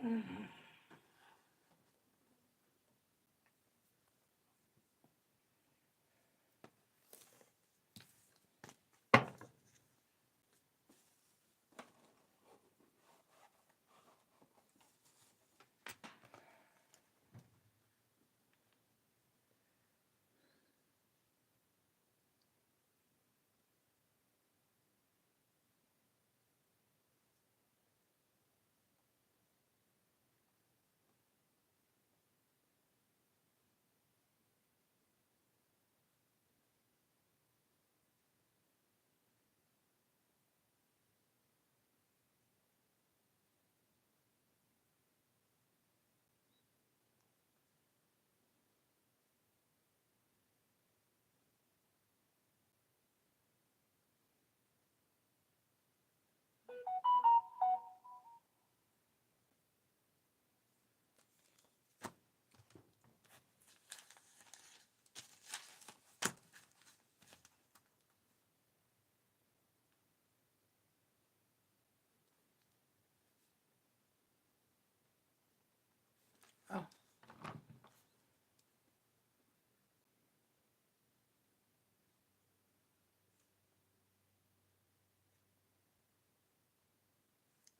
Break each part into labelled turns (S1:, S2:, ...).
S1: Oh.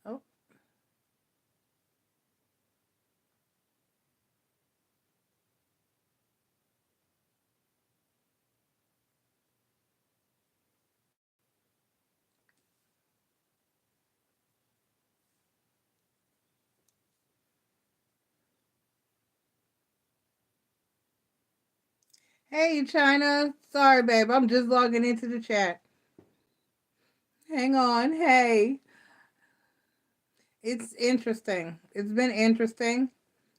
S1: Oh. Hey, China. Sorry, babe. I'm just logging into the chat. Hang on. Hey. It's interesting. It's been interesting.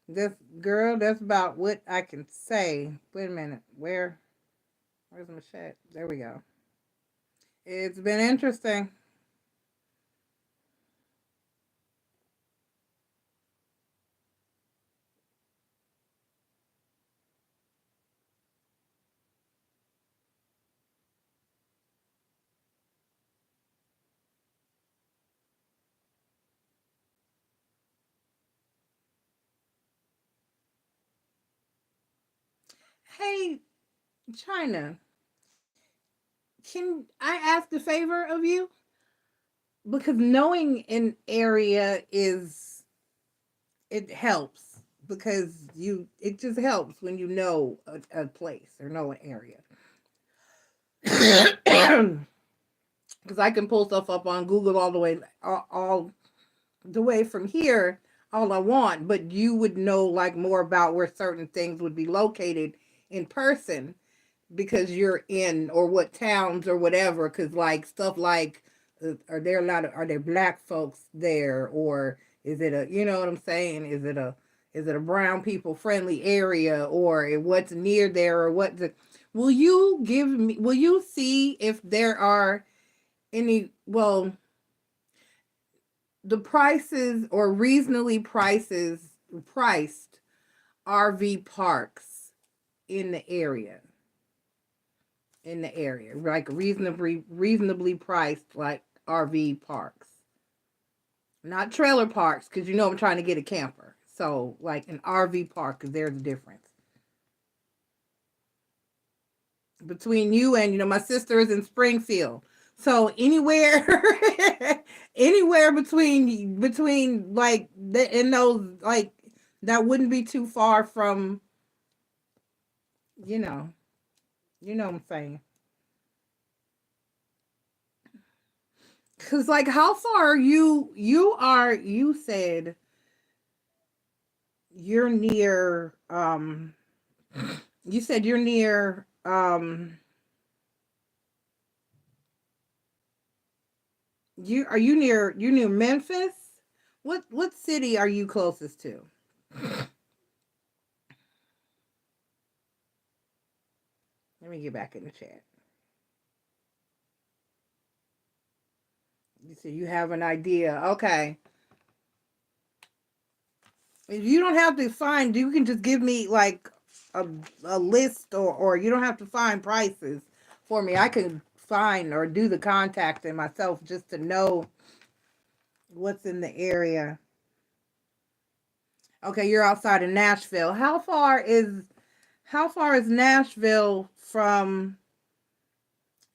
S1: This girl, that's about what I can say. Wait a minute. Where's my chat? There we go. It's been interesting. Hey, China, can I ask a favor of you? Because knowing an area is it helps because it just helps when you know a place or know an area. Because I can pull stuff up on Google all the way from here all I want, but you would know like more about where certain things would be located in person because you're in or what towns or whatever. Because like stuff like are there black folks there, or is it a, you know what I'm saying, is it a brown people friendly area, or what's near there, or what the, will you see if there are any, well, the prices or reasonably priced RV parks in the area. Like reasonably priced like RV parks. Not trailer parks, because you know I'm trying to get a camper. So like an RV park, because there's a difference. Between you and, my sister is in Springfield. So anywhere anywhere between like in those, like, that wouldn't be too far from, you know, what I'm saying. Cause like how far are you said you're near you said you're near you near Memphis? What city are you closest to? Let me get back in the chat. You see, you have an idea. Okay. If you don't have to find, you can just give me like a, a list, or you don't have to find prices for me. I can find or do the contacting myself just to know what's in the area. Okay, you're outside of Nashville. How far is Nashville from?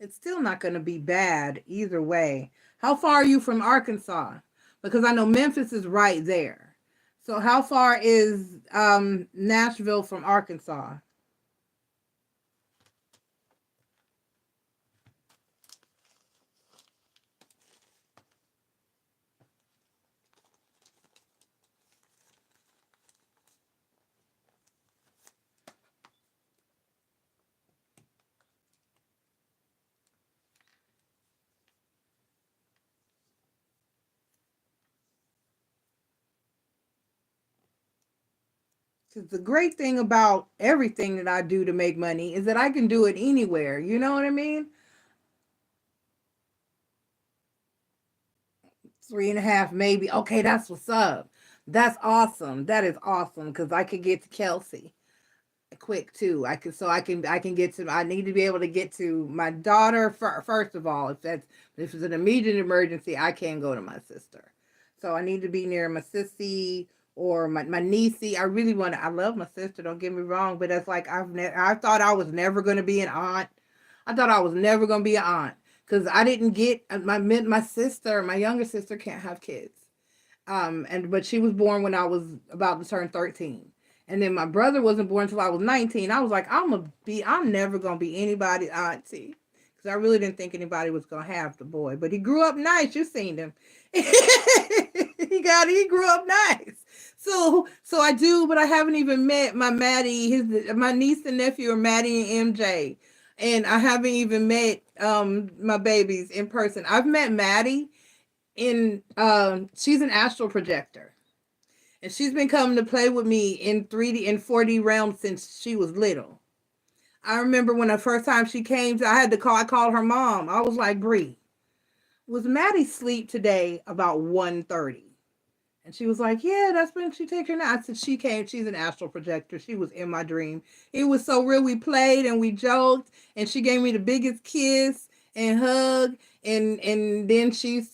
S1: It's still not going to be bad either way. How far are you from Arkansas? Because I know Memphis is right there. So how far is Nashville from Arkansas? 'Cause the great thing about everything that I do to make money is that I can do it anywhere. You know what I mean? 3.5, maybe. Okay, that's what's up. That's awesome. That is awesome because I could get to Kelsey quick too. I can get to. I need to be able to get to my daughter first of all. If it's an immediate emergency, I can't go to my sister. So I need to be near my sissy or my niecey. I really want to. I love my sister. Don't get me wrong, but it's like I thought I was never going to be an aunt. I thought I was never going to be an aunt because I didn't get my sister. My younger sister can't have kids. But she was born when I was about to turn 13. And then my brother wasn't born until I was 19. I was like, I'm never gonna be anybody's auntie. Because I really didn't think anybody was gonna have the boy. But he grew up nice. You seen him. He grew up nice. So I do, but I haven't even met my Maddie, my niece and nephew are Maddie and MJ. And I haven't even met my babies in person. I've met Maddie in she's an astral projector, and she's been coming to play with me in 3D and 4D realms since she was little. I remember when the first time she came, I called her mom. I was like, Bree, was Maddie sleep today about 1:30? And she was like, yeah, that's when she takes her nap. I said, she's an astral projector. She was in my dream. It was so real. We played and we joked, and she gave me the biggest kiss and hug, and then she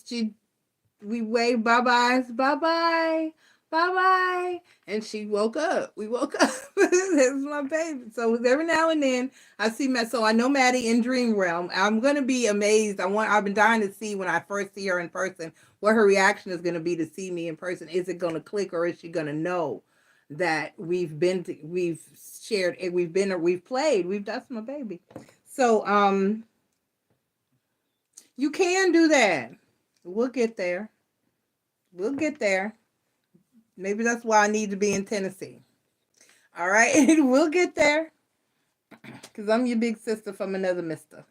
S1: we waved bye-byes, bye-bye, bye-bye. And she woke up. We woke up. This is my baby. So every now and then I see so I know Maddie in Dream Realm. I'm gonna be amazed. I've been dying to see when I first see her in person what her reaction is gonna be to see me in person. Is it gonna click, or is she gonna know that we've shared and we've played. That's my baby. So you can do that. We'll get there. We'll get there. Maybe that's why I need to be in Tennessee. All right, we'll get there. Cause I'm your big sister from another mister.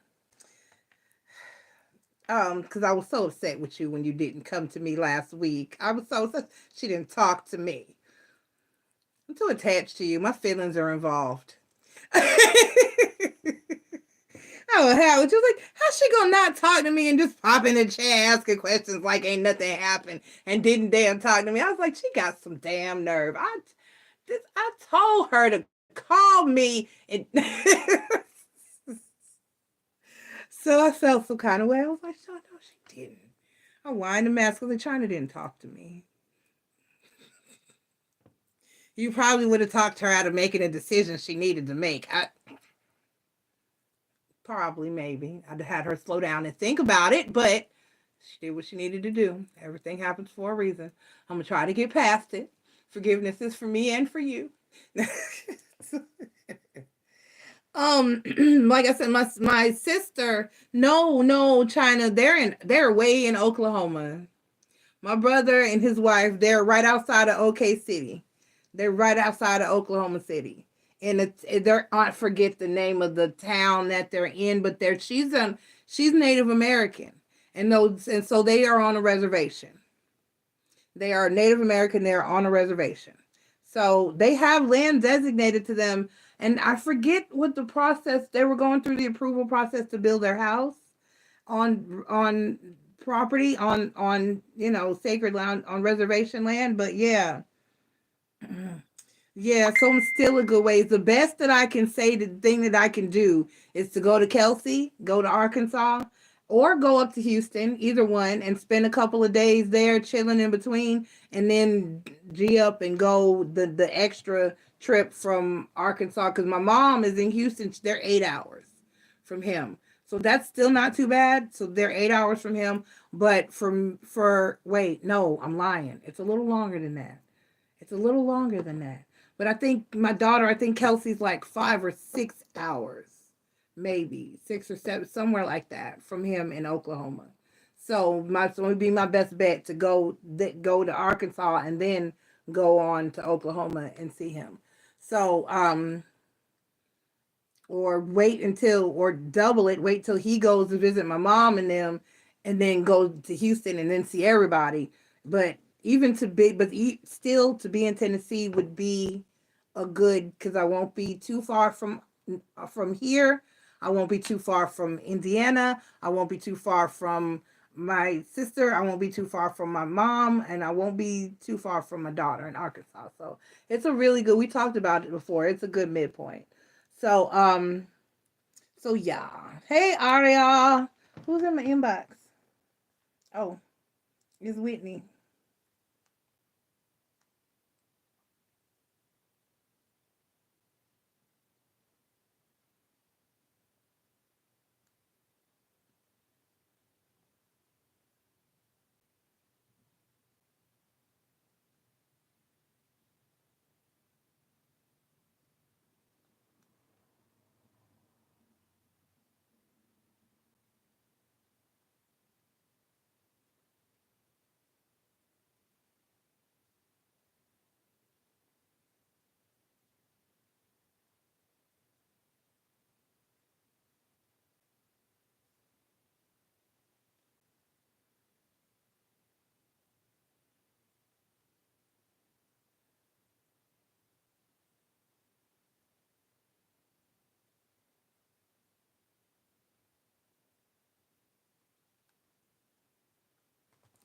S1: Cause I was so upset with you when you didn't come to me last week. I was so upset. She didn't talk to me. I'm too attached to you. My feelings are involved. Oh, how she was like, how's she gonna not talk to me and just pop in the chat asking questions like ain't nothing happened and didn't damn talk to me? I was like, she got some damn nerve. I told her to call me, and so I felt some kind of way. I was like, oh, no, she didn't. I whined and masked because China didn't talk to me. You probably would have talked her out of making a decision she needed to make. Probably, maybe. I'd have had her slow down and think about it, but she did what she needed to do. Everything happens for a reason. I'm going to try to get past it. Forgiveness is for me and for you. Like I said, my sister, no, China, they're way in Oklahoma. My brother and his wife, they're right outside of OK City. They're right outside of Oklahoma City. And I forget the name of the town that they're in, but she's Native American. And so they are on a reservation. They are Native American, they're on a reservation. So they have land designated to them. And I forget what the process, they were going through the approval process to build their house on property, on sacred land, on reservation land. But yeah. Yeah, so I'm still a good ways. The best that I can say, the thing that I can do is to go to Kelsey, go to Arkansas, or go up to Houston, either one, and spend a couple of days there chilling in between, and then G up and go the extra trip from Arkansas, because my mom is in Houston. They're 8 hours from him, so that's still not too bad. So they're 8 hours from him, but for wait, no, I'm lying. It's a little longer than that. It's a little longer than that. But I think my daughter, I think Kelsey's like 5 or 6 hours, maybe 6 or 7, somewhere like that from him in Oklahoma. So it would be my best bet to go to Arkansas and then go on to Oklahoma and see him. So or double it, wait till he goes to visit my mom and them, and then go to Houston and then see everybody. But still to be in Tennessee would be a good, because I won't be too far from here. I won't be too far from Indiana. I won't be too far from my sister. I won't be too far from my mom, and I won't be too far from my daughter in Arkansas. So it's a really good, we talked about it before. It's a good midpoint. So so yeah. Hey Aria. Who's in my inbox? Oh, it's Whitney.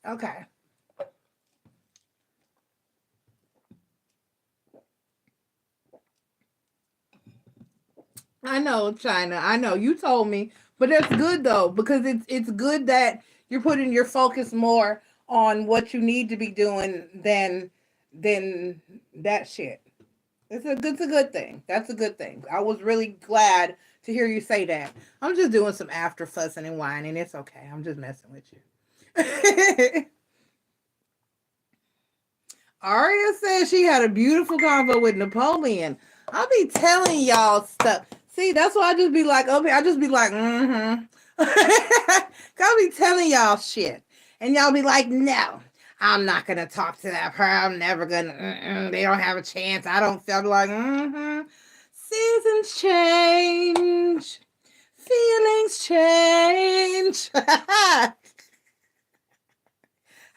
S1: Okay. I know, China. I know. You told me. But that's good though, because it's good that you're putting your focus more on what you need to be doing than that shit. It's a good thing. That's a good thing. I was really glad to hear you say that. I'm just doing some after fussing and whining. It's okay. I'm just messing with you. Aria says she had a beautiful convo with Napoleon. I'll be telling y'all stuff. See, that's why I just be like, okay, I just be like, mm-hmm. I'll be telling y'all shit. And y'all be like, no, I'm not going to talk to that person. I'm never going to, they don't have a chance. I don't feel like, mm-hmm. Seasons change. Feelings change.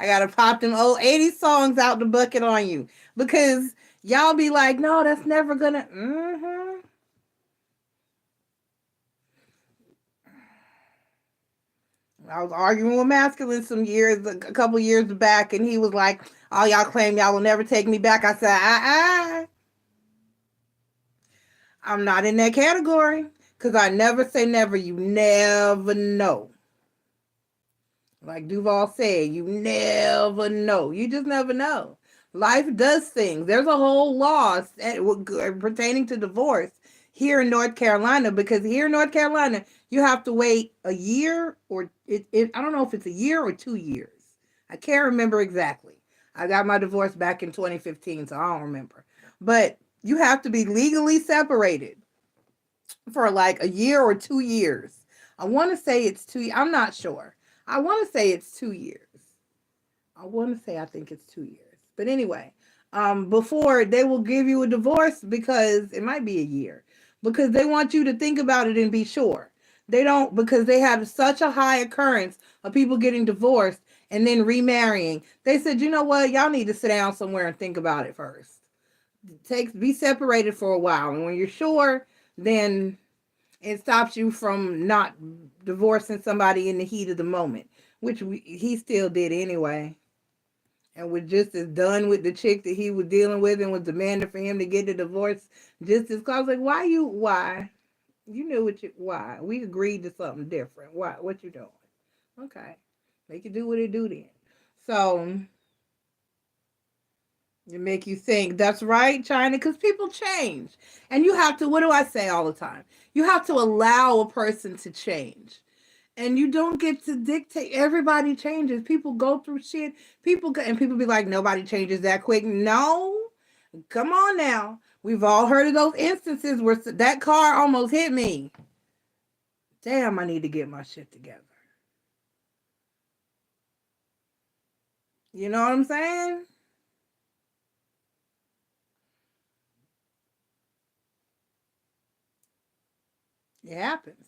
S1: I gotta pop them old 80s songs out the bucket on you, because y'all be like, no, that's never gonna. Mm-hmm. I was arguing with Masculine a couple years back, and he was like, "Oh, y'all claim y'all will never take me back." I said, I'm not in that category, because I never say never. You never know. Like Duval said, you never know. You just never know. Life does things. There's a whole law pertaining to divorce here in North Carolina, because here in North Carolina, you have to wait a year, or I don't know if it's a year or 2 years. I can't remember exactly. I got my divorce back in 2015, so I don't remember. But you have to be legally separated for like a year or 2 years. I want to say it's 2. I'm not sure. I want to say it's 2 years. I think it's 2 years. But anyway, before they will give you a divorce, because it might be a year, because they want you to think about it and be sure. They don't, because they have such a high occurrence of people getting divorced and then remarrying. They said, you know what? Y'all need to sit down somewhere and think about it first. Be separated for a while. And when you're sure, then it stops you from not divorcing somebody in the heat of the moment, which he still did anyway, and was just as done with the chick that he was dealing with and was demanding for him to get the divorce just as close. Like, why? You knew why? We agreed to something different. Why? What you doing? Okay. Make it do what it do then. So it make you think. That's right, China, because people change. And you have to, what do I say all the time? You have to allow a person to change. And you don't get to dictate. Everybody changes. People go through shit. And people be like, nobody changes that quick. No. Come on now. We've all heard of those instances where that car almost hit me. Damn, I need to get my shit together. You know what I'm saying? It happens.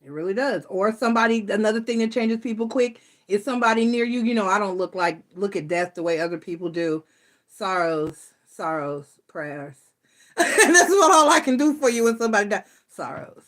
S1: It really does. Or somebody, another thing that changes people quick is somebody near you. You know, I don't look at death the way other people do. Sorrows, prayers. And that's what all I can do for you when somebody dies. Sorrows,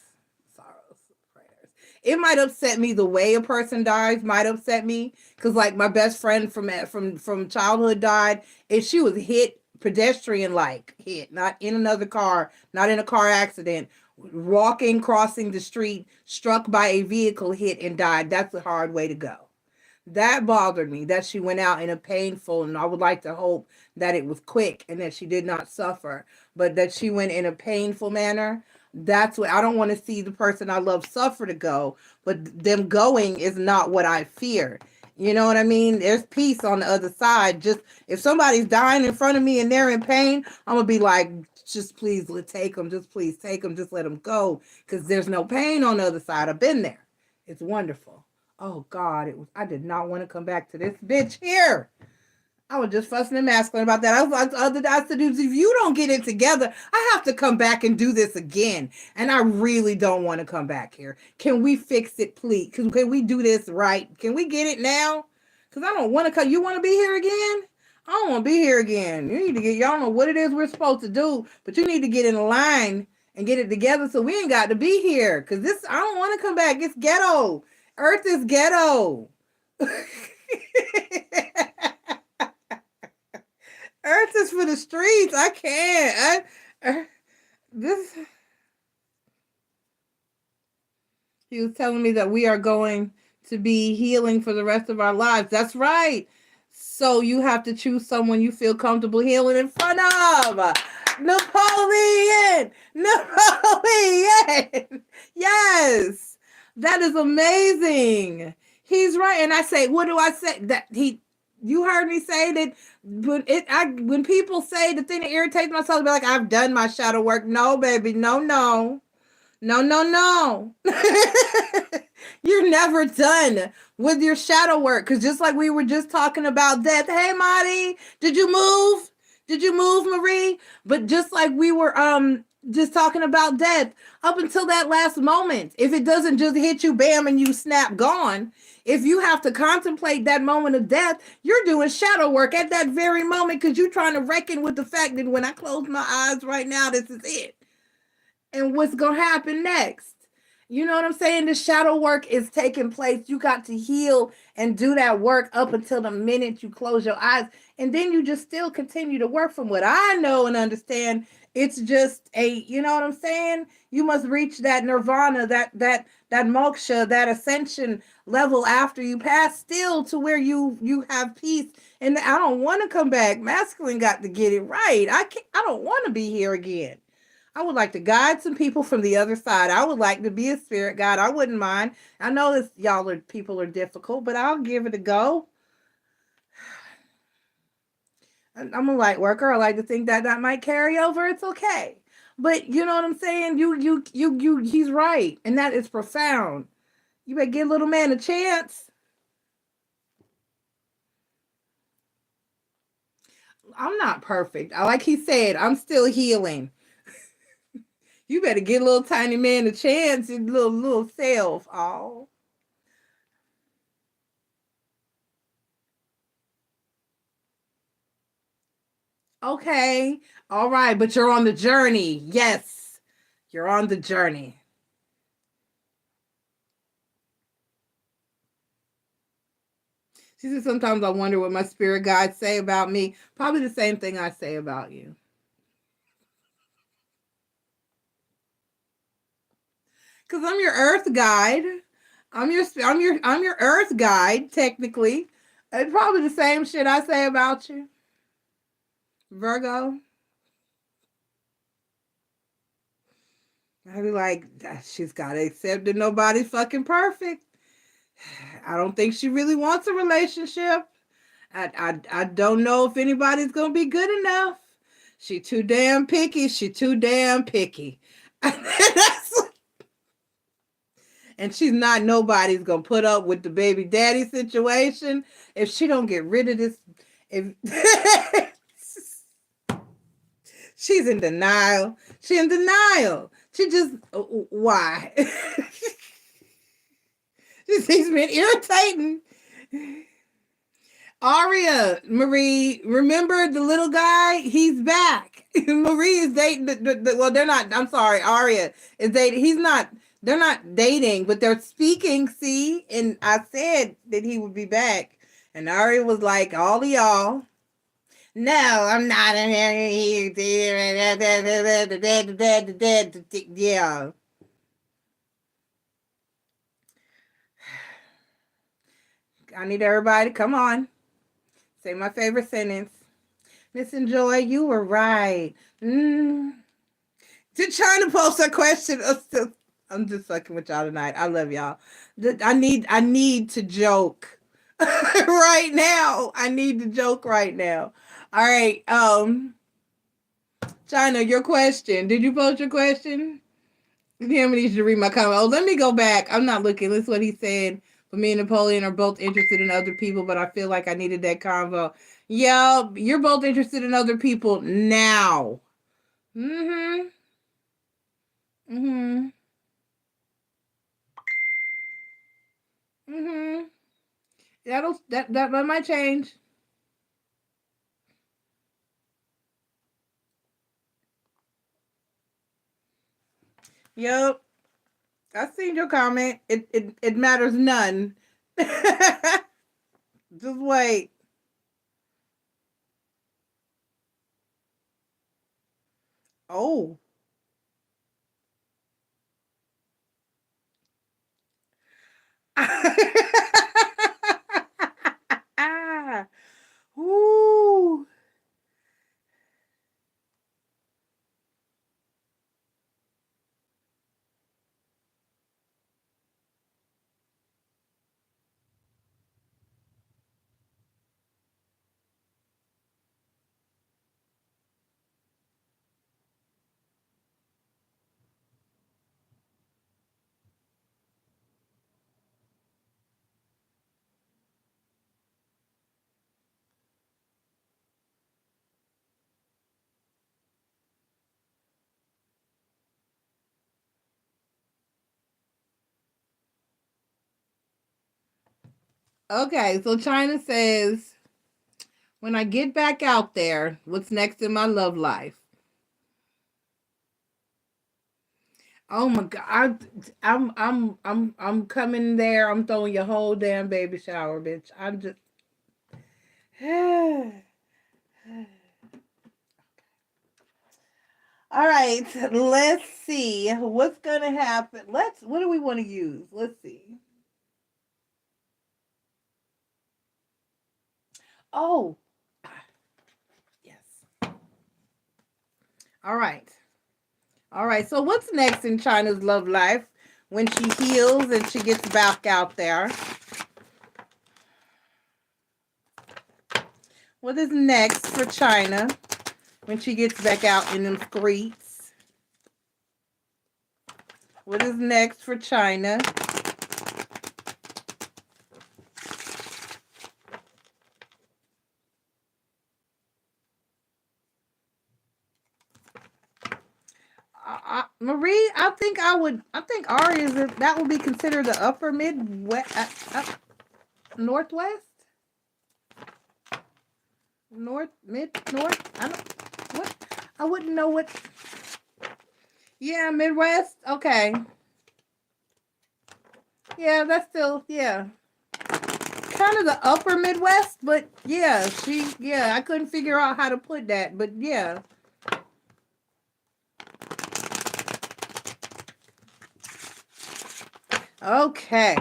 S1: prayers. It might upset me the way a person dies. Might upset me because, like, my best friend from childhood died, and she was hit pedestrian like hit, not in another car, not in a car accident, walking, crossing the street, struck by a vehicle, hit and died. That's a hard way to go. That bothered me that she went out in a painful, and I would like to hope that it was quick and that she did not suffer, but that she went in a painful manner. That's what I don't want to see the person I love suffer to go, but them going is not what I fear. You know what I mean? There's peace on the other side. Just if somebody's dying in front of me and they're in pain, I'm gonna be like, just please take them. Just please take them. Just let them go, because there's no pain on the other side. I've been there. It's wonderful. Oh God, it was. I did not want to come back to this bitch here. I was just fussing and masculine about that. I said, if you don't get it together, I have to come back and do this again. And I really don't want to come back here. Can we fix it, please? Can we do this right? Can we get it now? Because I don't want to come. You want to be here again? I don't want to be here again. You need to get, y'all know what it is we're supposed to do, but you need to get in line and get it together so we ain't got to be here. Because this, I don't want to come back. It's ghetto. Earth is ghetto. Earth is for the streets. I can't. This. He was telling me that we are going to be healing for the rest of our lives. That's right. So you have to choose someone you feel comfortable healing in front of. Napoleon. Yes. That is amazing. He's right. And I say, what do I say? You heard me say that when people say the thing that irritates myself, be like, I've done my shadow work. No, baby, no. You're never done with your shadow work. Because just like we were just talking about death. Hey, Marty, did you move? Did you move, Marie? But just like we were just talking about death, up until that last moment, if it doesn't just hit you, bam, and you snap gone, if you have to contemplate that moment of death, you're doing shadow work at that very moment because you're trying to reckon with the fact that when I close my eyes right now, this is it. And what's going to happen next? You know what I'm saying? The shadow work is taking place. You got to heal and do that work up until the minute you close your eyes. And then you just still continue to work. From what I know and understand, it's just you know what I'm saying? You must reach that nirvana, that moksha, that ascension level after you pass still to where you have peace. And I don't want to come back. Masculine got to get it right. I don't want to be here again. I would like to guide some people from the other side. I would like to be a spirit guide. I wouldn't mind. I know this people are difficult, but I'll give it a go. I'm a light worker. I like to think that might carry over. It's okay. But you know what I'm saying? He's right. And that is profound. You better give little man a chance. I'm not perfect. Like he said, I'm still healing. You better give little tiny man a chance, his little self. Oh. Okay. All right. But you're on the journey. Yes. You're on the journey. She said, sometimes I wonder what my spirit guides say about me. Probably the same thing I say about you. Because I'm your earth guide. I'm your Earth guide, technically. It's probably the same shit I say about you, Virgo. I'd be like, she's got to accept that nobody's fucking perfect. I don't think she really wants a relationship. I don't know if anybody's gonna be good enough. She too damn picky. She too damn picky. And she's not nobody's gonna put up with the baby daddy situation if she don't get rid of this. If she's in denial, she in denial. She just why? She's been irritating. Aria, Marie, remember the little guy? He's back. Marie is dating. Well, they're not. I'm sorry. Aria is dating. He's not. They're not dating, but they're speaking. See, and I said that he would be back, and Aria was like, "All of y'all, no, I'm not." Yeah. I need everybody to come on. Say my favorite sentence. MissNJoy, you were right. Just trying to post a question. I'm just fucking with y'all tonight. I love y'all. I need to joke right now. I need to joke right now. All right. China, your question. Did you post your question? Damn, I need you to read my comment. Oh, let me go back. I'm not looking. This is what he said. But me and Napoleon are both interested in other people, but I feel like I needed that convo. Yeah, you're both interested in other people now. Mm-hmm. Mm-hmm. Mm-hmm. That might change. Yep. I seen your comment. It matters none. Just wait. Oh. Ooh. Okay, so China says, when I get back out there, what's next in my love life? Oh my God, I'm coming there. I'm throwing your whole damn baby shower, bitch. I'm just. All right, let's see what's gonna happen. What do we want to use? Let's see. Oh, yes. All right. All right. So what's next in China's love life when she heals and she gets back out there? What is next for China when she gets back out in them streets? What is next for China? Marie, I think Ari that would be considered the upper Midwest, Northwest, North. I don't what. I wouldn't know what. Yeah, Midwest. Okay. Yeah, that's still kind of the upper Midwest, but yeah, I couldn't figure out how to put that, but yeah. Okay.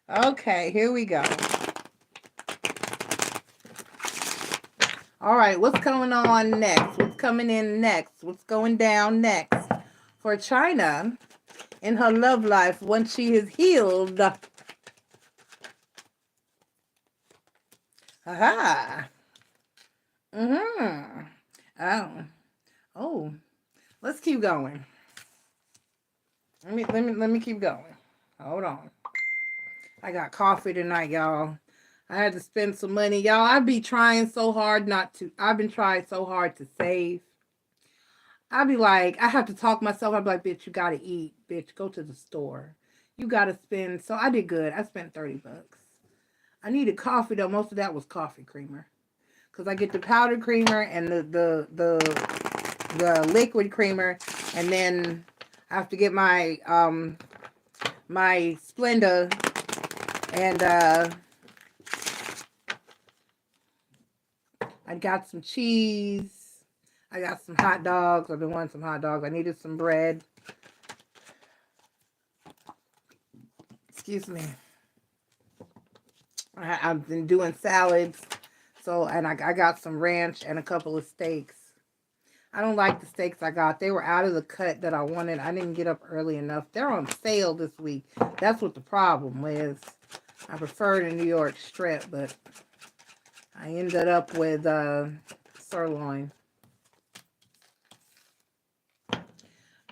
S1: Okay, here we go. All right, what's going on next? What's coming in next? What's going down next for China in her love life once she is healed? Aha. Mm-hmm. Oh. Oh. Let's keep going. Let me keep going. Hold on. I got coffee tonight, y'all. I had to spend some money. Y'all, I've been trying so hard not to. I've been trying so hard to save. I'd be like, I have to talk myself. I'd be like, bitch, you gotta eat. Bitch, go to the store. You gotta spend. So I did good. I spent $30. I needed coffee though. Most of that was coffee creamer. Because I get the powdered creamer and the liquid creamer. And then I have to get my my Splenda and I got some cheese. I got some hot dogs. I've been wanting some hot dogs. I needed some bread. Excuse me. I've been doing salads. So, and I got some ranch and a couple of steaks. I don't like the steaks I got. They were out of the cut that I wanted. I didn't get up early enough. They're on sale this week. That's what the problem is. I prefer the New York strip, but I ended up with sirloin.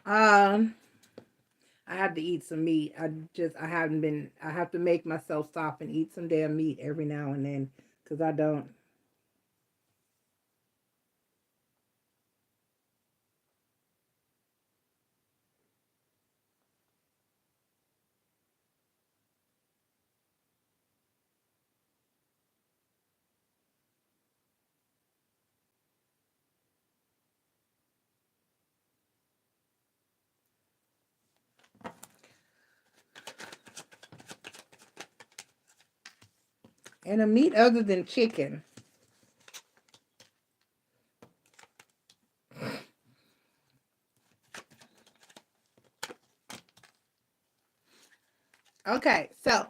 S1: I have to eat some meat. I have to make myself stop and eat some damn meat every now and then because I don't. And a meat other than chicken. Okay, so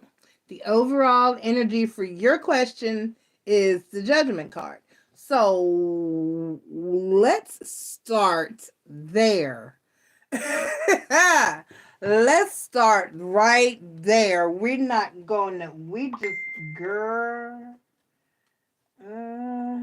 S1: the overall energy for your question is the judgment card. So let's start there. Let's start right there. We're not going to, we just, girl. Uh,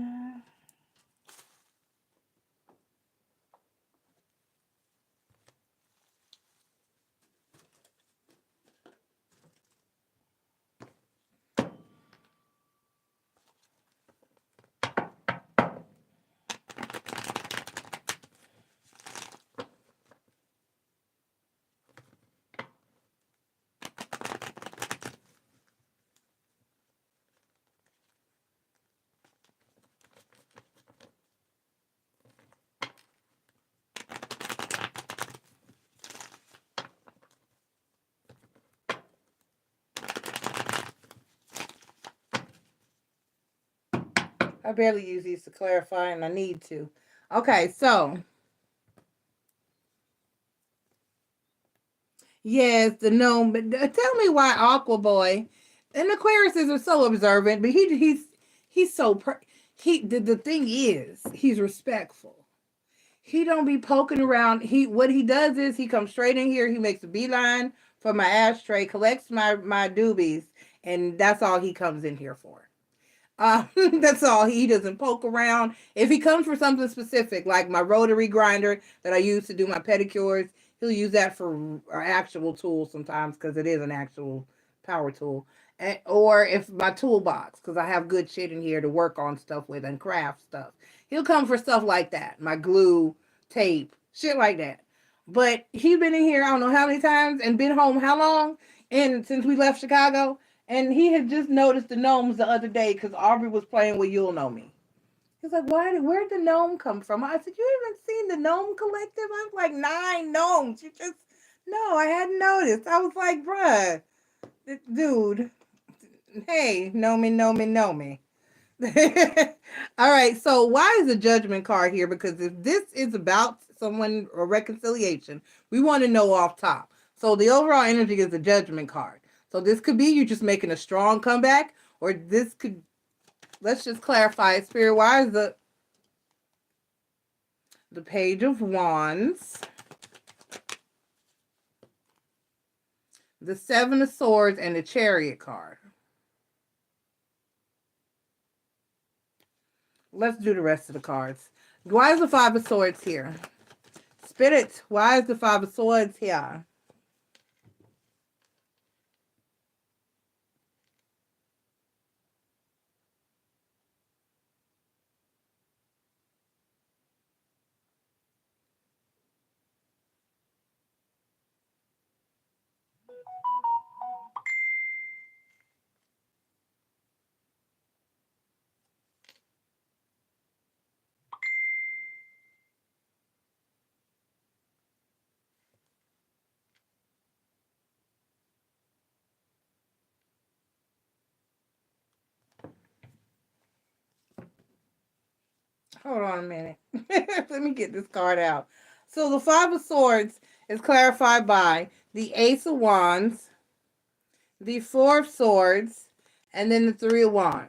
S1: I barely use these to clarify, and I need to. Okay, so yes, the gnome. But tell me why Aqua Boy and Aquariuses are so observant, but he's so the thing is he's respectful. He don't be poking around. What he does is he comes straight in here. He makes a beeline for my ashtray, collects my doobies, and that's all he comes in here for. That's all. He doesn't poke around. If he comes for something specific, like my rotary grinder that I use to do my pedicures, he'll use that for an actual tool sometimes because it is an actual power tool. Or if my toolbox, because I have good shit in here to work on stuff with and craft stuff. He'll come for stuff like that. My glue, tape, shit like that. But he's been in here I don't know how many times and been home how long? And since we left Chicago, and he had just noticed the gnomes the other day because Aubrey was playing with You'll Know Me. He's like, where'd the gnome come from? I said, you haven't seen the gnome collective? I was like, 9 gnomes. No, I hadn't noticed. I was like, bruh, dude, hey, know me, know me, know me. All right, so why is the judgment card here? Because if this is about someone or reconciliation, we want to know off top. So the overall energy is the judgment card. So this could be you just making a strong comeback, or this could, let's just clarify it. Spirit, why is the Page of Wands, the Seven of Swords, and the Chariot card? Let's do the rest of the cards. Why is the Five of Swords here? Spirit, why is the Five of Swords here? Hold on a minute. Let me get this card out. So the Five of Swords is clarified by the Ace of Wands, the Four of Swords, and then the Three of Wands.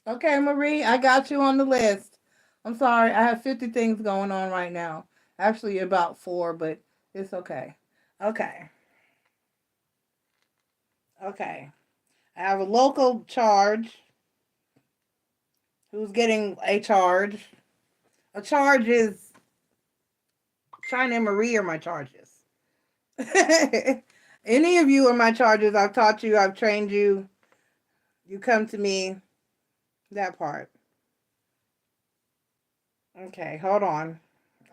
S1: Okay, Marie, I got you on the list. I'm sorry, I have 50 things going on right now. Actually, about 4, but it's okay. Okay. Okay. I have a local charge who's getting a charge. A charge is China and Marie are my charges. Any of you are my charges. I've taught you, I've trained you. You come to me. That part. Okay, hold on.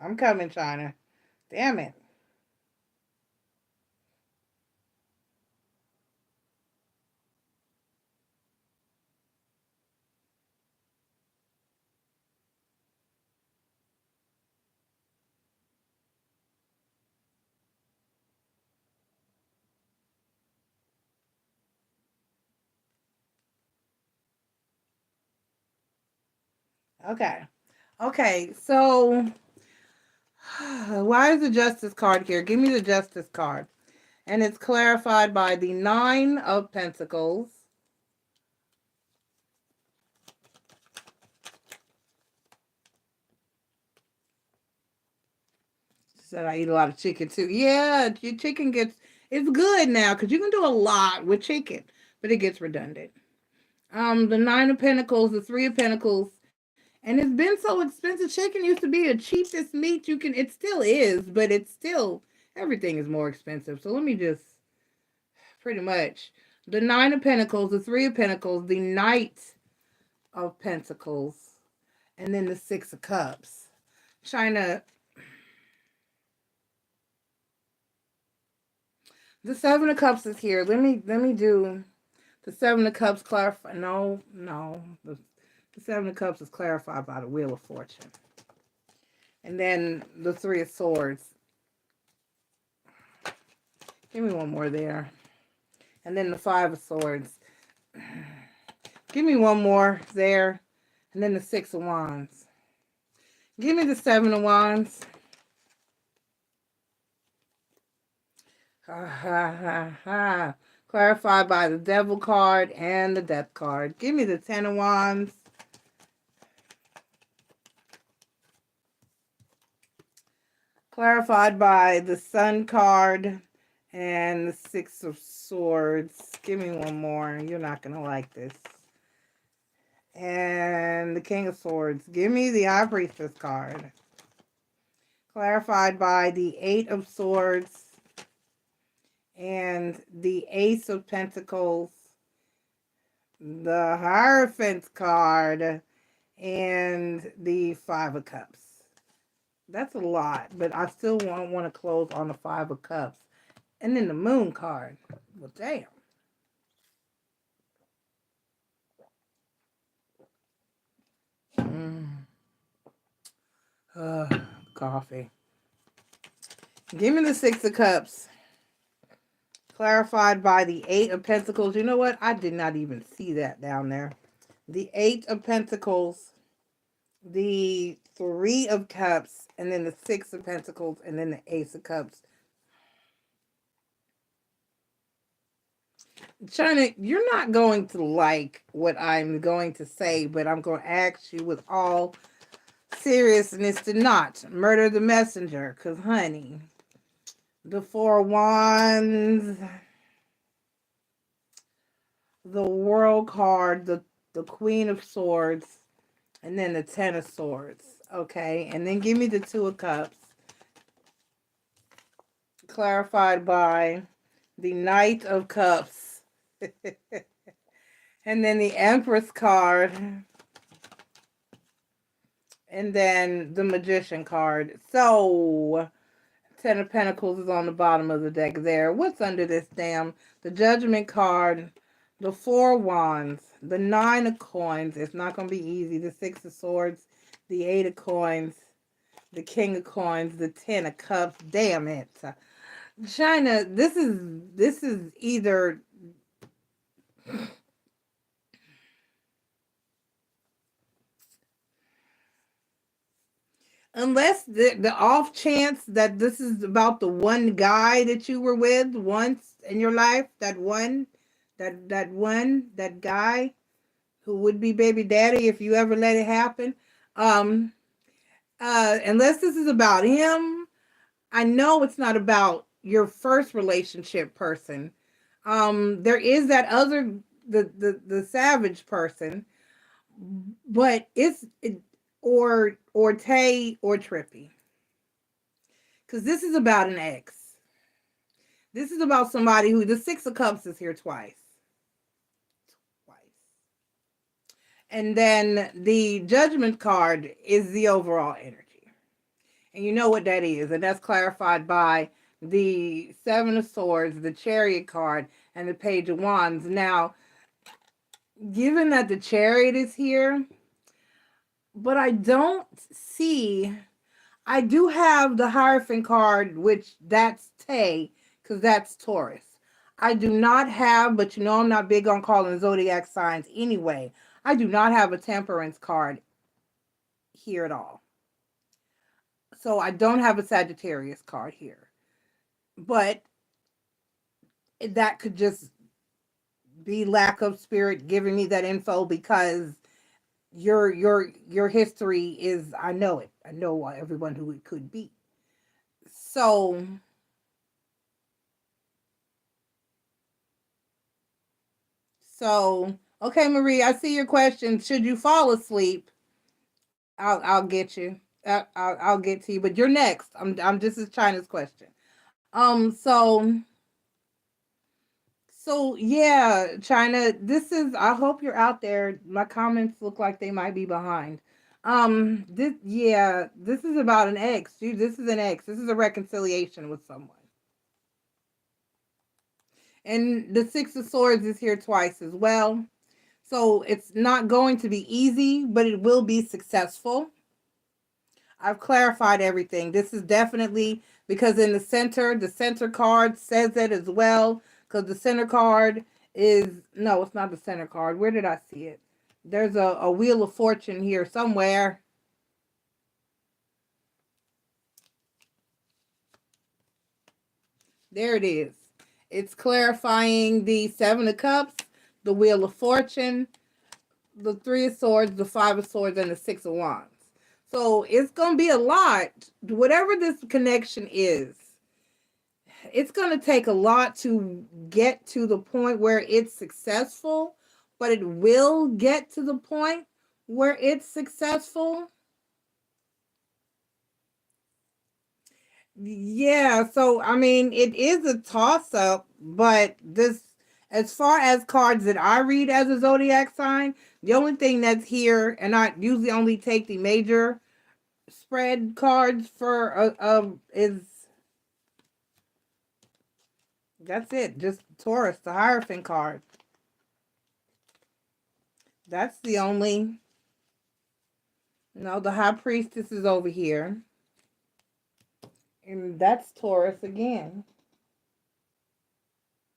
S1: I'm coming, China. Damn it. Okay. Okay, so why is the Justice card here? Give me the Justice card. And it's clarified by the Nine of Pentacles. Said I eat a lot of chicken too. Yeah, your chicken gets, it's good now because you can do a lot with chicken, but it gets redundant. The Nine of Pentacles, the Three of Pentacles, and it's been so expensive. Chicken used to be the cheapest meat you can, it still is, but it's still, everything is more expensive. So let me just, pretty much, the Nine of Pentacles, the Three of Pentacles, the Knight of Pentacles, and then the Six of Cups. China, the Seven of Cups is here. Let me do the Seven of Cups clarify. No. The Seven of Cups is clarified by the Wheel of Fortune. And then the Three of Swords. Give me one more there. And then the Five of Swords. Give me one more there. And then the Six of Wands. Give me the Seven of Wands. Clarified by the Devil card and the Death card. Give me the Ten of Wands. Clarified by the Sun card and the Six of Swords. Give me one more. You're not going to like this. And the King of Swords. Give me the High Priestess card. Clarified by the Eight of Swords and the Ace of Pentacles, the Hierophant card, and the Five of Cups. That's a lot, but I still want to close on the Five of Cups. And then the Moon card. Well, damn. Coffee. Give me the Six of Cups. Clarified by the Eight of Pentacles. You know what? I did not even see that down there. The Eight of Pentacles, the Three of Cups, and then the Six of Pentacles, and then the Ace of Cups. China, you're not going to like what I'm going to say, but I'm going to ask you with all seriousness to not murder the messenger, because, honey, the Four of Wands, the World card, the Queen of Swords, and then the Ten of Swords, okay? And then give me the Two of Cups, clarified by the Knight of Cups, and then the Empress card, and then the Magician card. So, Ten of Pentacles is on the bottom of the deck there. What's under this damn? The Judgment card, the Four of Wands, the Nine of Coins. It's not going to be easy. The Six of Swords, the Eight of Coins, the King of Coins, the Ten of Cups. Damn it. China, this is either... Unless the off chance that this is about the one guy that you were with once in your life, that guy who would be baby daddy if you ever let it happen. Unless this is about him, I know it's not about your first relationship person. There is that other, the savage person, but or Tay or Trippy. Because this is about an ex. This is about somebody who, the Six of Cups is here twice. And then the Judgment card is the overall energy. And you know what that is. And that's clarified by the Seven of Swords, the Chariot card, and the Page of Wands. Now, given that the Chariot is here, but I don't see... I do have the Hierophant card, which that's Tay, because that's Taurus. I do not have, but you know I'm not big on calling zodiac signs anyway. I do not have a Temperance card here at all. So I don't have a Sagittarius card here. But that could just be lack of spirit giving me that info, because your history is, I know it. I know everyone who it could be. So okay, Marie, I see your question. Should you fall asleep? I'll get you. I'll get to you, but you're next. This is China's question. So yeah, China, I hope you're out there. My comments look like they might be behind. This is about an ex. Dude, this is an ex. This is a reconciliation with someone. And the Six of Swords is here twice as well. So it's not going to be easy, but it will be successful. I've clarified everything. This is definitely, because in the center card says it as well. Because the center card is, no, it's not the center card. Where did I see it? There's a Wheel of Fortune here somewhere. There it is. It's clarifying the Seven of Cups, the Wheel of Fortune, the Three of Swords, the Five of Swords, and the Six of Wands. So it's going to be a lot. Whatever this connection is, it's going to take a lot to get to the point where it's successful, but it will get to the point where it's successful. Yeah, so I mean, it is a toss up, but this, as far as cards that I read as a zodiac sign, the only thing that's here, and I usually only take the major spread cards for is that's it, just Taurus, the Hierophant card. That's the only. No, the High Priestess is over here, and that's Taurus again.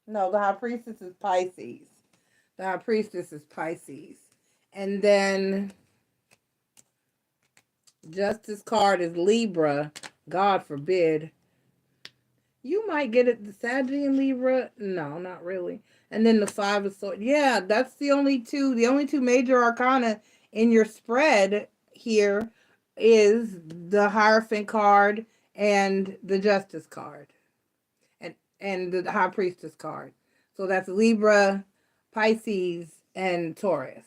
S1: No, the High Priestess is Pisces. The High Priestess is Pisces. And then Justice card is Libra. God forbid. You might get it, the Sagittarius in Libra. No, not really. And then the Five of Swords. Yeah, that's the only two. The only two major arcana in your spread here is the Hierophant card and the Justice card. And the High Priestess card. So that's Libra, Pisces, and Taurus.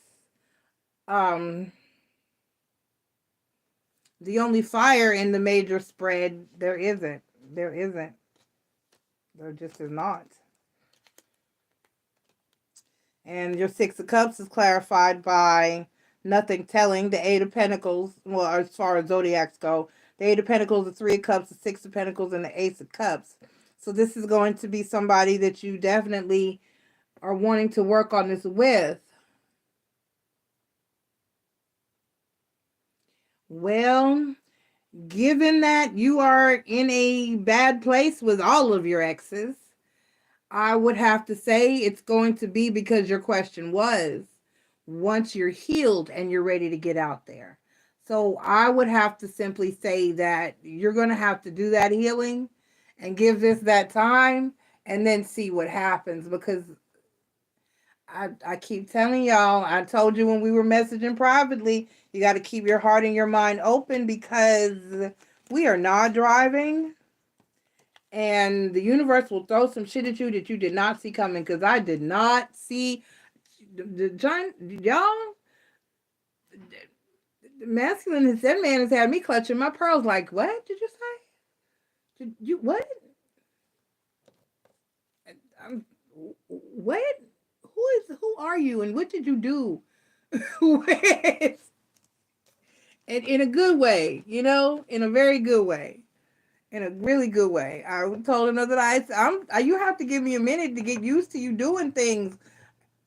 S1: The only fire in the major spread, there isn't. There isn't. There just is not. And your Six of Cups is clarified by nothing telling. The Eight of Pentacles, well, as far as zodiacs go, the Eight of Pentacles, the Three of Cups, the Six of Pentacles, and the Ace of Cups. So this is going to be somebody that you definitely are wanting to work on this with. Well, given that you are in a bad place with all of your exes, I would have to say it's going to be because your question was once you're healed and you're ready to get out there. So I would have to simply say that you're going to have to do that healing and give this that time and then see what happens, because I keep telling y'all, I told you when we were messaging privately, you got to keep your heart and your mind open because we are not driving. And the universe will throw some shit at you that you did not see coming, because I did not see the giant, y'all. The masculine, that man has had me clutching my pearls like, what did you say? Did you, what? What? Who are you and what did you do? And in a good way, you know, in a very good way. In a really good way. I told another that you have to give me a minute to get used to you doing things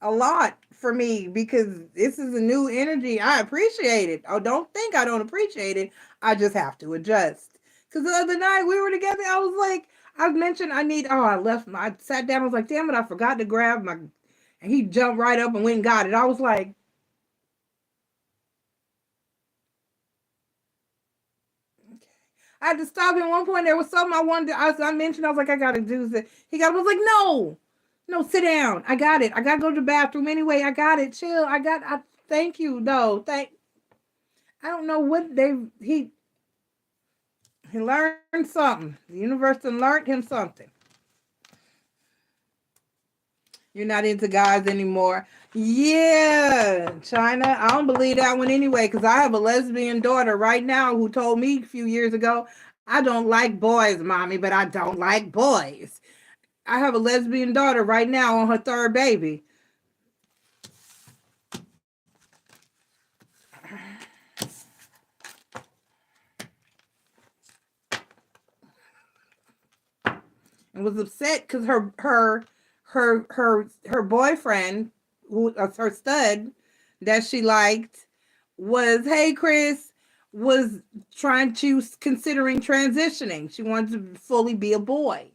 S1: a lot for me, because this is a new energy. I appreciate it. Oh, don't think I don't appreciate it. I just have to adjust. Because the other night we were together, I was like, I mentioned I sat down, I was like, damn it, I forgot to grab my, and he jumped right up and went and got it. I was like, I had to stop him at one point. There was something I wanted to, I mentioned, I was like, I gotta do this. Was like, no, sit down. I got it. I gotta go to the bathroom anyway. I got it. Chill. Thank you. No, I don't know what he learned something. The universe done learned him something. You're not into guys anymore. Yeah, China. I don't believe that one anyway, because I have a lesbian daughter right now who told me a few years ago, I don't like boys, mommy, but I don't like boys. I have a lesbian daughter right now on her third baby. And was upset because her boyfriend, who her stud that she liked, was, hey Chris, was considering transitioning. She wanted to fully be a boy.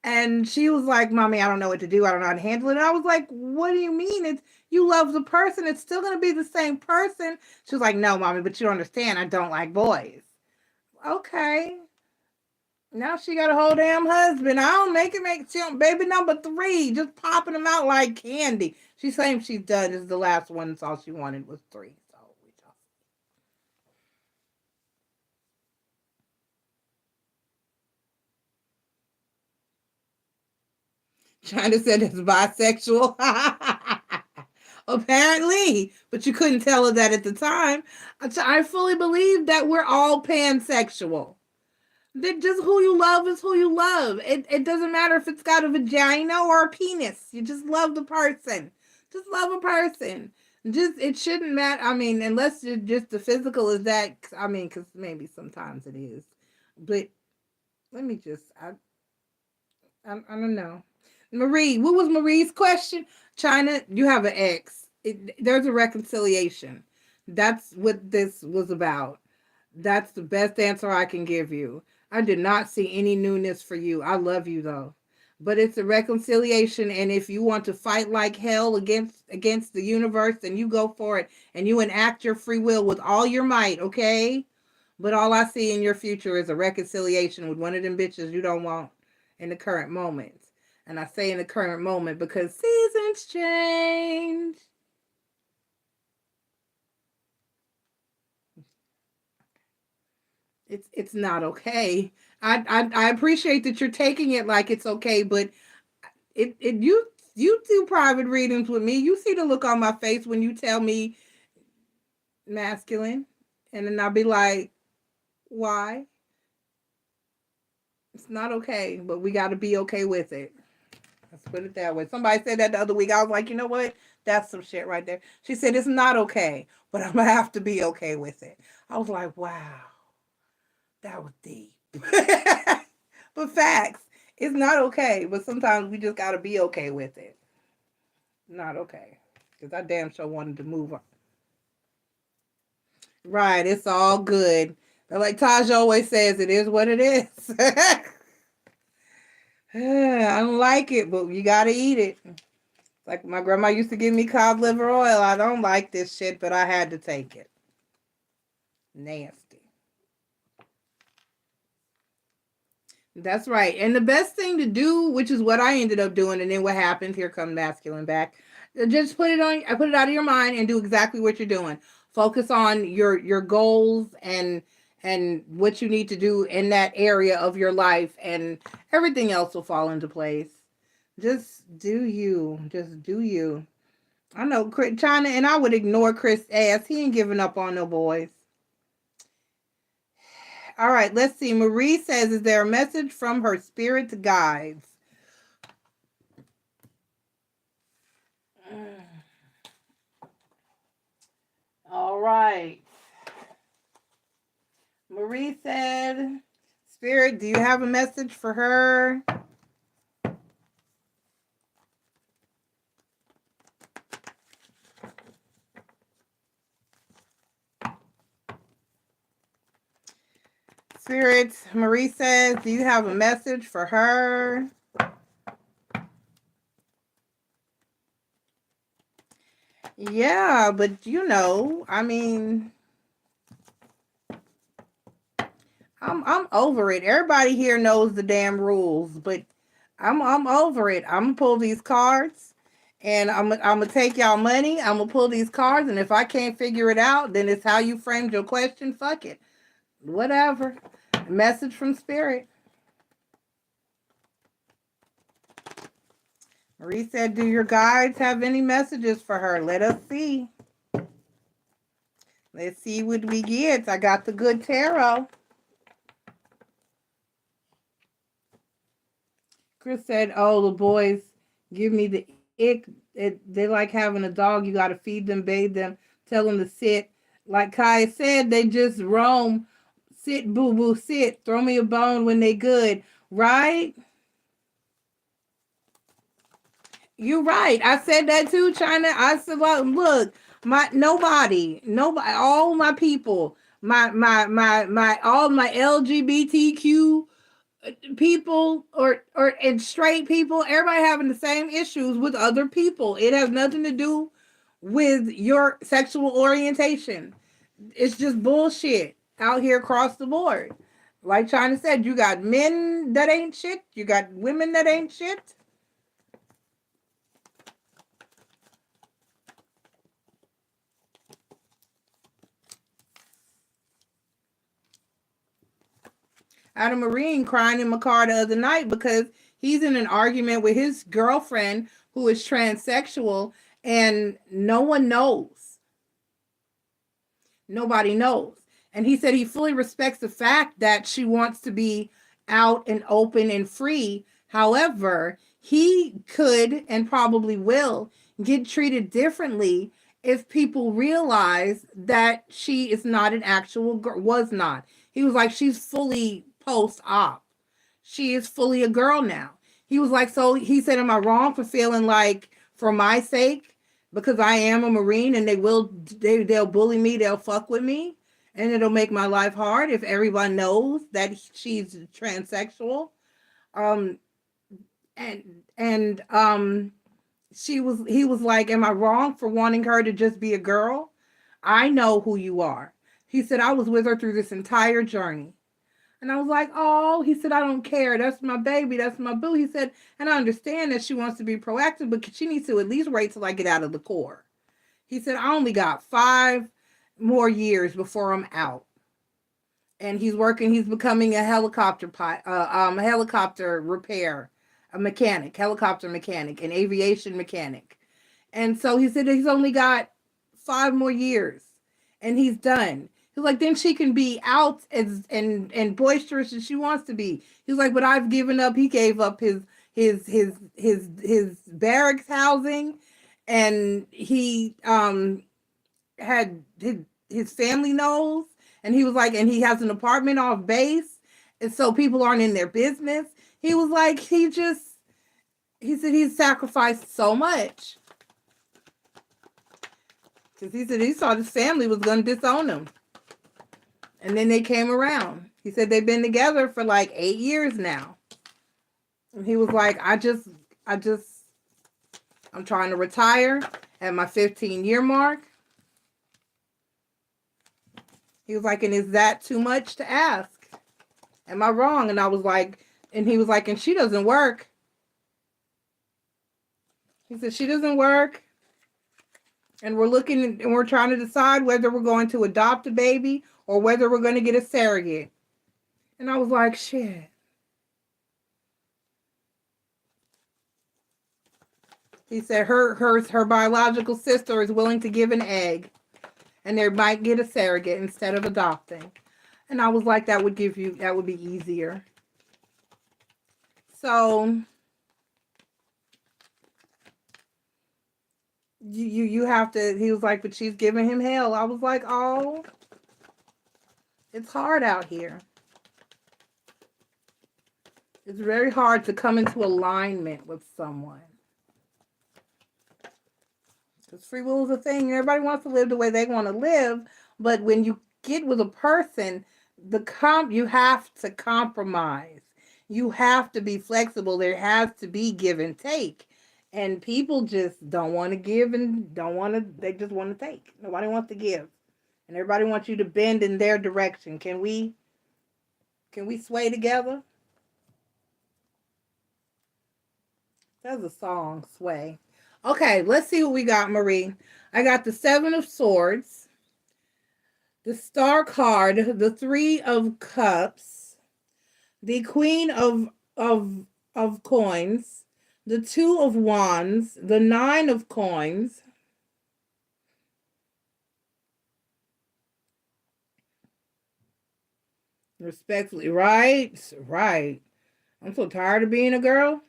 S1: And she was like, mommy, I don't know what to do. I don't know how to handle it. And I was like, what do you mean? It's, you love the person. It's still going to be the same person. She was like, no, mommy, but you don't understand. I don't like boys. Okay. Now she got a whole damn husband. I don't make baby number 3, just popping them out like candy. She's saying she's done. This is the last one. That's all she wanted was 3. So we just. China said it's bisexual. Apparently, but you couldn't tell her that at the time. I fully believe that we're all pansexual. That just who you love is who you love. It doesn't matter if it's got a vagina or a penis. You just love the person. Just love a person. Just it shouldn't matter. I mean, unless you're just the physical is that. I mean, because maybe sometimes it is. But let me just. I don't know. Marie, what was Marie's question? China, you have an ex. There's a reconciliation. That's what this was about. That's the best answer I can give you. I did not see any newness for you. I love you though. But it's a reconciliation, and if you want to fight like hell against the universe, then you go for it and you enact your free will with all your might, okay? But all I see in your future is a reconciliation with one of them bitches you don't want in the current moment. And I say in the current moment because seasons change. It's not okay. I appreciate that you're taking it like it's okay, but you do private readings with me. You see the look on my face when you tell me masculine, and then I'll be like, why? It's not okay, but we got to be okay with it. Let's put it that way. Somebody said that the other week. I was like, you know what? That's some shit right there. She said it's not okay, but I'm gonna have to be okay with it. I was like, wow, that was deep. But facts. It's not okay, but sometimes we just gotta be okay with it. Not okay. Because I damn sure wanted to move on. Right, it's all good. But like Taj always says, it is what it is. I don't like it, but you gotta eat it. Like my grandma used to give me cod liver oil. I don't like this shit, but I had to take it. Nasty. That's right. And the best thing to do, which is what I ended up doing, and then what happened, here come masculine back. Just put it on, I put it out of your mind and do exactly what you're doing. Focus on your goals and what you need to do in that area of your life, and everything else will fall into place. Just do you. Just do you. I know China, and I would ignore Chris' ass. He ain't giving up on no boys. All right, let's see. Marie says, is there a message from her spirit guides? All right. Marie said, Spirit, do you have a message for her? Spirit, Marie says, do you have a message for her? Yeah, but you know, I mean, I'm over it. Everybody here knows the damn rules, but I'm over it. I'm gonna pull these cards, and I'm gonna take y'all money. I'm gonna pull these cards, and if I can't figure it out, then it's how you framed your question. Fuck it, whatever. Message from Spirit. Marie said, do your guides have any messages for her? Let us see. Let's see what we get. I got the good tarot. Chris said, oh, the boys give me the ick. They like having a dog. You got to feed them, bathe them, tell them to sit. Like Kaya said, they just roam. Sit, boo-boo, sit. Throw me a bone when they good. Right? You're right. I said that too, China. I said, well, look, nobody, all my people, all my LGBTQ people or and straight people, everybody having the same issues with other people. It has nothing to do with your sexual orientation. It's just bullshit out here across the board. Like China said, you got men that ain't shit. You got women that ain't shit. I had a Marine crying in my car the other night because He's in an argument with his girlfriend who is transsexual, and no one knows. Nobody knows. And he said he fully respects the fact that she wants to be out and open and free. However, he could and probably will get treated differently if people realize that she is not an actual girl, was not. He was like, she's fully post-op. She is fully a girl now. He was like, so he said, am I wrong for feeling like for my sake, because I am a Marine and they'll bully me, they'll fuck with me, and it'll make my life hard if everyone knows that she's transsexual. Um, and he was like, am I wrong for wanting her to just be a girl? I know who you are. He said, I was with her through this entire journey. And I was like, oh, he said, I don't care. That's my baby. That's my boo. He said, and I understand that she wants to be proactive, but she needs to at least wait till I get out of the Corps. He said, I only got 5 more years before I'm out. And he's becoming a helicopter helicopter repair, helicopter mechanic, an aviation mechanic. And so he said he's only got 5 more years and he's done. He's like, then she can be out and boisterous as she wants to be. He's like, but I've given up. He gave up his barracks housing, and he had his family knows, and he was like, and he has an apartment off base, and so people aren't in their business. He was like, he said he's sacrificed so much. Because he said he saw his family was going to disown him. And then they came around. He said they've been together for like 8 years now. And he was like, I'm trying to retire at my 15-year mark. He was like, and is that too much to ask? Am I wrong? And I was like, and he was like, and she doesn't work. He said, she doesn't work. And we're looking and we're trying to decide whether we're going to adopt a baby or whether we're going to get a surrogate. And I was like, shit. He said her biological sister is willing to give an egg, and they might get a surrogate instead of adopting. And I was like, that would be easier. So you have to, he was like, but she's giving him hell. I was like, oh, it's hard out here. It's very hard to come into alignment with someone. Because free will is a thing. Everybody wants to live the way they want to live. But when you get with a person, you have to compromise. You have to be flexible. There has to be give and take. And people just don't want to give and they just want to take. Nobody wants to give. And everybody wants you to bend in their direction. Can we sway together? That's a song, Sway. Okay, let's see what we got, Marie. I got the 7 of Swords, the Star card, the 3 of Cups, the Queen of Coins, the 2 of Wands, the 9 of Coins, respectfully, right? I'm so tired of being a girl.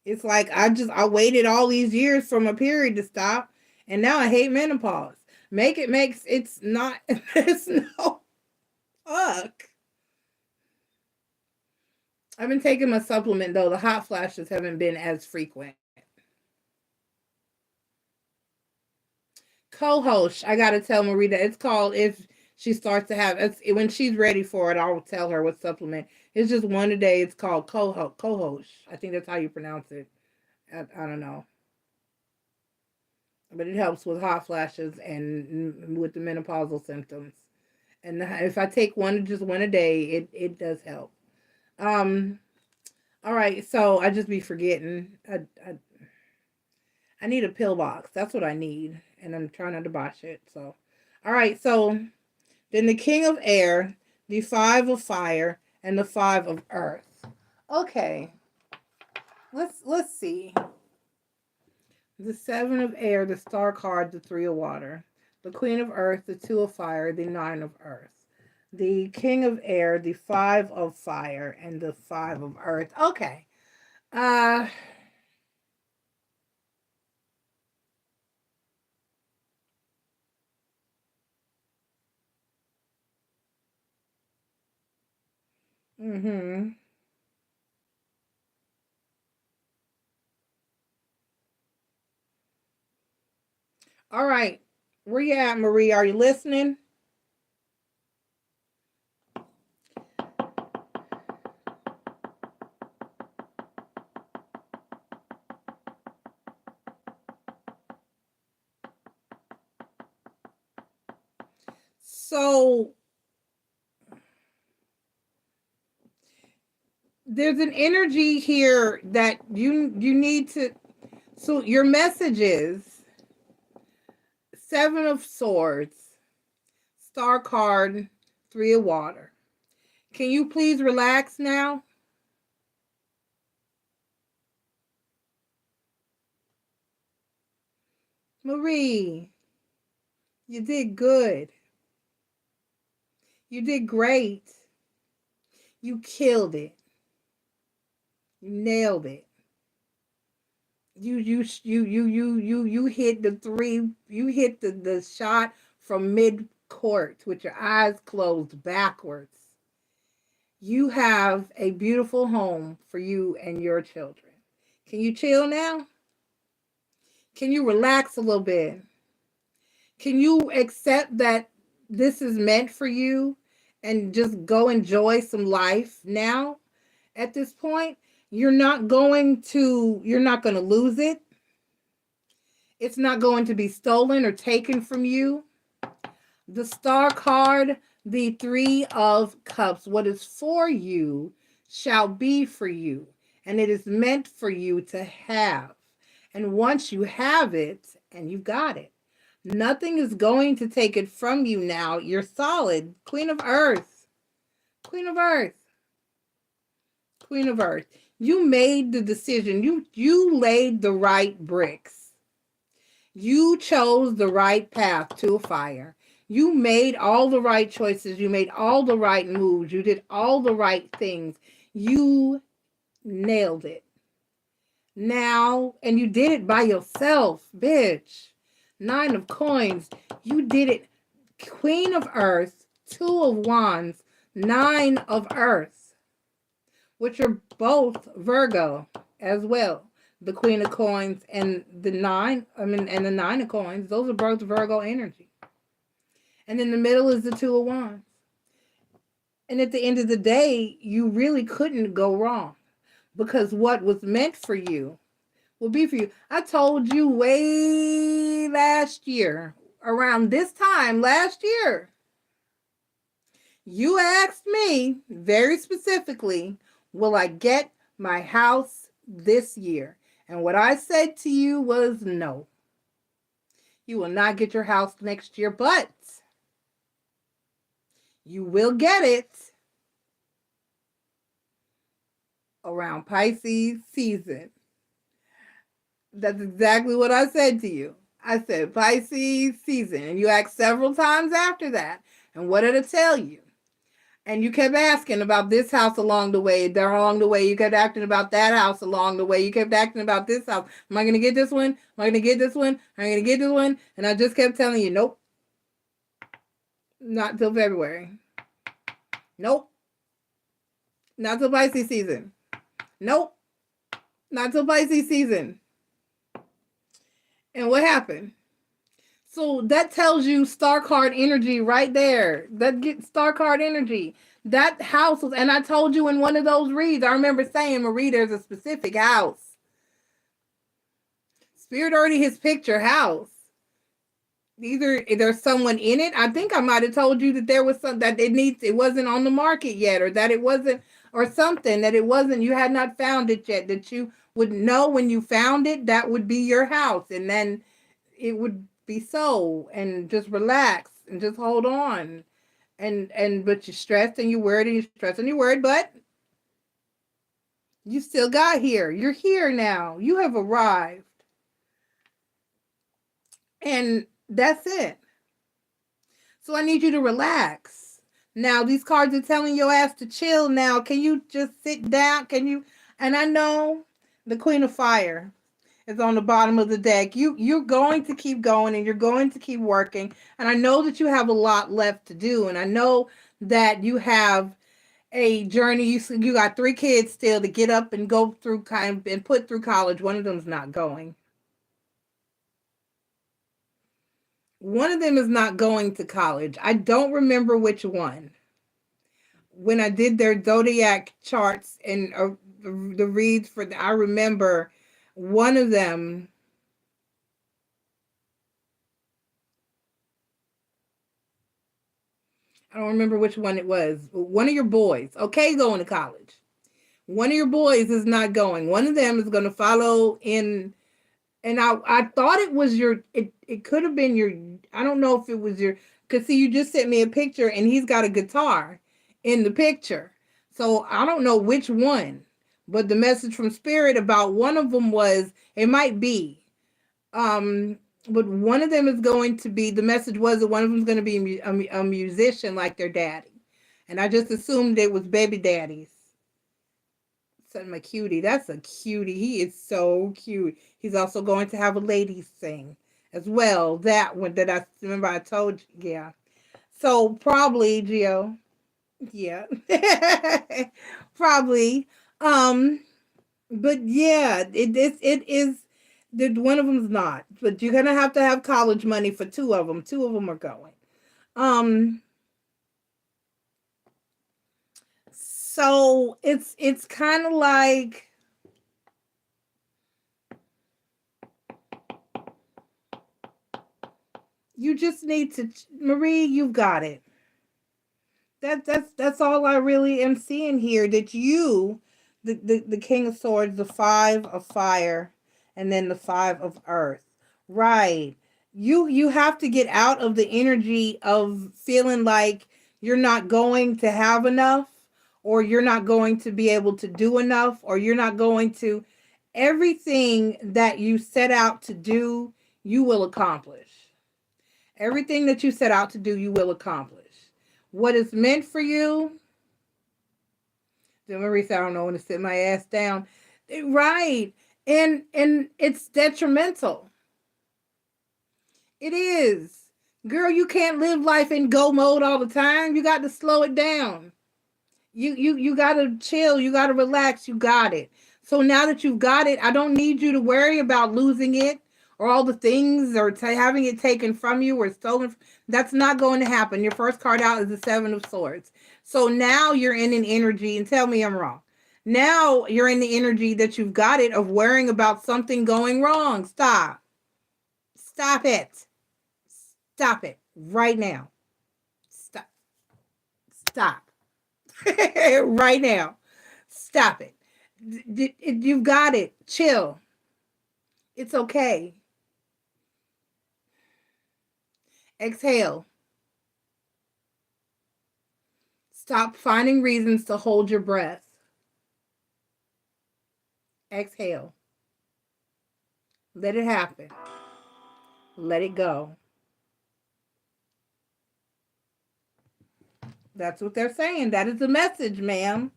S1: It's like I waited all these years for my period to stop, and now I hate menopause. It's not, it's no fuck. I've been taking my supplement though. The hot flashes haven't been as frequent. Co-host, I gotta tell Marita, it's called, if she starts to have, when she's ready for it, I'll tell her what supplement. It's just one a day. It's called co-host. I think that's how you pronounce it. I don't know. But it helps with hot flashes and with the menopausal symptoms. And if I take just one a day, it does help. All right, so I just be forgetting. I need a pill box. That's what I need. And I'm trying not to buy shit. So, all right, so then the King of Air, the 5 of fire, and the 5 of earth. Okay. Let's see. The 7 of air, the star card, the 3 of water. The queen of earth, the 2 of fire, the 9 of earth. The king of air, the 5 of fire, and the 5 of earth. Okay. Uh mhm. All right. Where you at, Marie? Are you listening? So there's an energy here that you need to, so your message is 7 of swords, star card, 3 of water. Can you please relax now? Marie, you did good. You did great. You killed it. You nailed it. You hit the 3, you hit the shot from mid court with your eyes closed backwards. You have a beautiful home for you and your children. Can you chill now? Can you relax a little bit? Can you accept that this is meant for you and just go enjoy some life now? At this point, you're not going to lose it. It's not going to be stolen or taken from you. The star card, the 3 of cups. What is for you shall be for you, and it is meant for you to have. And once you have it, and you've got it, nothing is going to take it from you now. You're solid. Queen of earth. Queen of earth. Queen of earth. You made the decision. You laid the right bricks. You chose the right path to a fire. You made all the right choices. You made all the right moves. You did all the right things. You nailed it. Now, and you did it by yourself, bitch. 9 of coins. You did it. Queen of earth, 2 of wands, 9 of earth, which are both Virgo as well. The queen of coins and the 9, and the 9 of coins, those are both Virgo energy. And in the middle is the 2 of wands. And at the end of the day, you really couldn't go wrong, because what was meant for you will be for you. I told you way last year, around this time last year, you asked me very specifically, will I get my house this year? And what I said to you was no. You will not get your house next year, but you will get it around Pisces season. That's exactly what I said to you. I said Pisces season. And you asked several times after that. And what did it tell you? And you kept asking about this house along the way. There along the way, you kept asking about that house along the way. You kept asking about this house. Am I going to get this one? Am I going to get this one? Am I going to get this one? And I just kept telling you, nope. Not till February. Nope. Not till Pisces season. Nope. Not till Pisces season. And what happened? So that tells you star card energy right there. That gets star card energy. That house was, and I told you in one of those reads, I remember saying, Marie, there's a specific house. Spirit already has picked your house. Either there's someone in it. I think I might have told you that there was some, that it wasn't on the market yet, or that it wasn't, or something, that it wasn't, you had not found it yet, that you would know when you found it, that would be your house. And then it would be so, and just relax and just hold on. but you're stressed and you're worried and you're stressed and you're worried, but you still got here. You're here now. You have arrived. And that's it. So I need you to relax. Now, these cards are telling your ass to chill now. Can you just sit down? Can you? And I know the Queen of Fire is on the bottom of the deck. You're going to keep going and you're going to keep working. And I know that you have a lot left to do. And I know that you have a journey. You got 3 kids still to get up and go through and put through college. One of them's not going. One of them is not going to college. I don't remember which one. When I did their zodiac charts and the reads I remember one of them. I don't remember which one it was. One of your boys, okay, going to college. One of your boys is not going. One of them is going to follow in. And I thought it was it could have been your, I don't know if it was your, because see, you just sent me a picture and he's got a guitar in the picture. So I don't know which one, but the message from Spirit about one of them was, it might be, but one of them is going to be, the message was that one of them is going to be a musician like their daddy. And I just assumed it was baby daddies. My cutie. That's a cutie. He is so cute. He's also going to have a ladies thing as well. That one that I remember I told you. Yeah. So probably, Gio. Yeah. Probably. But yeah, it is that one of them's not. But you're gonna have to have college money for 2 of them. 2 of them are going. So it's kind of like you just need to, Marie, you've got it. That's all I really am seeing here. That you, the King of Swords, the 5 of Fire, and then the 5 of Earth. Right. You have to get out of the energy of feeling like you're not going to have enough, or you're not going to be able to do enough, or you're not going to, everything that you set out to do, you will accomplish. Everything that you set out to do, you will accomplish. What is meant for you, Marie said, I don't know when to sit my ass down. Right. And it's detrimental. It is. Girl, you can't live life in go mode all the time. You got to slow it down. You got to chill. You got to relax. You got it. So now that you've got it, I don't need you to worry about losing it or all the things or having it taken from you or stolen. That's not going to happen. Your first card out is the 7 of Swords. So now you're in an energy, and tell me I'm wrong. Now you're in the energy that you've got it of worrying about something going wrong. Stop. Stop it. Stop it right now. Stop. Stop. Right now. Stop it. You've got it. Chill. It's okay. Exhale. Stop finding reasons to hold your breath. Exhale. Let it happen. Let it go. That's what they're saying. That is the message, ma'am.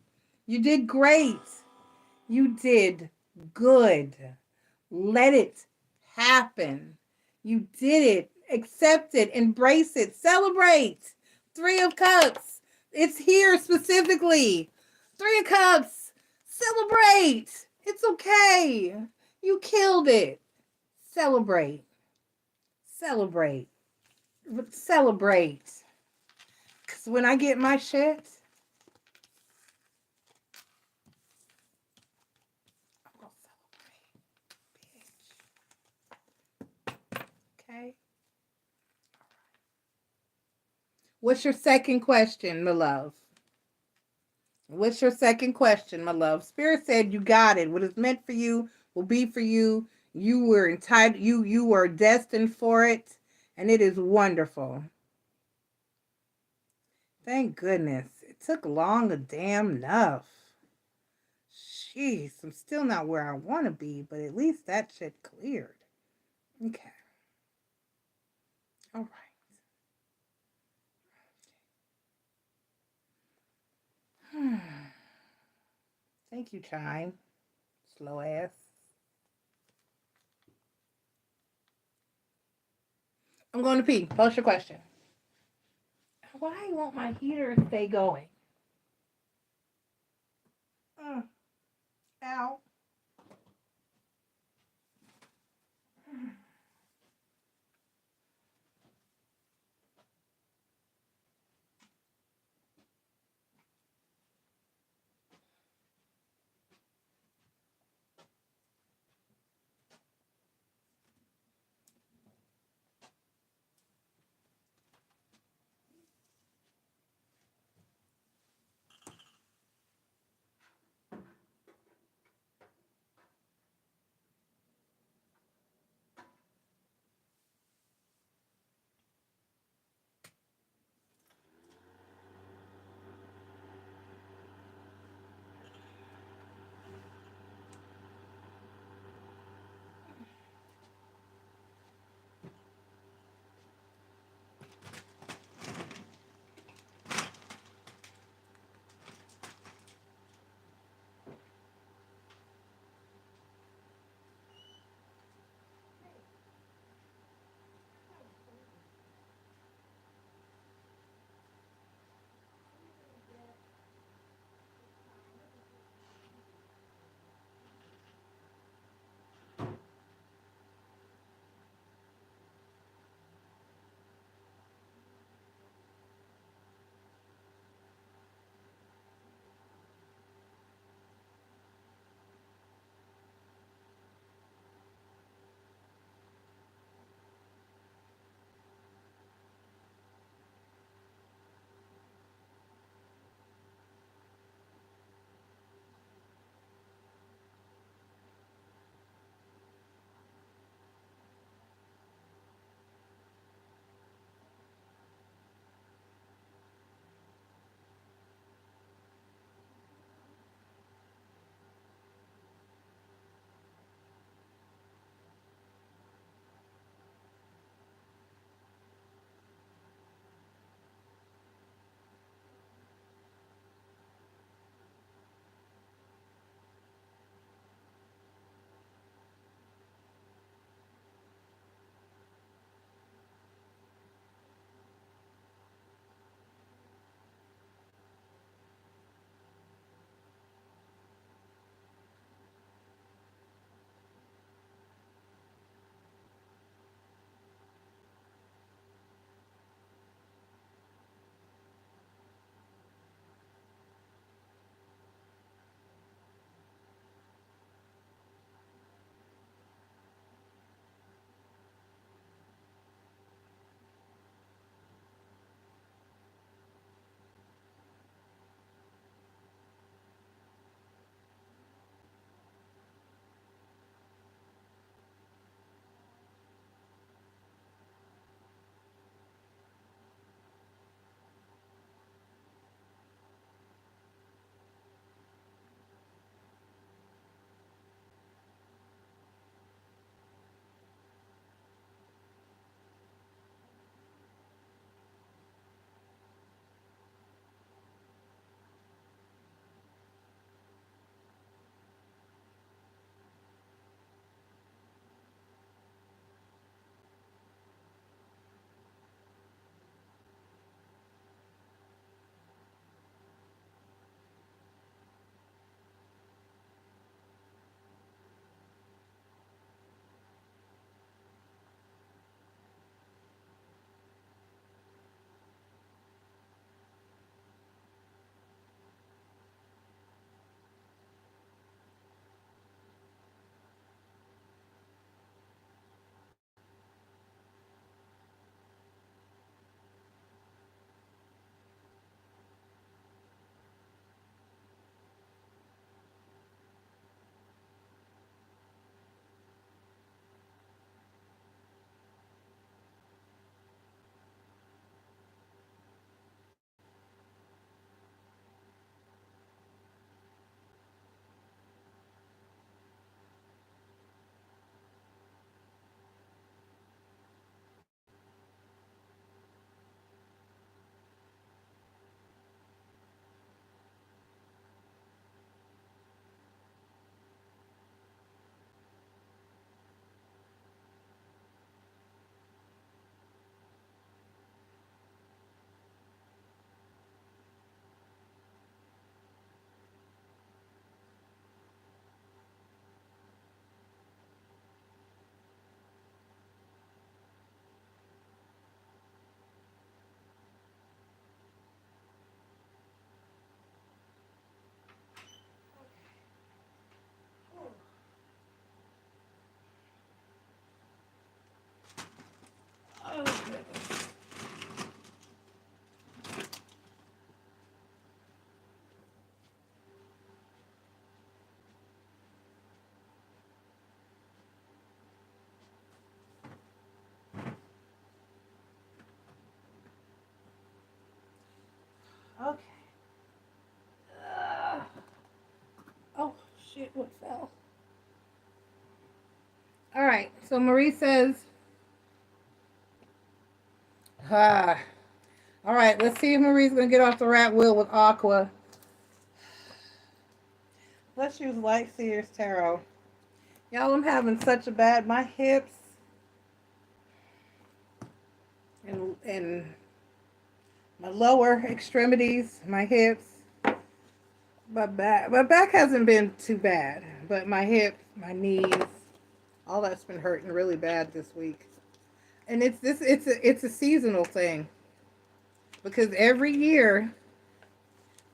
S1: You did great. You did good. Let it happen. You did it. Accept it. Embrace it. Celebrate. 3 of Cups. It's here specifically. 3 of Cups. Celebrate. It's okay. You killed it. Celebrate. Celebrate. Celebrate. Because when I get my shit, I'm going to celebrate, bitch. Okay? What's your second question, my love? What's your second question, my love? Spirit said you got it. What is meant for you will be for you. You were entitled. You were destined for it, and it is wonderful. Thank goodness. It took long a damn enough. Jeez, I'm still not where I want to be, but at least that shit cleared. Okay. All right. Thank you, Chime. Slow ass. I'm going to pee. Post your question. Why won't my heater stay going? Ow. Okay. Uh, oh, shit, what fell? All right, so Marie says, ah. All right, let's see if Marie's going to get off the rat wheel with Aqua. Let's use Light Seers Tarot. Y'all, I'm having such a bad, my hips and my lower extremities, my hips, my back. My back hasn't been too bad, but my hips, my knees, all that's been hurting really bad this week. And it's a seasonal thing because every year,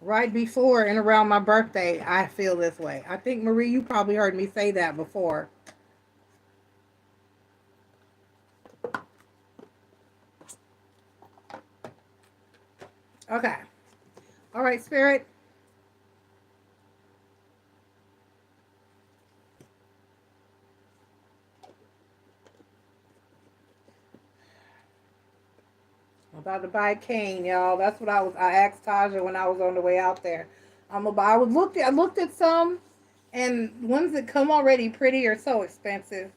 S1: right before and around my birthday, I feel this way. I think Marie, you probably heard me say that before. Okay. All right, Spirit. I'm about to buy a cane, y'all. That's what I asked Taja when I was on the way out there. I looked at some, and ones that come already pretty are so expensive.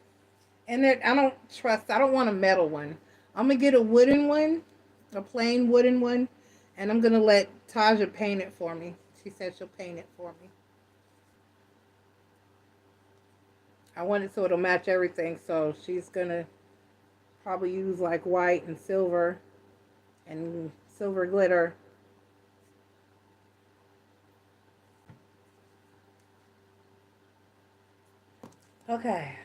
S1: And I don't want a metal one. I'm gonna get a wooden one, a plain wooden one, and I'm gonna let Taja paint it for me. She said she'll paint it for me. I want it so it'll match everything, so she's gonna probably use like white and silver glitter. Okay.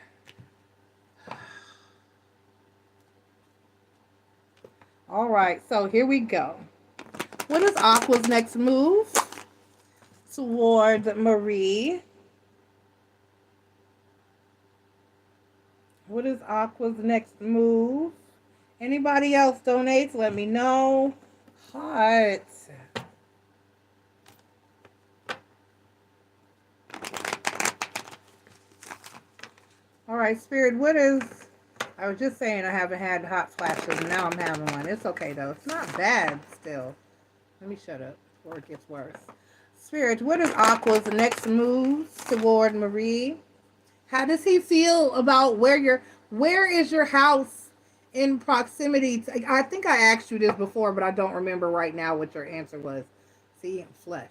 S1: All right, so here we go. What is Aqua's next move toward Marie? What is Aqua's next move? Anybody else donates? Let me know. Heart. All right, Spirit, what is... I was just saying I haven't had hot flashes, and now I'm having one. It's okay, though. It's not bad still. Let me shut up before it gets worse. Spirit, what is Aqua's next move toward Marie? How does he feel about where is your house in proximity to, I think I asked you this before, but I don't remember right now what your answer was. See, I'm flesh.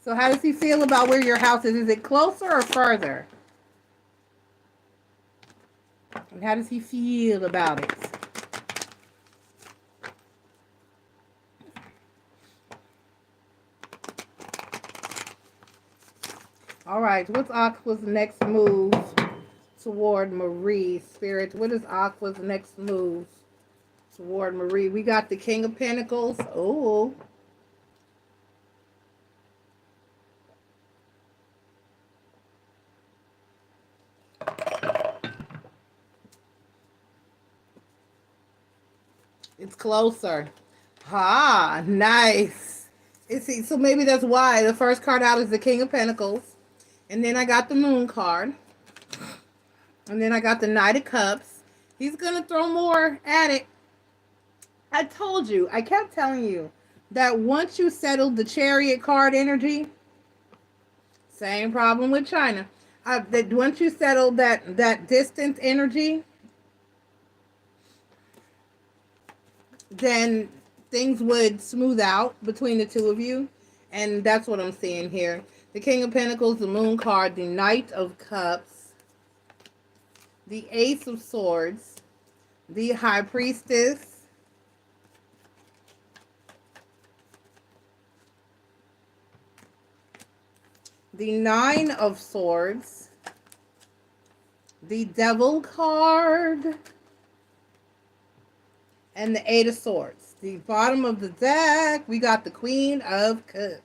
S1: So how does he feel about where your house is? Is it closer or further? And how does he feel about it? All right, what's Aqua's next move toward Marie? Spirit, what is Aqua's next move toward Marie? We got the King of Pentacles. Oh. It's closer. Ah, nice. So maybe that's why the first card out is the King of Pentacles. And then I got the Moon card. And then I got the Knight of Cups. He's going to throw more at it. I told you. I kept telling you that once you settled the Chariot card energy, same problem with China. That once you settled that distance energy, then things would smooth out between the two of you. And that's what I'm seeing here. The King of Pentacles, the Moon card, the Knight of Cups, the Ace of Swords, the High Priestess, the Nine of Swords, the Devil card, and the Eight of Swords. The bottom of the deck, we got the Queen of Cups.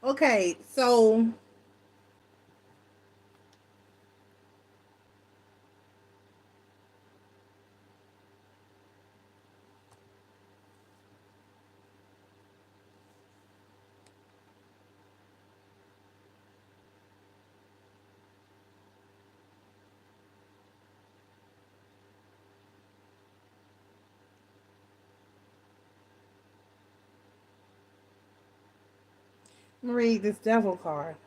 S1: Okay, so Read this devil card.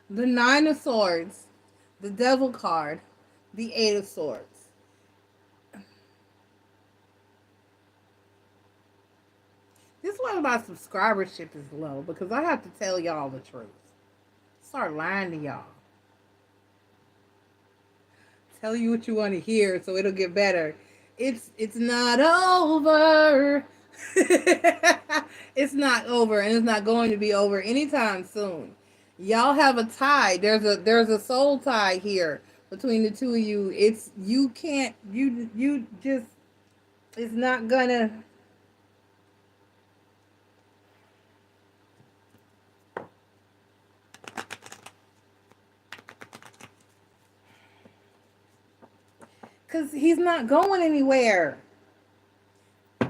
S1: The Nine of Swords, the Devil card, the Eight of Swords. This is why my subscribership is low, because I have to tell y'all the truth. Start lying to y'all. Tell you what you want to hear so it'll get better. It's not over. It's not over, and it's not going to be over anytime soon. Y'all have a tie. There's a soul tie here between the two of you. It's you can't you just it's not gonna. Because he's not going anywhere. In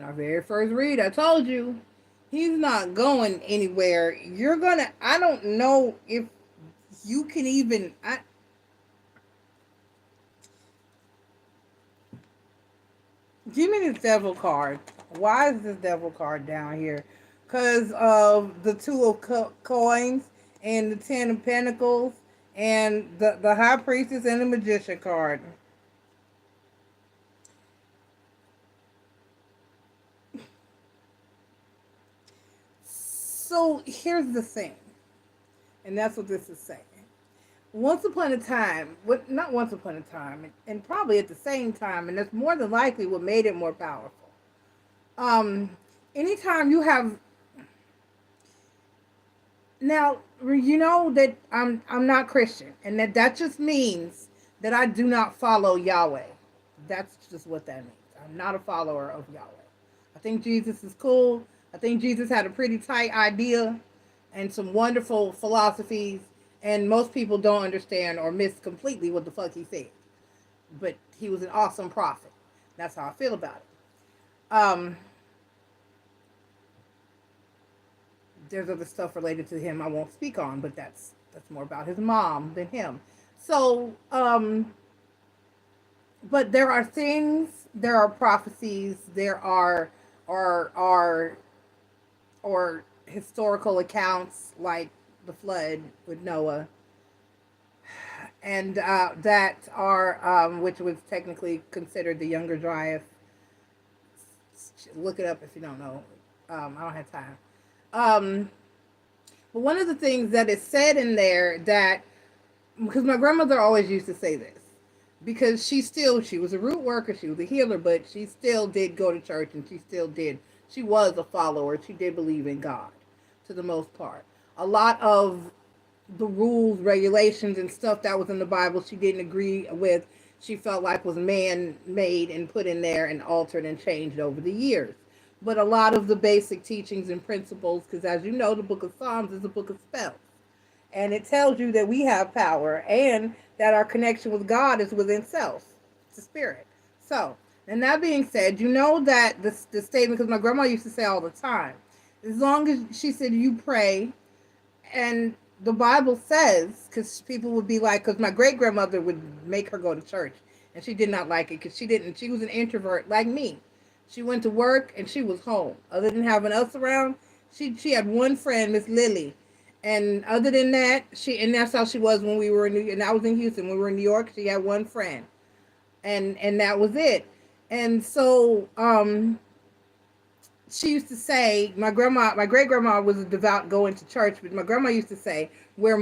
S1: our very first read, I told you, he's not going anywhere. You're gonna, I don't know if you can even, give me this devil card. Why is this devil card down here? Because of the Two of Coins and the Ten of Pentacles and the High Priestess and the Magician card. So here's the thing, and that's what this is saying. Once upon a time, not once upon a time, and probably at the same time, and that's more than likely what made it more powerful. Anytime you have, now you know that I'm not Christian, and that just means that I do not follow Yahweh. That's just what that means. I'm not a follower of Yahweh. I think Jesus is cool. I think Jesus had a pretty tight idea and some wonderful philosophies, and most people don't understand or miss completely what the fuck he said. But he was an awesome prophet. That's how I feel about it. There's other stuff related to him I won't speak on, but that's more about his mom than him. So, but there are things, there are prophecies, there are or historical accounts like the flood with Noah, and that are which was technically considered the Younger Dryas. Look it up if you don't know. I don't have time. But one of the things that is said in there, that because my grandmother always used to say this, because she was a root worker, she was a healer, but she still did go to church, and she was a follower. She did believe in God to the most part. A lot of the rules, regulations, and stuff that was in the Bible she didn't agree with. She felt like was man-made and put in there and altered and changed over the years. But a lot of the basic teachings and principles, because as you know, the book of Psalms is a book of spells. And it tells you that we have power and that our connection with God is within self, the spirit. So, and that being said, you know that the statement, because my grandma used to say all the time, as long as she said you pray, and the Bible says, because people would be like, because my great-grandmother would make her go to church, and she did not like it, because she was an introvert like me. She went to work and she was home. Other than having us around, she had one friend, Miss Lily. And other than that, and that's how she was when we were in New York. And I was in Houston. When we were in New York, she had one friend. And that was it. And so she used to say, my great-grandma was a devout going to church, but my grandma used to say, where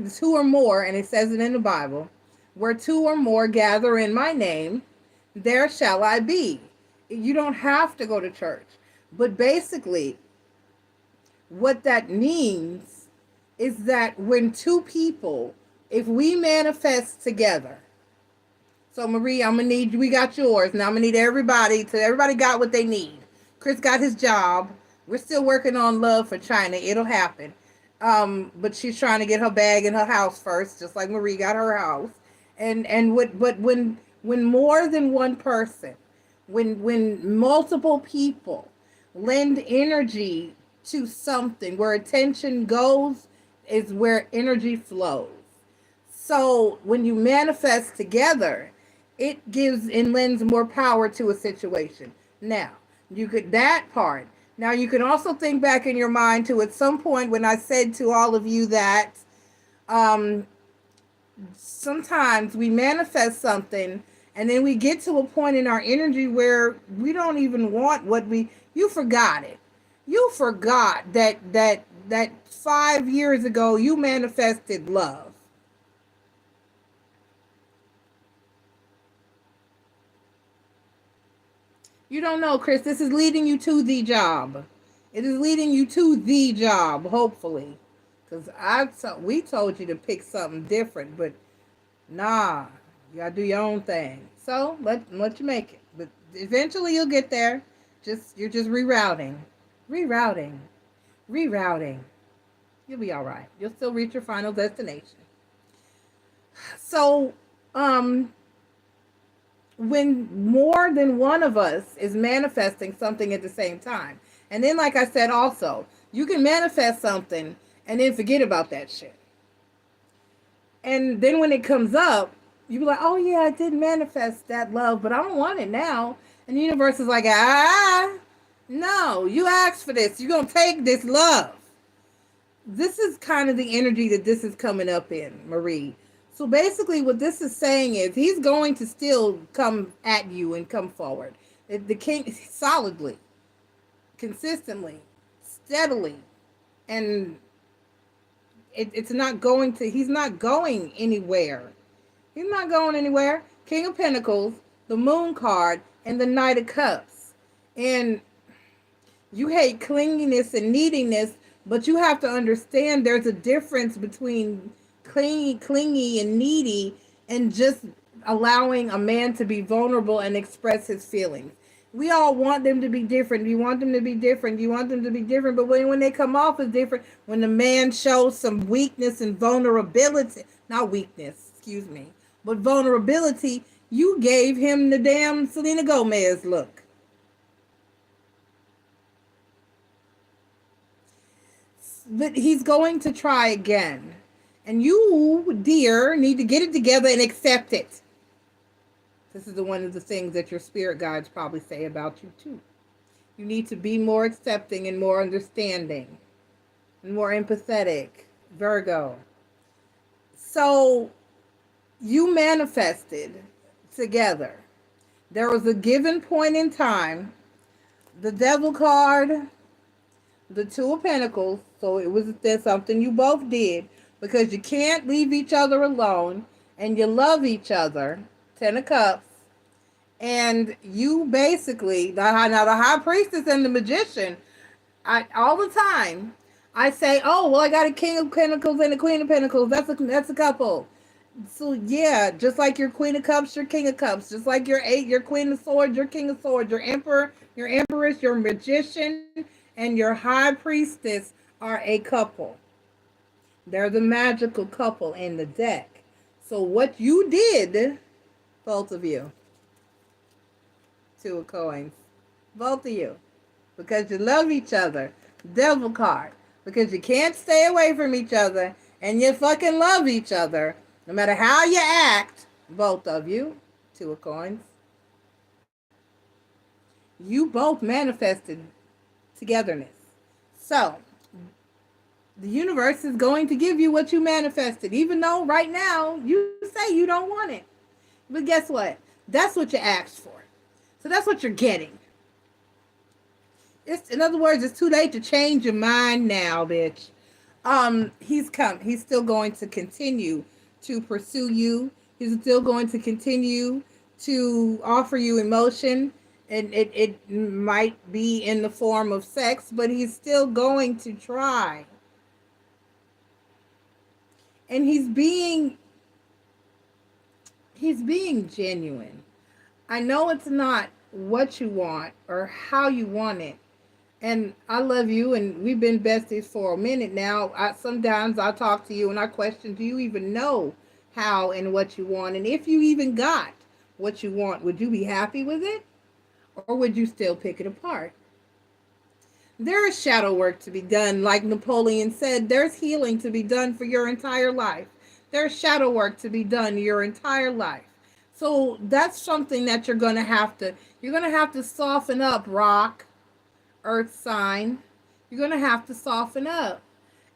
S1: two or more, and it says it in the Bible, where two or more gather in my name, there shall I be. You don't have to go to church. But basically, what that means is that when two people, if we manifest together, so Marie, I'm going to need, we got yours, now I'm going to need everybody got what they need. Chris got his job. We're still working on love for China. It'll happen. But she's trying to get her bag in her house first, just like Marie got her house. But when more than one person, when multiple people lend energy to something, where attention goes is where energy flows. So when you manifest together, it gives and lends more power to a situation. Now, you could that part. Now you can also think back in your mind to at some point when I said to all of you that um, sometimes we manifest something and then we get to a point in our energy where we don't even want what you forgot it. You forgot that 5 years ago you manifested love. You don't know, Chris. This is leading you to the job. It is leading you to the job, hopefully. Because we told you to pick something different, but nah, you gotta do your own thing. So let you make it. But eventually you'll get there. You're just rerouting. Rerouting. Rerouting. You'll be alright. You'll still reach your final destination. So, when more than one of us is manifesting something at the same time. And then, like I said, also, you can manifest something and then forget about that shit. And then when it comes up, you be like, oh yeah, I did manifest that love, but I don't want it now. And the universe is like, no, you asked for this. You're going to take this love. This is kind of the energy that this is coming up in, Marie. So basically what this is saying is he's going to still come at you and come forward. The king solidly, consistently, steadily. And it's not going to, he's not going anywhere. He's not going anywhere. King of Pentacles, the Moon card, and the Knight of Cups. And you hate clinginess and neediness, but you have to understand there's a difference between clingy and needy and just allowing a man to be vulnerable and express his feelings. We all want them to be different. You want them to be different. You want them to be different. But when they come off as different, when the man shows some weakness and vulnerability, not weakness, excuse me, but vulnerability, you gave him the damn Selena Gomez look. But he's going to try again. And you, dear, need to get it together and accept it. This is one of the things that your spirit guides probably say about you too. You need to be more accepting and more understanding and more empathetic, Virgo. So you manifested together. There was a given point in time, the Devil card, the Two of Pentacles, so it was something you both did because you can't leave each other alone and you love each other. Ten of Cups. And you basically, now the High Priestess and the Magician, all the time, I say, oh, well, I got a King of Pentacles and a Queen of Pentacles. That's a couple. So, yeah, just like your Queen of Cups, your King of Cups. Just like your Queen of Swords, your King of Swords. Your Emperor, your Empress, your Magician, and your High Priestess are a couple. They're the magical couple in the deck. So what you did, both of you, Two of Coins, both of you, because you love each other, Devil card, because you can't stay away from each other and you fucking love each other, no matter how you act, both of you, Two of Coins, you both manifested togetherness. So the universe is going to give you what you manifested, even though right now you say you don't want it. But guess what? That's what you asked for. So that's what you're getting. In other words, it's too late to change your mind now, bitch. He's still going to continue to pursue you. He's still going to continue to offer you emotion. And it might be in the form of sex, but he's still going to try. And he's being genuine. I know it's not what you want or how you want it. And I love you, and we've been besties for a minute now. Sometimes I talk to you and I question, do you even know how and what you want? And if you even got what you want, would you be happy with it? Or would you still pick it apart? There is shadow work to be done. Like Napoleon said, there's healing to be done for your entire life. There's shadow work to be done your entire life. So that's something that you're gonna have to soften up, rock, earth sign. You're gonna have to soften up.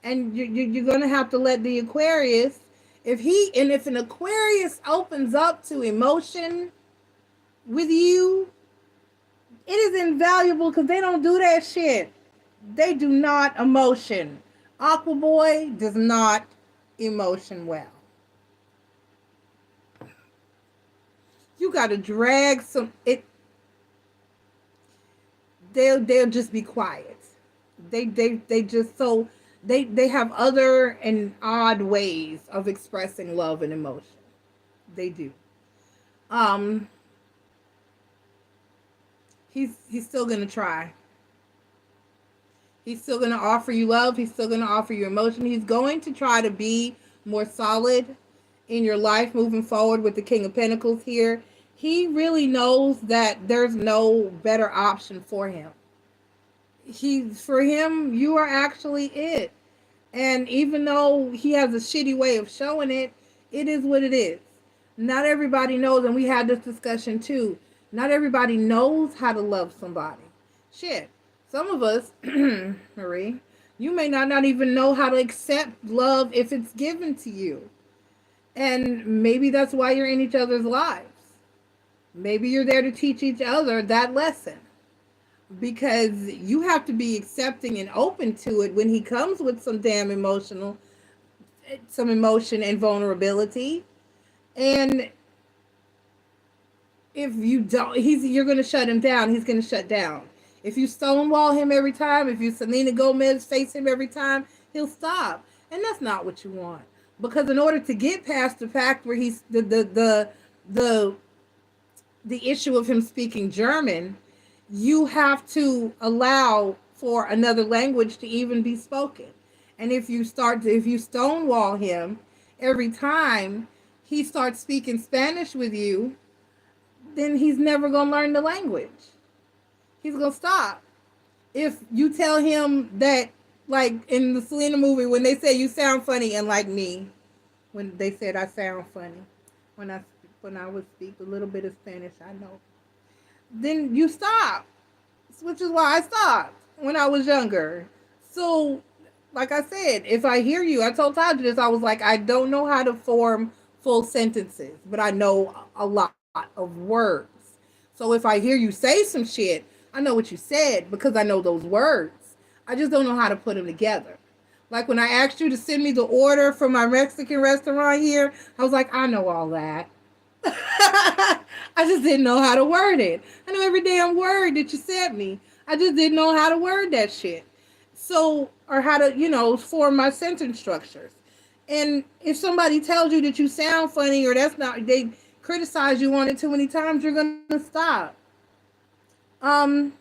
S1: And you're gonna have to let the Aquarius, if an Aquarius opens up to emotion with you, it is invaluable because they don't do that shit. They do not emotion. Aqua Boy does not emotion well. You gotta drag some it. They'll just be quiet. They just so they have other and odd ways of expressing love and emotion. They do. Um, he's still gonna try. He's still gonna offer you love. He's still gonna offer you emotion. He's going to try to be more solid in your life moving forward with the King of Pentacles here. He really knows that there's no better option for him. For him, you are actually it. And even though he has a shitty way of showing it, it is what it is. Not everybody knows, and we had this discussion too. Not everybody knows how to love somebody. Shit. Some of us, Marie, you may not even know how to accept love if it's given to you. And maybe that's why you're in each other's lives. Maybe you're there to teach each other that lesson. Because you have to be accepting and open to it when he comes with some emotion and vulnerability. And if you don't, you're going to shut him down. He's going to shut down. If you stonewall him every time, if you Selena Gomez face him every time, he'll stop. And that's not what you want. Because in order to get past the fact where he's the issue of him speaking German, you have to allow for another language to even be spoken. And if you stonewall him every time he starts speaking Spanish with you, then he's never going to learn the language. He's going to stop. If you tell him that, like in the Selena movie, when they say you sound funny, and like me, when they said I sound funny, when I would speak a little bit of Spanish, I know. Then you stop. Which is why I stopped when I was younger. So, like I said, if I hear you, I told Todd this, I was like, I don't know how to form full sentences, but I know a lot of words. So if I hear you say some shit, I know what you said because I know those words. I just don't know how to put them together. Like when I asked you to send me the order from my Mexican restaurant here, I was like, I know all that. I just didn't know how to word it. I know every damn word that you sent me. I just didn't know how to word that shit. So, or how to, form my sentence structures. And if somebody tells you that you sound funny or they criticize you on it too many times, you're going to stop. And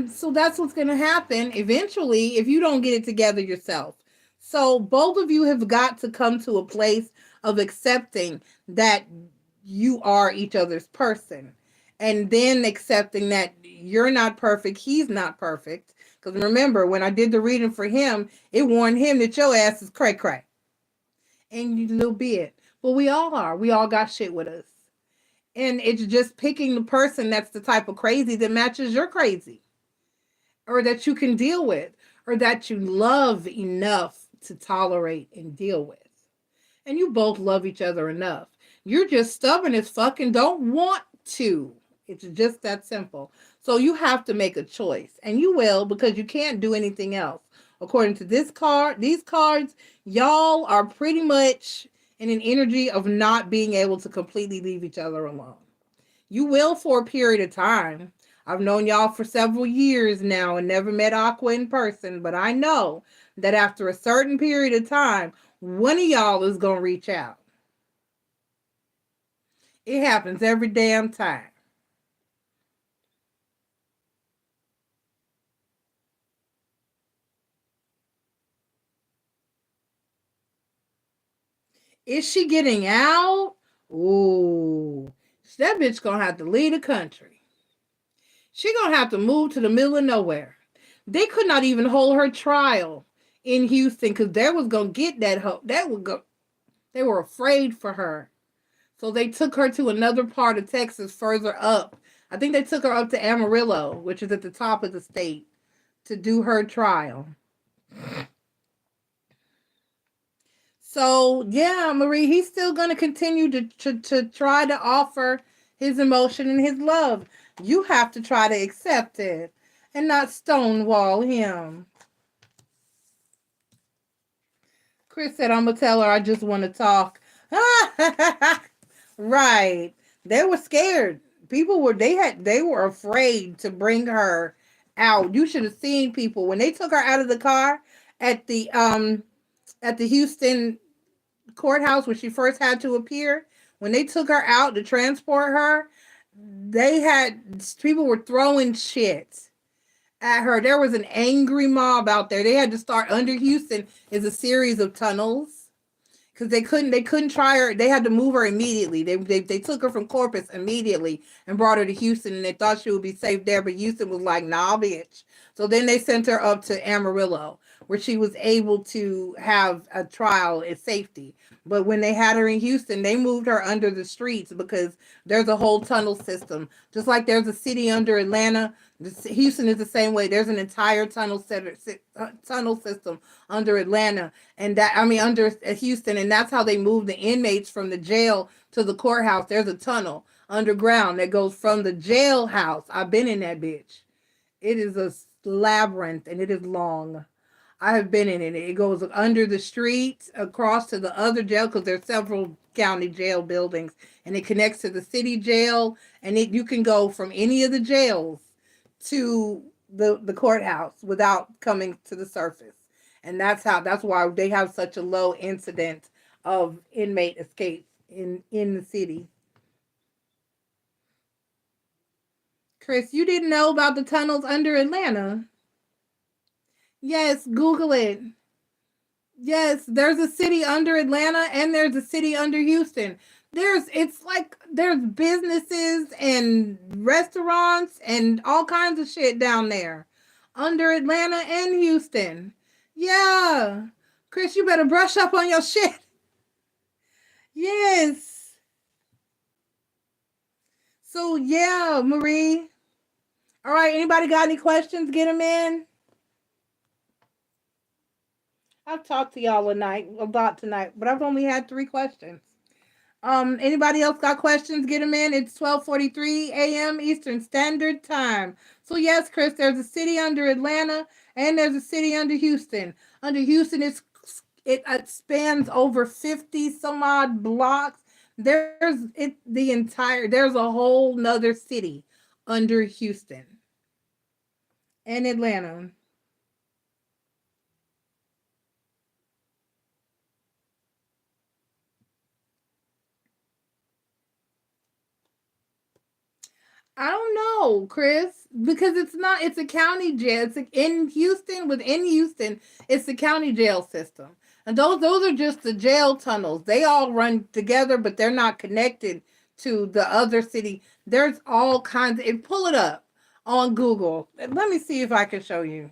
S1: so that's what's going to happen eventually if you don't get it together yourself. So both of you have got to come to a place of accepting that you are each other's person. And then accepting that you're not perfect, he's not perfect. Because remember, when I did the reading for him, it warned him that your ass is cray-cray. And you little bit. Well, we all are. We all got shit with us. And it's just picking the person that's the type of crazy that matches your crazy. Or that you can deal with. Or that you love enough to tolerate and deal with. And you both love each other enough. You're just stubborn as fuck and don't want to. It's just that simple. So you have to make a choice. And you will, because you can't do anything else. According to these cards, y'all are pretty much in an energy of not being able to completely leave each other alone. You will for a period of time. I've known y'all for several years now and never met Aqua in person, but I know that after a certain period of time, one of y'all is going to reach out. It happens every damn time. Is she getting out? Ooh, that bitch gonna have to leave the country. She gonna have to move to the middle of nowhere. They could not even hold her trial in Houston because they was gonna get that hoe. That would go. They were afraid for her. So they took her to another part of Texas further up. I think they took her up to Amarillo, which is at the top of the state, to do her trial. So yeah, Marie, he's still going to continue to try to offer his emotion and his love. You have to try to accept it and not stonewall him. Chris said, I'm going to tell her I just want to talk. Right. They were scared. People were, they were afraid to bring her out. You should have seen people when they took her out of the car at the Houston courthouse when she first had to appear. When they took her out to transport her, people were throwing shit at her. There was an angry mob out there. They had to start under Houston is a series of tunnels because they couldn't try her. They had to move her immediately. They took her from Corpus immediately and brought her to Houston, and they thought she would be safe there, but Houston was like, nah, bitch. So then they sent her up to Amarillo, where she was able to have a trial at safety. But when they had her in Houston, they moved her under the streets because there's a whole tunnel system. Just like there's a city under Atlanta, Houston is the same way. There's an entire tunnel system under Atlanta, and under Houston, and that's how they move the inmates from the jail to the courthouse. There's a tunnel underground that goes from the jailhouse. I've been in that bitch. It is a labyrinth and it is long. I have been in it. It goes under the street across to the other jail because there's several county jail buildings, and it connects to the city jail, and you can go from any of the jails to the courthouse without coming to the surface. And that's why they have such a low incident of inmate escapes in the city. Chris, you didn't know about the tunnels under Atlanta? Yes, Google it. Yes, there's a city under Atlanta and there's a city under Houston. There's businesses and restaurants and all kinds of shit down there under Atlanta and Houston. Yeah. Chris, you better brush up on your shit. Yes. So yeah, Marie. All right, anybody got any questions? Get them in. I've talked to y'all a lot tonight, but I've only had 3 questions. Anybody else got questions? Get them in. It's 12:43 a.m. Eastern Standard Time. So yes, Chris, there's a city under Atlanta and there's a city under Houston. Under Houston, it spans over 50 some odd blocks. There's a whole nother city under Houston and Atlanta. I don't know, Chris, because it's a county jail. In Houston, within Houston, it's the county jail system. And those are just the jail tunnels. They all run together, but they're not connected to the other city. There's all kinds pull it up on Google. Let me see if I can show you.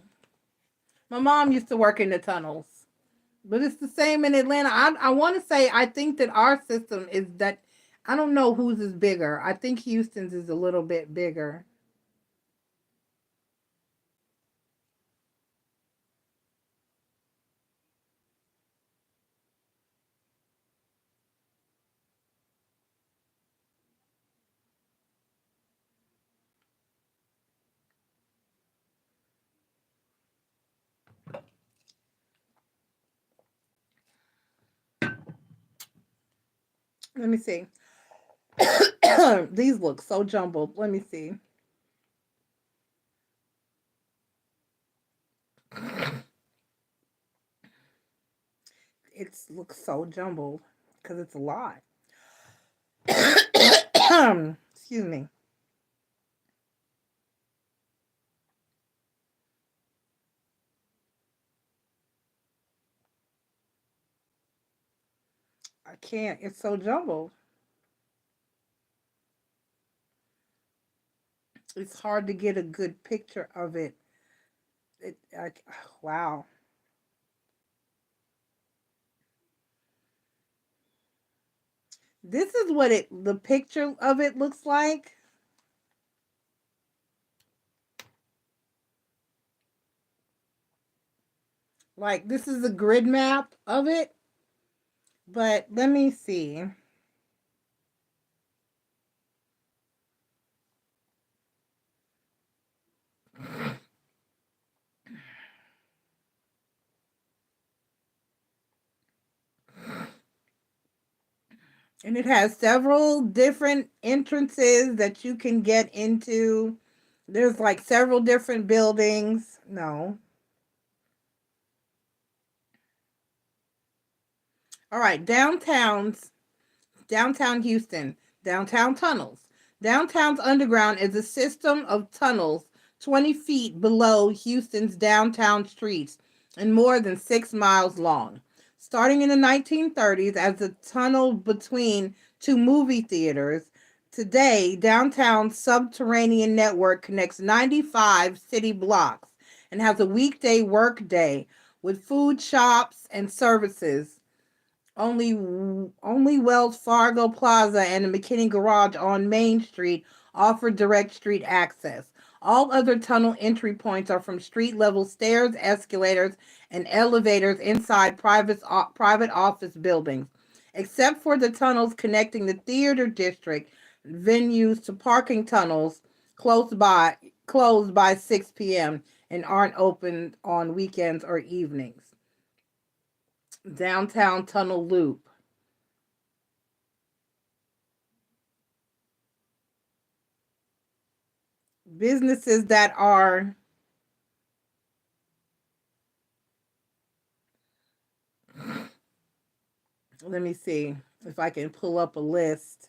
S1: My mom used to work in the tunnels. But it's the same in Atlanta. I want to say I think that our system is that I don't know whose is bigger. I think Houston's is a little bit bigger. Let me see. These look so jumbled. Let me see. It looks so jumbled because it's a lot. Excuse me. I can't. It's so jumbled. It's hard to get a good picture of it. Wow. This is what the picture of it looks like. Like, this is a grid map of it. But let me see. And it has several different entrances that you can get into. There's like several different buildings. No. All right, downtown Houston, downtown tunnels. Downtown's underground is a system of tunnels 20 feet below Houston's downtown streets and more than 6 miles long. Starting in the 1930s as a tunnel between two movie theaters, today downtown's subterranean network connects 95 city blocks and has a weekday work day with food shops and services. Only Wells Fargo Plaza and the McKinney Garage on Main Street offer direct street access. All other tunnel entry points are from street level stairs, escalators, and elevators inside private office buildings. Except for the tunnels connecting the theater district venues to parking tunnels close by closed by 6 p.m. and aren't open on weekends or evenings. Downtown Tunnel Loop. Businesses that are let me see if I can pull up a list.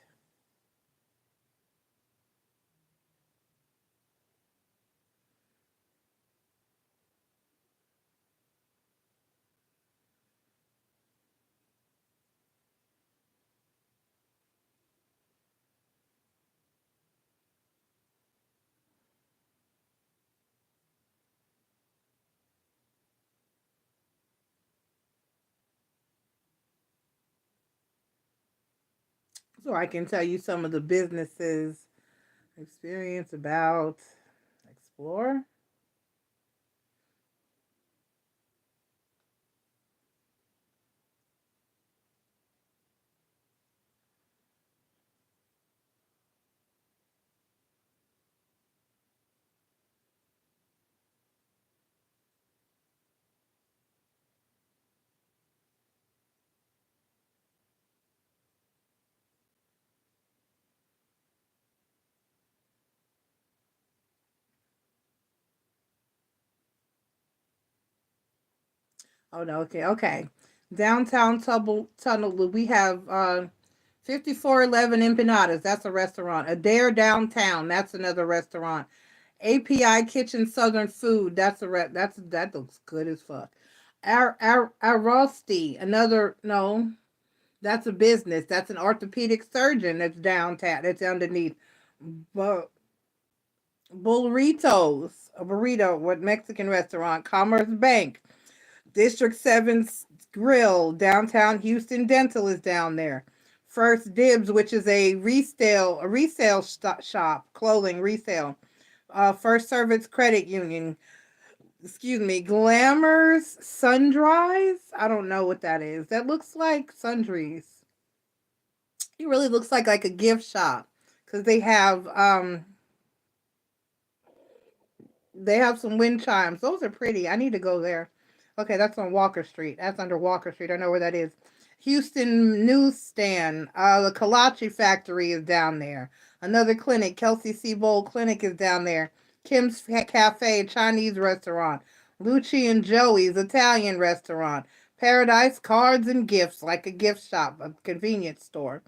S1: So I can tell you some of the businesses experience about explore. Oh no, okay. Downtown Tunnel Loop. We have 5411 Empanadas. That's a restaurant. Adair Downtown. That's another restaurant. API Kitchen Southern Food. That looks good as fuck. Arosti. Another no. That's a business. That's an orthopedic surgeon. That's downtown. That's underneath. But burritos. A burrito. What Mexican restaurant? Commerce Bank. District 7's Grill, downtown Houston Dental is down there. First Dibs, which is a resale shop, clothing resale. First Service Credit Union, excuse me, Glamour's Sundries. I don't know what that is. That looks like sundries. It really looks like a gift shop because they have some wind chimes. Those are pretty. I need to go there. Okay, that's on Walker Street. That's under Walker Street. I know where that is. Houston Newsstand. The Kolache Factory is down there. Another clinic, Kelsey C. Bowl Clinic, is down there. Kim's Cafe, Chinese restaurant. Lucci and Joey's Italian restaurant. Paradise Cards and Gifts, like a gift shop, a convenience store.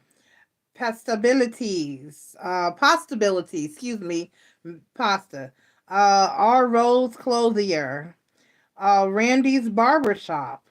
S1: Pastability, excuse me, pasta. R. Rose Clothier, Randy's Barbershop,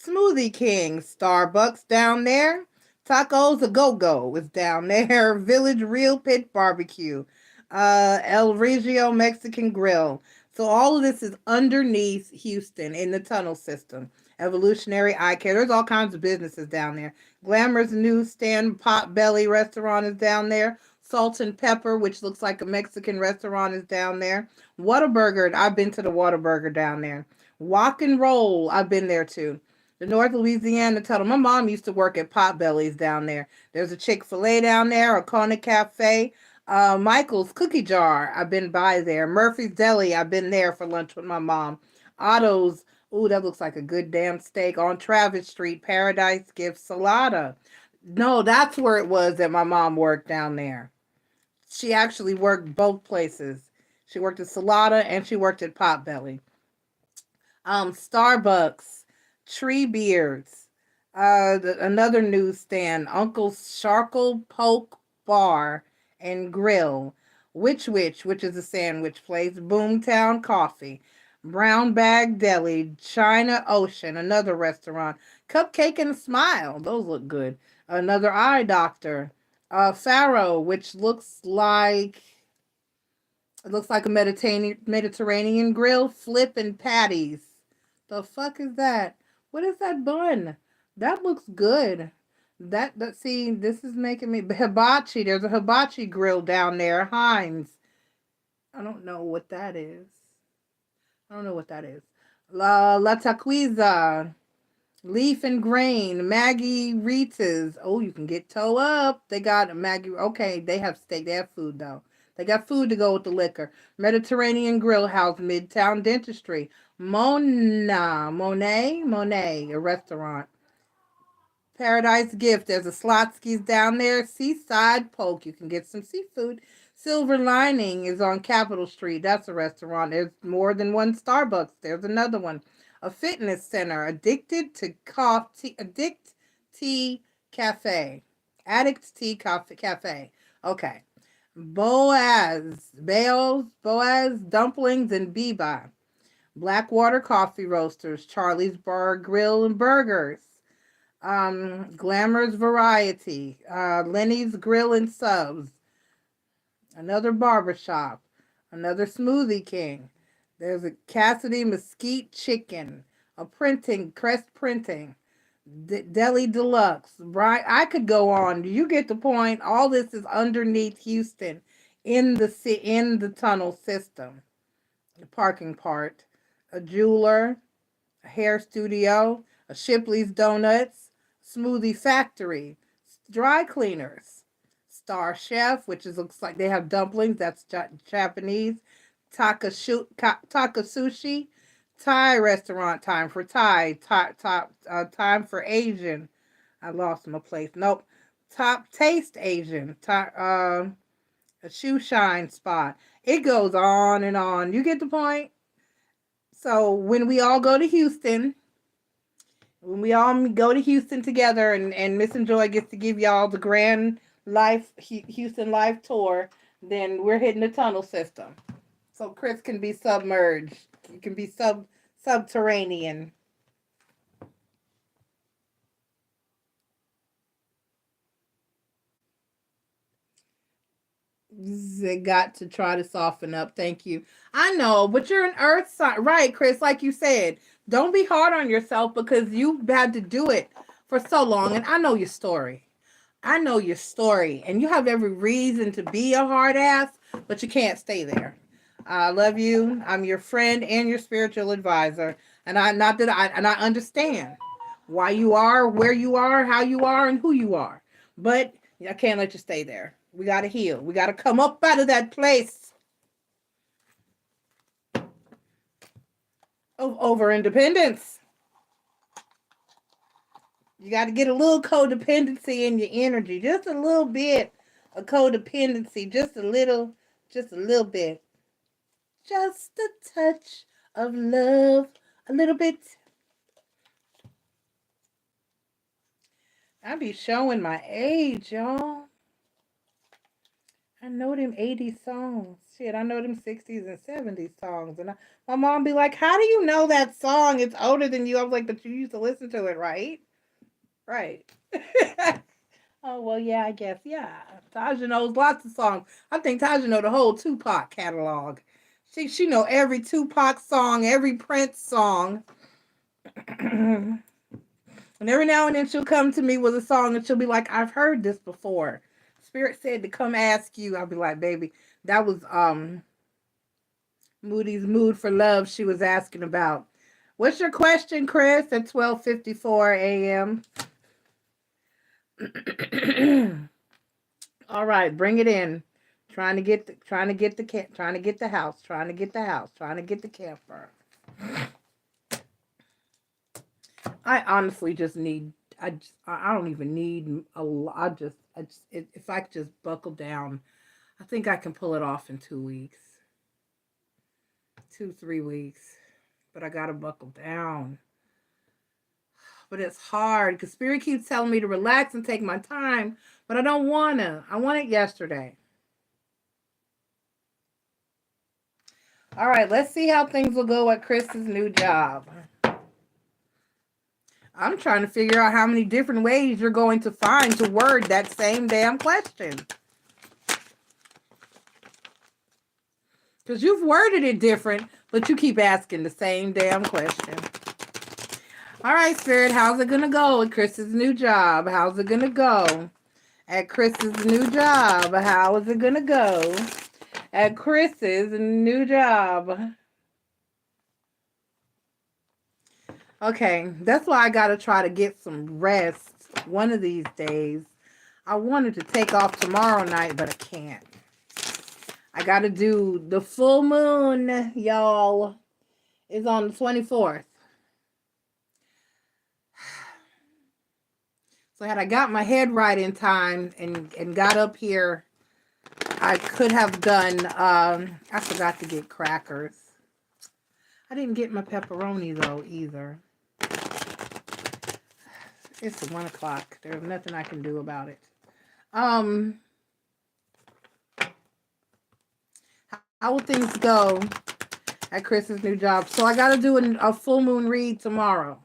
S1: Smoothie King, Starbucks down there, Tacos A Go Go is down there, Village Real Pit Barbecue, El Regio Mexican Grill, So all of this is underneath Houston in the tunnel system. Evolutionary Eye Care. There's all kinds of businesses down there. Glamorous Newsstand, Pot Belly Restaurant is down there. Salt and Pepper, which looks like a Mexican restaurant, is down there. Whataburger, I've been to the Whataburger down there. Walk and Roll, I've been there too. The North Louisiana Tunnel. My mom used to work at Pot Bellies down there. There's a Chick-fil-A down there, a Kona Cafe. Michael's Cookie Jar, I've been by there. Murphy's Deli, I've been there for lunch with my mom. Otto's, ooh, that looks like a good damn steak on Travis Street. Paradise Gift Salada. No, that's where it was that my mom worked down there. She actually worked both places. She worked at Salada and she worked at Potbelly. Starbucks, Tree Beards, another newsstand, Uncle Sharkle Poke Bar and Grill, which is a sandwich place, Boomtown Coffee, Brown Bag Deli, China Ocean, another restaurant, Cupcake and Smile, those look good, another eye doctor, Faro, which looks like a Mediterranean grill, Flip and Patties. The fuck is that? What is that bun? That looks good. See, this is making me hibachi. There's a hibachi grill down there. Heinz. I don't know what that is. La Taquiza. Leaf and Grain. Maggie Rita's. Oh, you can get toe up. They got Maggie. Okay, they have steak. They have food though. They got food to go with the liquor. Mediterranean Grill House, Midtown Dentistry. Monet, a restaurant. Paradise Gift, there's a Slotsky's down there. Seaside Poke, you can get some seafood. Silver Lining is on Capitol Street. That's a restaurant. There's more than one Starbucks. There's another one. A fitness center. Addicted Tea Cafe. Addict Tea Cafe. Okay. Boaz Dumplings and Biba. Blackwater Coffee Roasters, Charlie's Bar Grill and Burgers, Glamour's Variety, Lenny's Grill and Subs, another barbershop, another Smoothie King. There's a Cassidy Mesquite Chicken, a Crest Printing, Deli Deluxe. Right, I could go on. You get the point. All this is underneath Houston in the tunnel system. The parking part. A jeweler, a hair studio, a Shipley's Donuts, Smoothie Factory, dry cleaners, Star Chef, which looks like they have dumplings. That's Japanese. Taka Sushi, Thai restaurant. Time for Thai. Time for Asian. I lost my place. Nope. Top Taste Asian. A Shoe Shine Spot. It goes on and on. You get the point? So when we all go to Houston, together and Miss and Joy gets to give y'all the grand Houston life tour, then we're hitting the tunnel system. So Chris can be submerged. You can be subterranean. They got to try to soften up. Thank you. I know, but you're an earth sign. Right, Chris, like you said. Don't be hard on yourself because you've had to do it for so long. And I know your story. And you have every reason to be a hard ass, but you can't stay there. I love you. I'm your friend and your spiritual advisor. And I understand why you are, where you are, how you are, and who you are. But I can't let you stay there. We got to heal. We got to come up out of that place of over independence. You got to get a little codependency in your energy. Just a little bit of codependency. Just a little bit. Just a touch of love. A little bit. I be showing my age, y'all. I know them 80s songs. Shit, I know them 60s and 70s songs. And my mom be like, how do you know that song? It's older than you. I was like, but you used to listen to it, right? Right. Oh, well, yeah, I guess. Yeah. Taja knows lots of songs. I think Taja know the whole Tupac catalog. She know every Tupac song, every Prince song. And every now and then she'll come to me with a song and she'll be like, I've heard this before. Spirit said to come ask you. I'll be like, baby, that was Moody's Mood for Love she was asking about. What's your question, Chris, at 12:54 a.m.? All right, bring it in. Trying to get the house, trying to get the camper. I honestly just need. I don't even need a lot. If I could just buckle down, I think I can pull it off in 2 weeks, 3 weeks. But I gotta buckle down. But it's hard because Spirit keeps telling me to relax and take my time, but I don't wanna. I want it yesterday. All right, let's see how things will go at Chris's new job. I'm trying to figure out how many different ways you're going to find to word that same damn question. Because you've worded it different, but you keep asking the same damn question. All right, Spirit, how's it going to go at Chris's new job? How's it going to go at Chris's new job? How is it going to go at Chris's new job? Okay, that's why I got to try to get some rest one of these days. I wanted to take off tomorrow night, but I can't. I got to do the full moon, y'all, is on the 24th. So had I got my head right in time and got up here, I could have done, I forgot to get crackers. I didn't get my pepperoni, though, either. It's 1 o'clock. There's nothing I can do about it. How will things go at Chris's new job? So I got to do a full moon read tomorrow.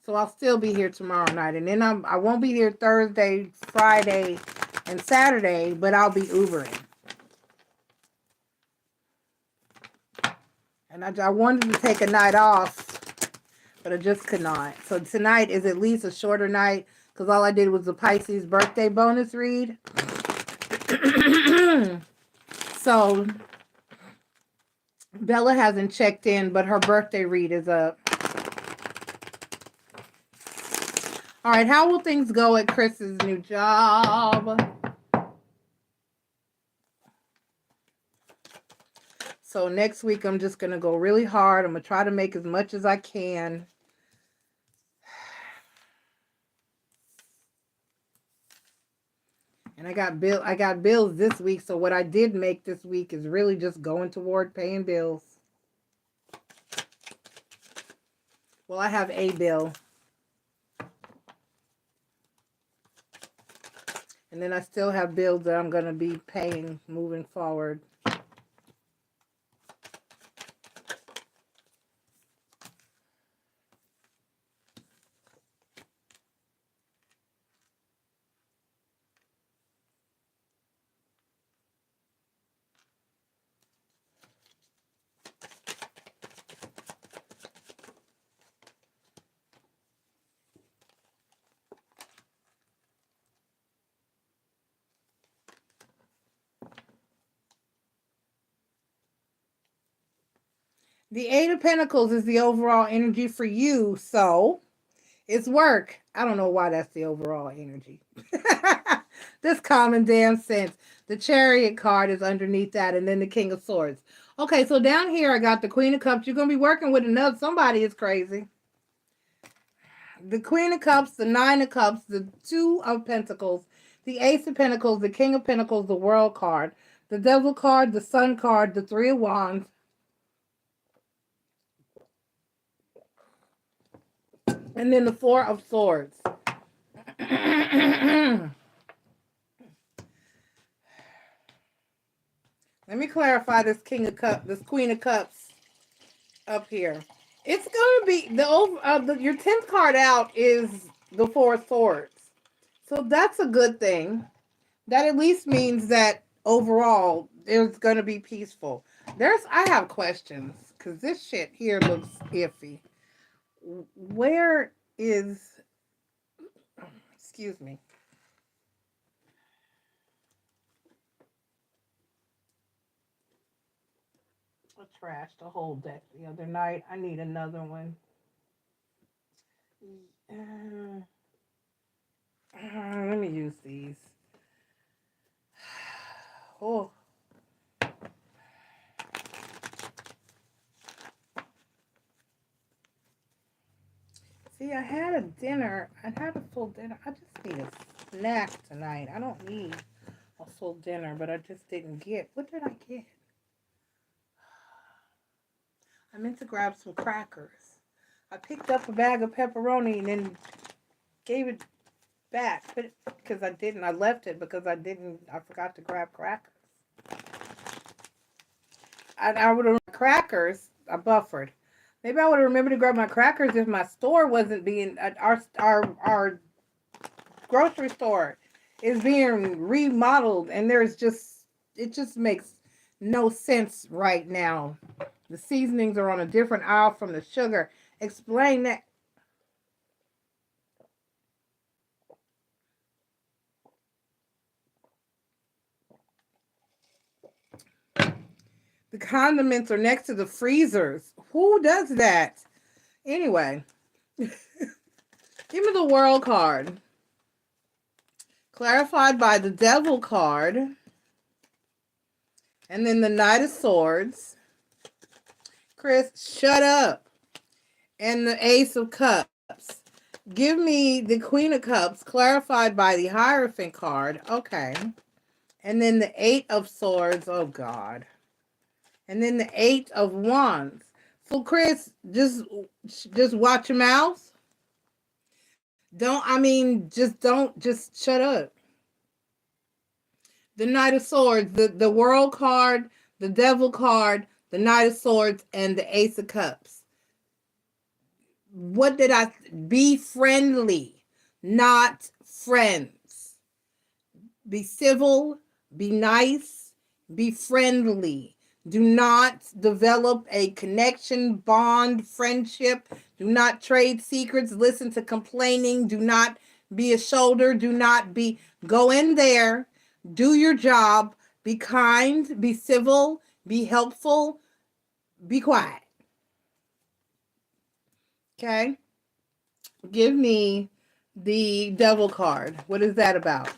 S1: So I'll still be here tomorrow night. And then I won't be here Thursday, Friday, and Saturday, but I'll be Ubering. And I wanted to take a night off, but I just could not. So tonight is at least a shorter night because all I did was a Pisces birthday bonus read. So Bella hasn't checked in, but her birthday read is up. All right, how will things go at Chris's new job? So next week, I'm just going to go really hard. I'm going to try to make as much as I can. And I got bills this week, so what I did make this week is really just going toward paying bills. Well, I have a bill. And then I still have bills that I'm going to be paying moving forward. The Eight of Pentacles is the overall energy for you, so it's work. I don't know why that's the overall energy. This common damn sense. The Chariot card is underneath that, and then the King of Swords. Okay, so down here I got the Queen of Cups. You're going to be working with another. Somebody is crazy. The Queen of Cups, the Nine of Cups, the Two of Pentacles, the Ace of Pentacles, the King of Pentacles, the World card, the Devil card, the Sun card, the Three of Wands, and then the Four of Swords. Let me clarify this King of Cups, this Queen of Cups up here. It's going to be, your 10th card out is the Four of Swords. So that's a good thing. That at least means that overall, it's going to be peaceful. I have questions because this shit here looks iffy. Where is, excuse me. I trashed the whole deck the other night. I need another one. Uh, let me use these. Oh. See, I had a dinner. I had a full dinner. I just need a snack tonight. I don't need a full dinner, but I just didn't get. What did I get? I meant to grab some crackers. I picked up a bag of pepperoni and then gave it back, but because I didn't. I left it because I didn't. I forgot to grab crackers. I would have crackers. I buffered. Maybe I would have remembered to grab my crackers if my store wasn't being our grocery store is being remodeled, and it just makes no sense right now. The seasonings are on a different aisle from the sugar. Explain that. The condiments are next to the freezers. Who does that? Anyway, give me the world card. Clarified by the devil card. And then the Knight of Swords. Chris, shut up. And the Ace of Cups. Give me the Queen of Cups, clarified by the Hierophant card. Okay. And then the Eight of Swords. Oh, God. And then the Eight of Wands. So, Chris, just watch your mouth. Just shut up. The Knight of Swords, the World card, the Devil card, the Knight of Swords, and the Ace of Cups. What did I... Be friendly, not friends. Be civil, be nice, be friendly. Do not develop a connection, bond, friendship. Do not trade secrets. Listen to complaining. Do not be a shoulder. Do not be... Go in there. Do your job. Be kind. Be civil. Be helpful. Be quiet. Okay? Give me the Devil card. What is that about?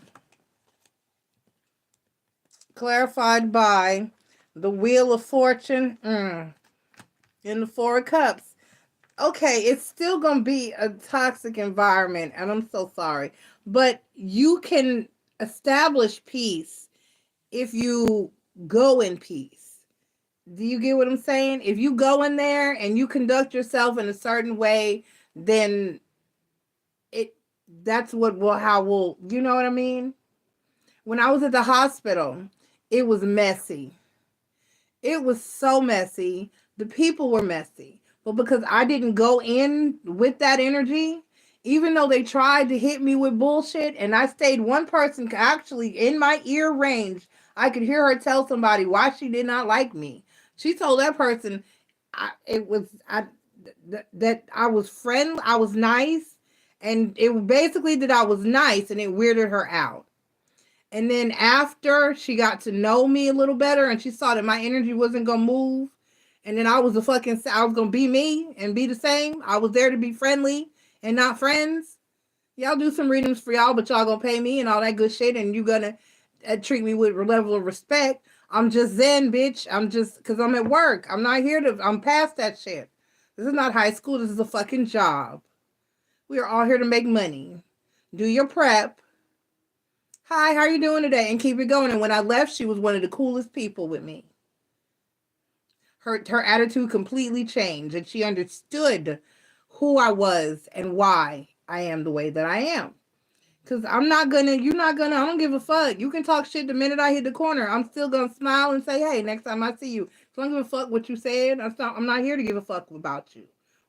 S1: Clarified by the Wheel of Fortune and the Four of Cups. Okay, it's still going to be a toxic environment, and I'm so sorry. But you can establish peace if you go in peace. Do you get what I'm saying? If you go in there and you conduct yourself in a certain way, then that's what will, how will, you know what I mean? When I was at the hospital, it was messy. It was so messy. The people were messy. But because I didn't go in with that energy, even though they tried to hit me with bullshit, and I stayed, one person actually in my ear range, I could hear her tell somebody why she did not like me. She told that person that I was friendly, I was nice, and it was basically that I was nice, and it weirded her out. And then after she got to know me a little better and she saw that my energy wasn't going to move, and then I was I was going to be me and be the same. I was there to be friendly and not friends. Y'all do some readings for y'all, but y'all going to pay me and all that good shit, and you going to treat me with a level of respect. I'm just zen, bitch. I'm just, because I'm at work. I'm not here to, I'm past that shit. This is not high school. This is a fucking job. We are all here to make money. Do your prep. Hi, how are you doing today? And keep it going. And when I left, she was one of the coolest people with me. Her attitude completely changed, and she understood who I was and why I am the way that I am. Because you're not gonna, I don't give a fuck. You can talk shit the minute I hit the corner. I'm still gonna smile and say, hey, next time I see you. So I don't give a fuck what you said. I'm not here to give a fuck about you.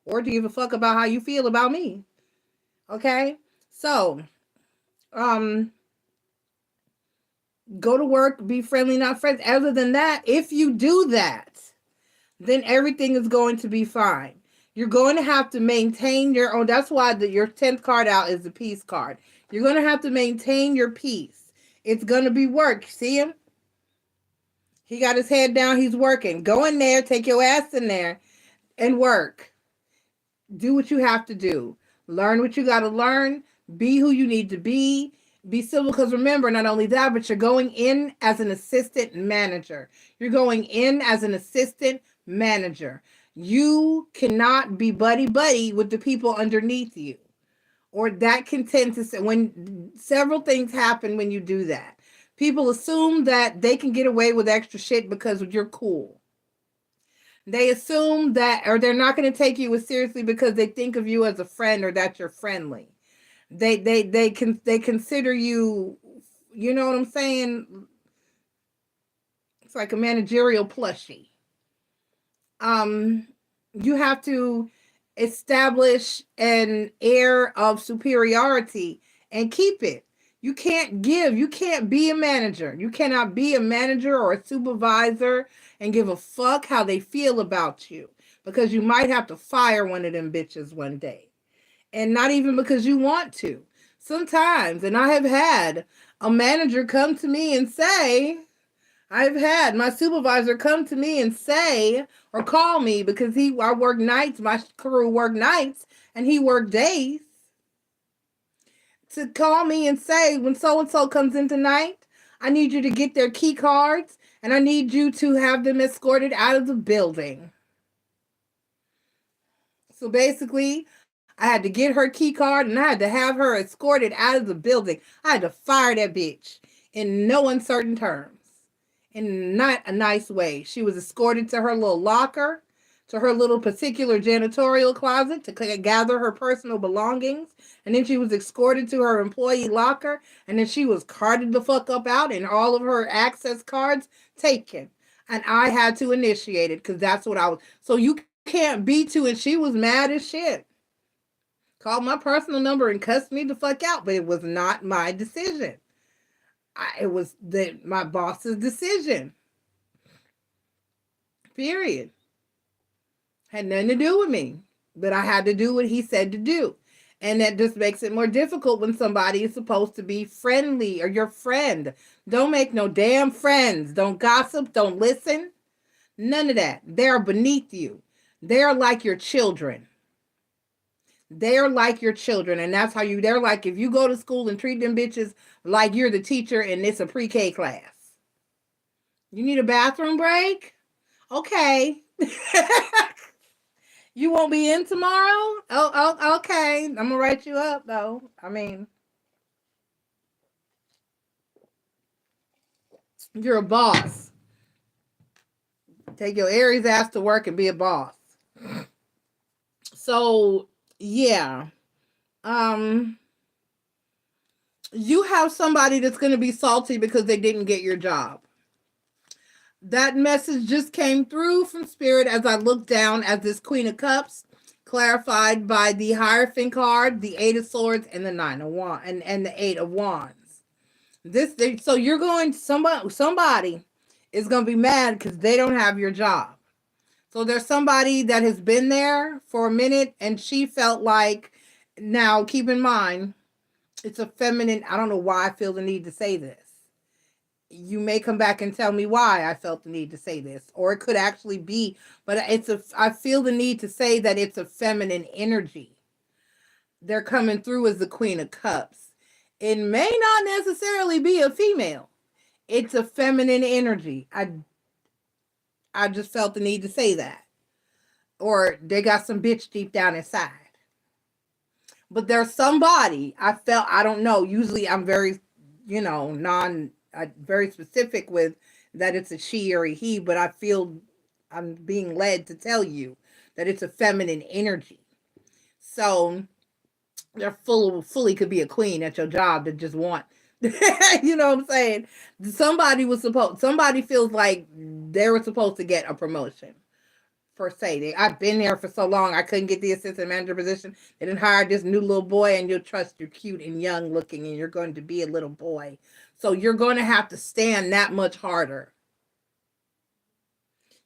S1: Or to give a fuck about how you feel about me. Okay? So, Go to work, be friendly, not friends. Other than that, if you do that, then everything is going to be fine. You're going to have to maintain your own. That's why your 10th card out is the peace card. You're going to have to maintain your peace. It's going to be work. See him? He got his head down. He's working. Go in there. Take your ass in there and work. Do what you have to do. Learn what you got to learn. Be who you need to be. Be civil, because remember, not only that, but you're going in as an assistant manager. You're going in as an assistant manager. You cannot be buddy-buddy with the people underneath you. Or that can tend to say, when several things happen when you do that. People assume that they can get away with extra shit because you're cool. They assume that, or they're not going to take you as seriously because they think of you as a friend or that you're friendly. They consider you, you know what I'm saying? It's like a managerial plushie. You have to establish an air of superiority and keep it. You can't be a manager. You cannot be a manager or a supervisor and give a fuck how they feel about you, because you might have to fire one of them bitches one day. And not even because you want to. Sometimes, and I have had a manager come to me and say, I've had my supervisor come to me and say, or call me, because I work nights, my crew work nights, and he worked days, to call me and say, when so-and-so comes in tonight, I need you to get their key cards, and I need you to have them escorted out of the building. So basically, I had to get her key card, and I had to have her escorted out of the building. I had to fire that bitch in no uncertain terms, in not a nice way. She was escorted to her little locker, to her little particular janitorial closet to gather her personal belongings. And then she was escorted to her employee locker. And then she was carted the fuck up out and all of her access cards taken. And I had to initiate it because that's what I was. So you can't be too. And she was mad as shit. Called my personal number and cussed me the fuck out. But it was not my decision. It was my boss's decision. Period. Had nothing to do with me. But I had to do what he said to do. And that just makes it more difficult when somebody is supposed to be friendly or your friend. Don't make no damn friends. Don't gossip. Don't listen. None of that. They're beneath you. They're like your children. They're like your children. And that's how they're like, if you go to school and treat them bitches like you're the teacher and it's a pre-K class. You need a bathroom break? Okay. You won't be in tomorrow? Oh, okay. I'm going to write you up, though. I mean, you're a boss. Take your Aries ass to work and be a boss. So, yeah. You have somebody that's going to be salty because they didn't get your job. That message just came through from Spirit as I looked down at this Queen of Cups, clarified by the Hierophant card, the 8 of Swords, and the 9 of Wands, and the 8 of Wands. So you're going, somebody is going to be mad because they don't have your job. So there's somebody that has been there for a minute, and she felt like, now keep in mind, it's a feminine, I don't know why I feel the need to say this. You may come back and tell me why I felt the need to say this, or it could actually be, but I feel the need to say that it's a feminine energy. They're coming through as the Queen of Cups. It may not necessarily be a female. It's a feminine energy. I just felt the need to say that. Or they got some bitch deep down inside. But there's somebody I don't know. Usually I'm very, very specific with that it's a she or a he, but I feel I'm being led to tell you that it's a feminine energy. So they're fully could be a queen at your job that just want, you know what I'm saying? Somebody feels like they were supposed to get a promotion. per se. I've been there for so long, I couldn't get the assistant manager position. They didn't hire this new little boy, and you'll trust you're cute and young looking, and you're going to be a little boy. So you're going to have to stand that much harder.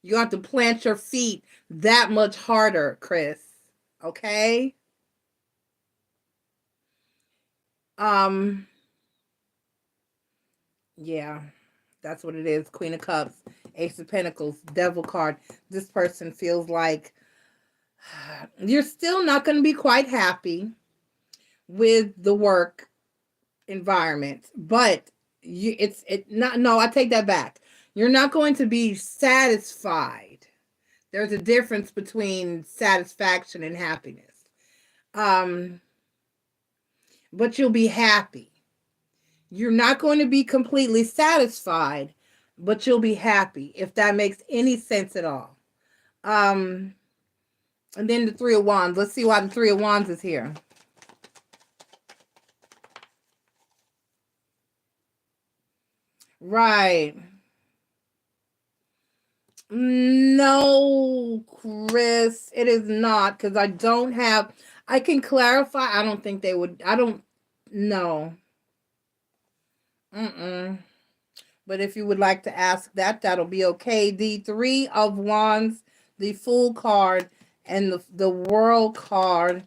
S1: You have to plant your feet that much harder, Chris. Okay? Yeah. That's what it is. Queen of Cups, Ace of Pentacles, Devil card. This person feels like you're still not going to be quite happy with the work environment, but I take that back. You're not going to be satisfied. There's a difference between satisfaction and happiness. But you'll be happy. You're not going to be completely satisfied, but you'll be happy, if that makes any sense at all. And then the Three of Wands. Let's see why the Three of Wands is here. Right. No, Chris, it is not, because I can clarify. I don't think they would. I don't know. But if you would like to ask that, that'll be okay. The Three of Wands, the Fool card, and the World card,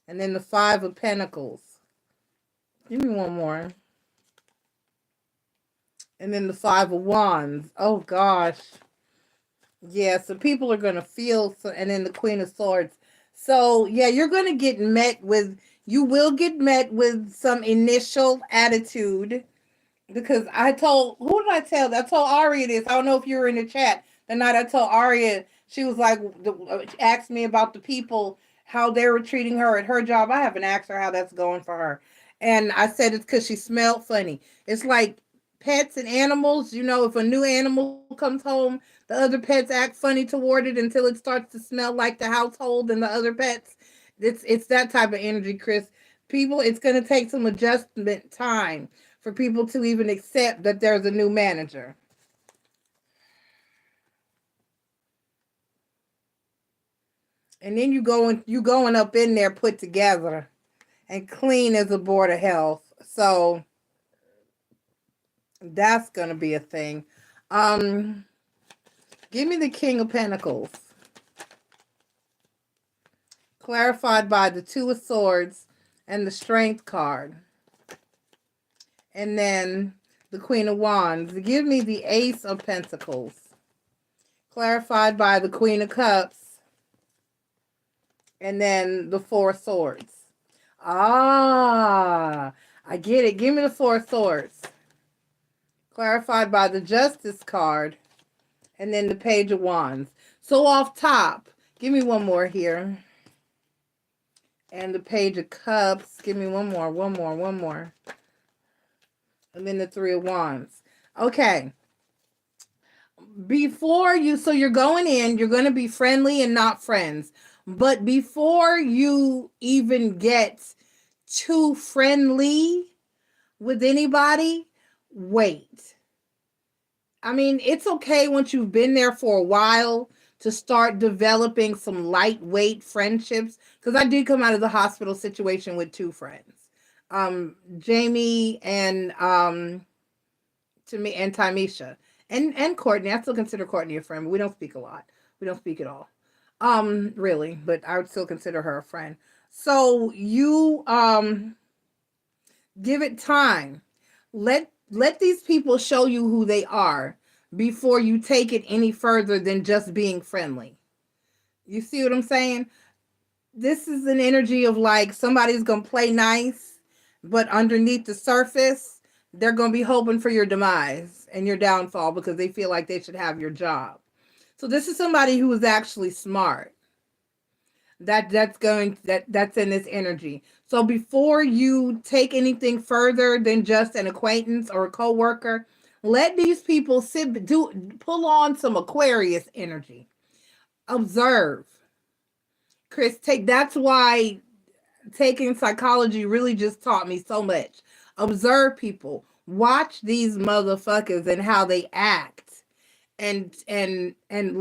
S1: and then the Five of Pentacles. Give me one more. And then the Five of Wands. Oh, gosh. Yeah, so people are going to feel, and then the Queen of Swords. So, yeah, you're going to get met with, you will get met with some initial attitude. Because who did I tell? I told Aria this. I don't know if you were in the chat. The night I told Aria, she was like, asked me about the people, how they were treating her at her job. I haven't asked her how that's going for her. And I said it's because she smelled funny. It's like pets and animals. You know, if a new animal comes home, the other pets act funny toward it until it starts to smell like the household and the other pets. It's that type of energy, Chris. People, it's going to take some adjustment time for people to even accept that there's a new manager. And then you going up in there put together and clean as a board of health. So that's going to be a thing. Give me the King of Pentacles. Clarified by the Two of Swords and the Strength card. And then the Queen of Wands. Give me the Ace of Pentacles. Clarified by the Queen of Cups. And then the Four of Swords. Ah, I get it. Give me the Four of Swords. Clarified by the Justice card. And then the Page of Wands. So off top, give me one more here. And the Page of Cups. Give me one more. And then the Three of Wands. Okay. So you're going in, you're going to be friendly and not friends. But before you even get too friendly with anybody, wait. I mean, it's okay once you've been there for a while to start developing some lightweight friendships. Because I did come out of the hospital situation with two friends. Jamie and Tymisha. And Courtney. I still consider Courtney a friend, but we don't speak a lot. We don't speak at all. Really, but I would still consider her a friend. So you give it time. Let these people show you who they are before you take it any further than just being friendly. You see what I'm saying? This is an energy of like somebody's gonna play nice, but underneath the surface, they're gonna be hoping for your demise and your downfall because they feel like they should have your job. So this is somebody who is actually smart. That's in this energy. So before you take anything further than just an acquaintance or a coworker, let these people pull on some Aquarius energy. Observe. Chris, that's why taking psychology really just taught me so much. Observe people. Watch these motherfuckers and how they act. and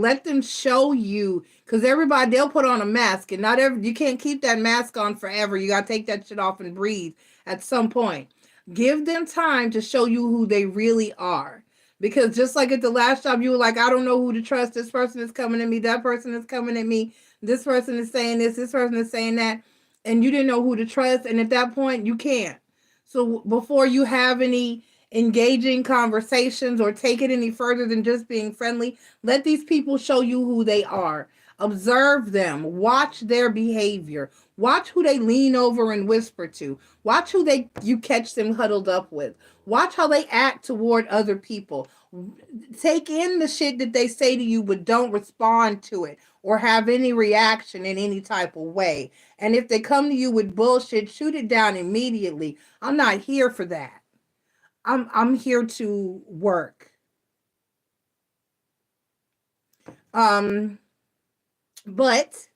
S1: let them show you, because everybody, they'll put on a mask, and not every, you can't keep that mask on forever. You got to take that shit off and breathe at some point. Give them time to show you who they really are, because just like at the last job, you were like, I don't know who to trust. This person is coming at me, that person is coming at me, this person is saying this person is saying that, and you didn't know who to trust. And at that point, you can't. So before you have any engaging conversations or take it any further than just being friendly, let these people show you who they are. Observe them, watch their behavior, watch who they lean over and whisper to, watch who they you catch them huddled up with, watch how they act toward other people. Take in the shit that they say to you, but don't respond to it or have any reaction in any type of way. And if they come to you with bullshit, shoot it down immediately. I'm not here for that. I'm here to work. Um, but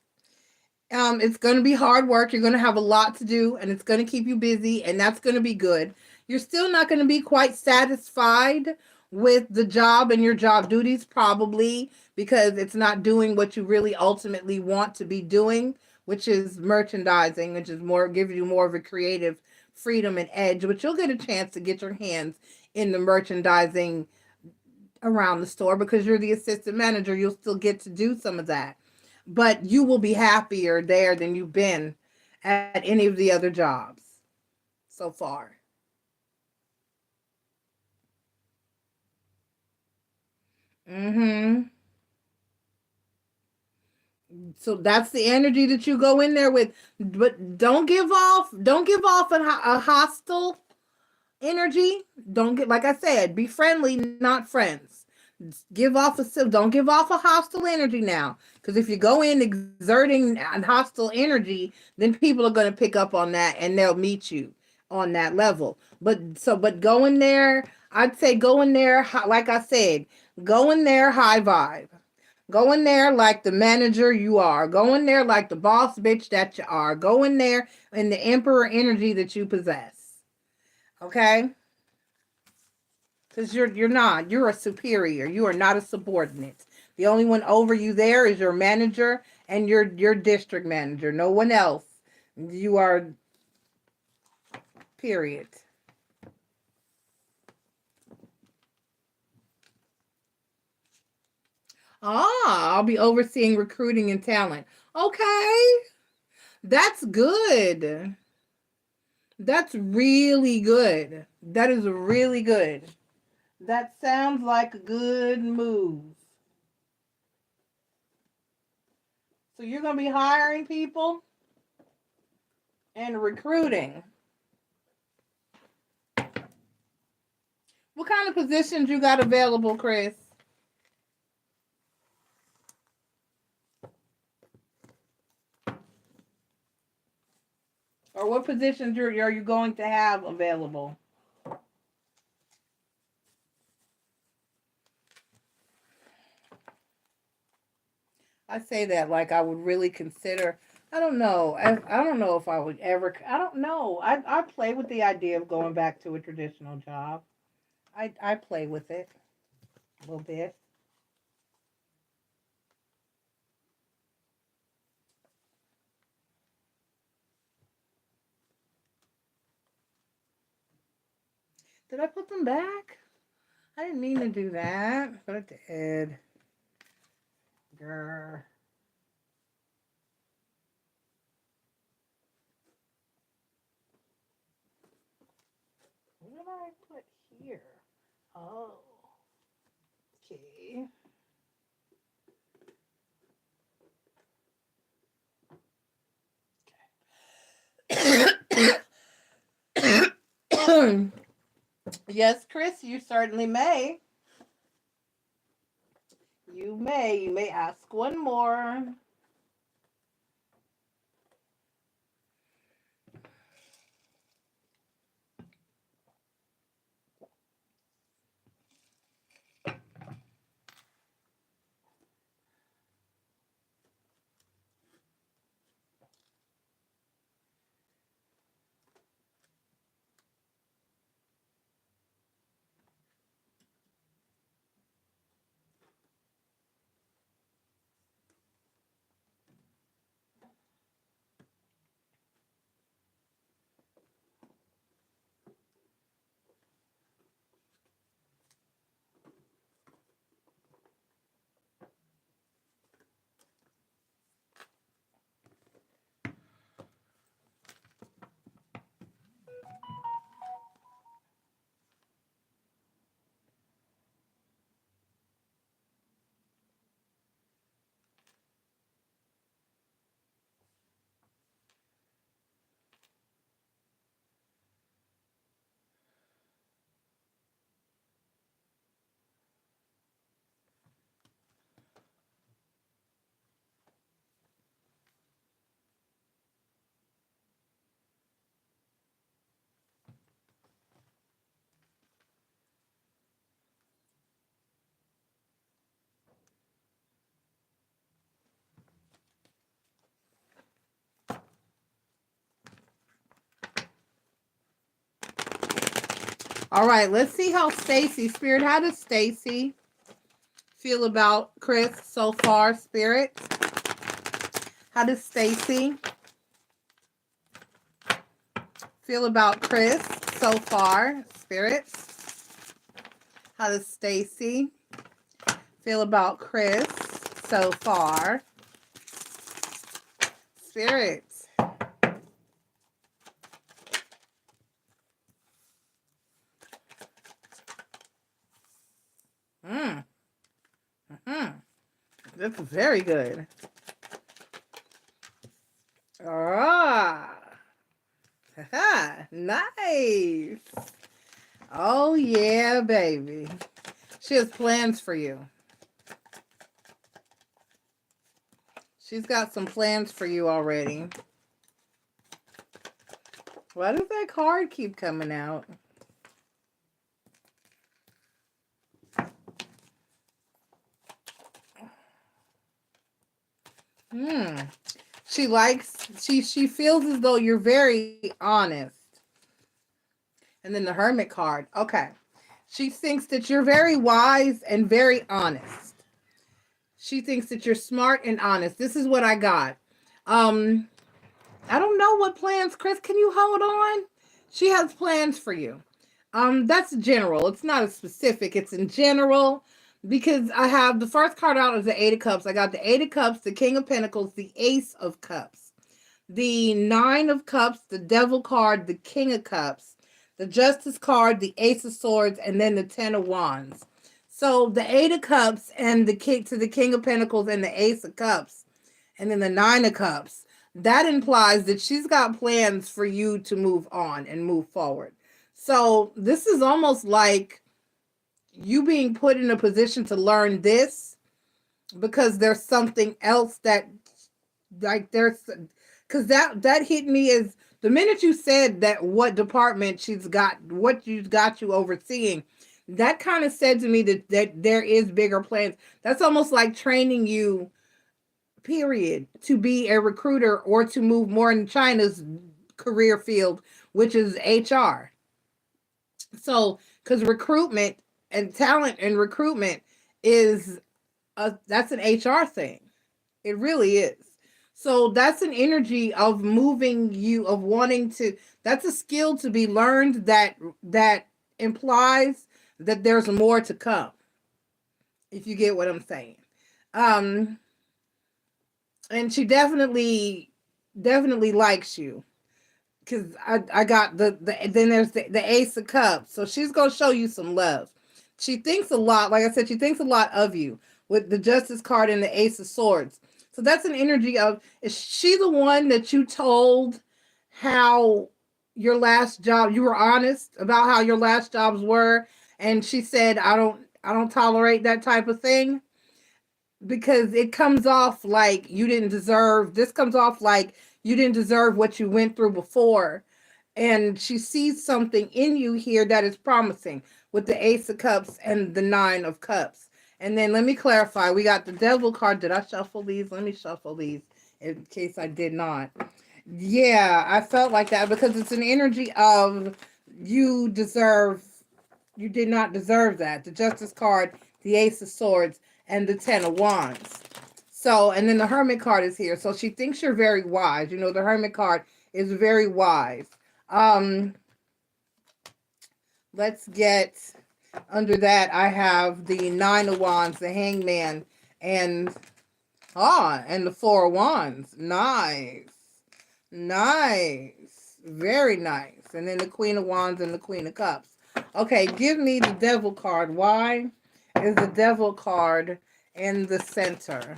S1: it's going to be hard work. You're going to have a lot to do, and it's going to keep you busy, and that's going to be good. You're still not going to be quite satisfied with the job and your job duties, probably because it's not doing what you really ultimately want to be doing, which is merchandising, which is more, gives you more of a creative freedom and edge. But you'll get a chance to get your hands in the merchandising around the store because you're the assistant manager. You'll still get to do some of that, but you will be happier there than you've been at any of the other jobs so far. Mm-hmm. So that's the energy that you go in there with, but don't give off a hostile energy. Don't get, like I said, be friendly, not friends. Give off don't give off a hostile energy now, because if you go in exerting a hostile energy, then people are going to pick up on that and they'll meet you on that level. But go in there, I'd say go in there, like I said, go in there high vibe. Go in there like the manager you are. Go in there like the boss bitch that you are. Go in there in the emperor energy that you possess. Okay? Because you're not. You're a superior. You are not a subordinate. The only one over you there is your manager and your district manager. No one else. You are, period. Ah, I'll be overseeing recruiting and talent. Okay. That's good. That's really good. That is really good. That sounds like a good move. So you're going to be hiring people and recruiting. What kind of positions you got available, Chris? Or what positions are you going to have available? I say that like I would really consider. I don't know. I don't know if I would ever. I don't know. I play with the idea of going back to a traditional job. I play with it a little bit. Did I put them back? I didn't mean to do that, but I did. Grr. What did I put here? Oh, okay. Yes, Chris, you certainly may. You may. You may ask one more. All right, let's see how Stacy, Spirit, how does Stacy feel about Chris so far, Spirit? How does Stacy feel about Chris so far, Spirit? How does Stacy feel about Chris so far, Spirit? That's very good. Ah, nice. Oh yeah, baby. She has plans for you. She's got some plans for you already. Why does that card keep coming out? She feels as though you're very honest. And then the Hermit card. Okay. She thinks that you're very wise and very honest. She thinks that you're smart and honest. This is what I got. I don't know what plans, Chris. Can you hold on? She has plans for you. That's general. It's not a specific. It's in general. Because I have the first card out is the Eight of Cups. I got the Eight of Cups, the King of Pentacles, the Ace of Cups, the Nine of Cups, the Devil card, the King of Cups, the Justice card, the Ace of Swords, and then the Ten of Wands. So the Eight of Cups and the King of Pentacles and the Ace of Cups, and then the Nine of Cups. That implies that she's got plans for you to move on and move forward. So this is almost like you being put in a position to learn this because there's something else that, like, there's, because that hit me as the minute you said that what department she's got, what you've got you overseeing, that kind of said to me that there is bigger plans. That's almost like training you, period, to be a recruiter or to move more in China's career field, which is HR. So, because recruitment and talent and recruitment is that's an HR thing. It really is. So that's an energy of moving you, of wanting to, that's a skill to be learned that implies that there's more to come. If you get what I'm saying. And she definitely likes you. Because I got then there's the Ace of Cups. So she's going to show you some love. She thinks a lot, like I said, she thinks a lot of you with the Justice card and the Ace of Swords. So that's an energy of, is she the one that you told how your last job, you were honest about how your last jobs were, and she said, I don't tolerate that type of thing? Because it comes off like you didn't deserve, this comes off like you didn't deserve what you went through before. And she sees something in you here that is promising with the Ace of Cups and the Nine of Cups. And then let me clarify. We got the Devil card. Did I shuffle these? Let me shuffle these in case I did not. Yeah, I felt like that because it's an energy of you did not deserve that. The Justice card, the Ace of Swords, and the Ten of Wands. So, and then the Hermit card is here. So she thinks you're very wise. You know, the Hermit card is very wise. Let's get under that. I have the Nine of Wands, the Hangman, and the Four of Wands. Nice. Nice. Very nice. And then the Queen of Wands and the Queen of Cups. Okay, give me the Devil card. Why is the Devil card in the center?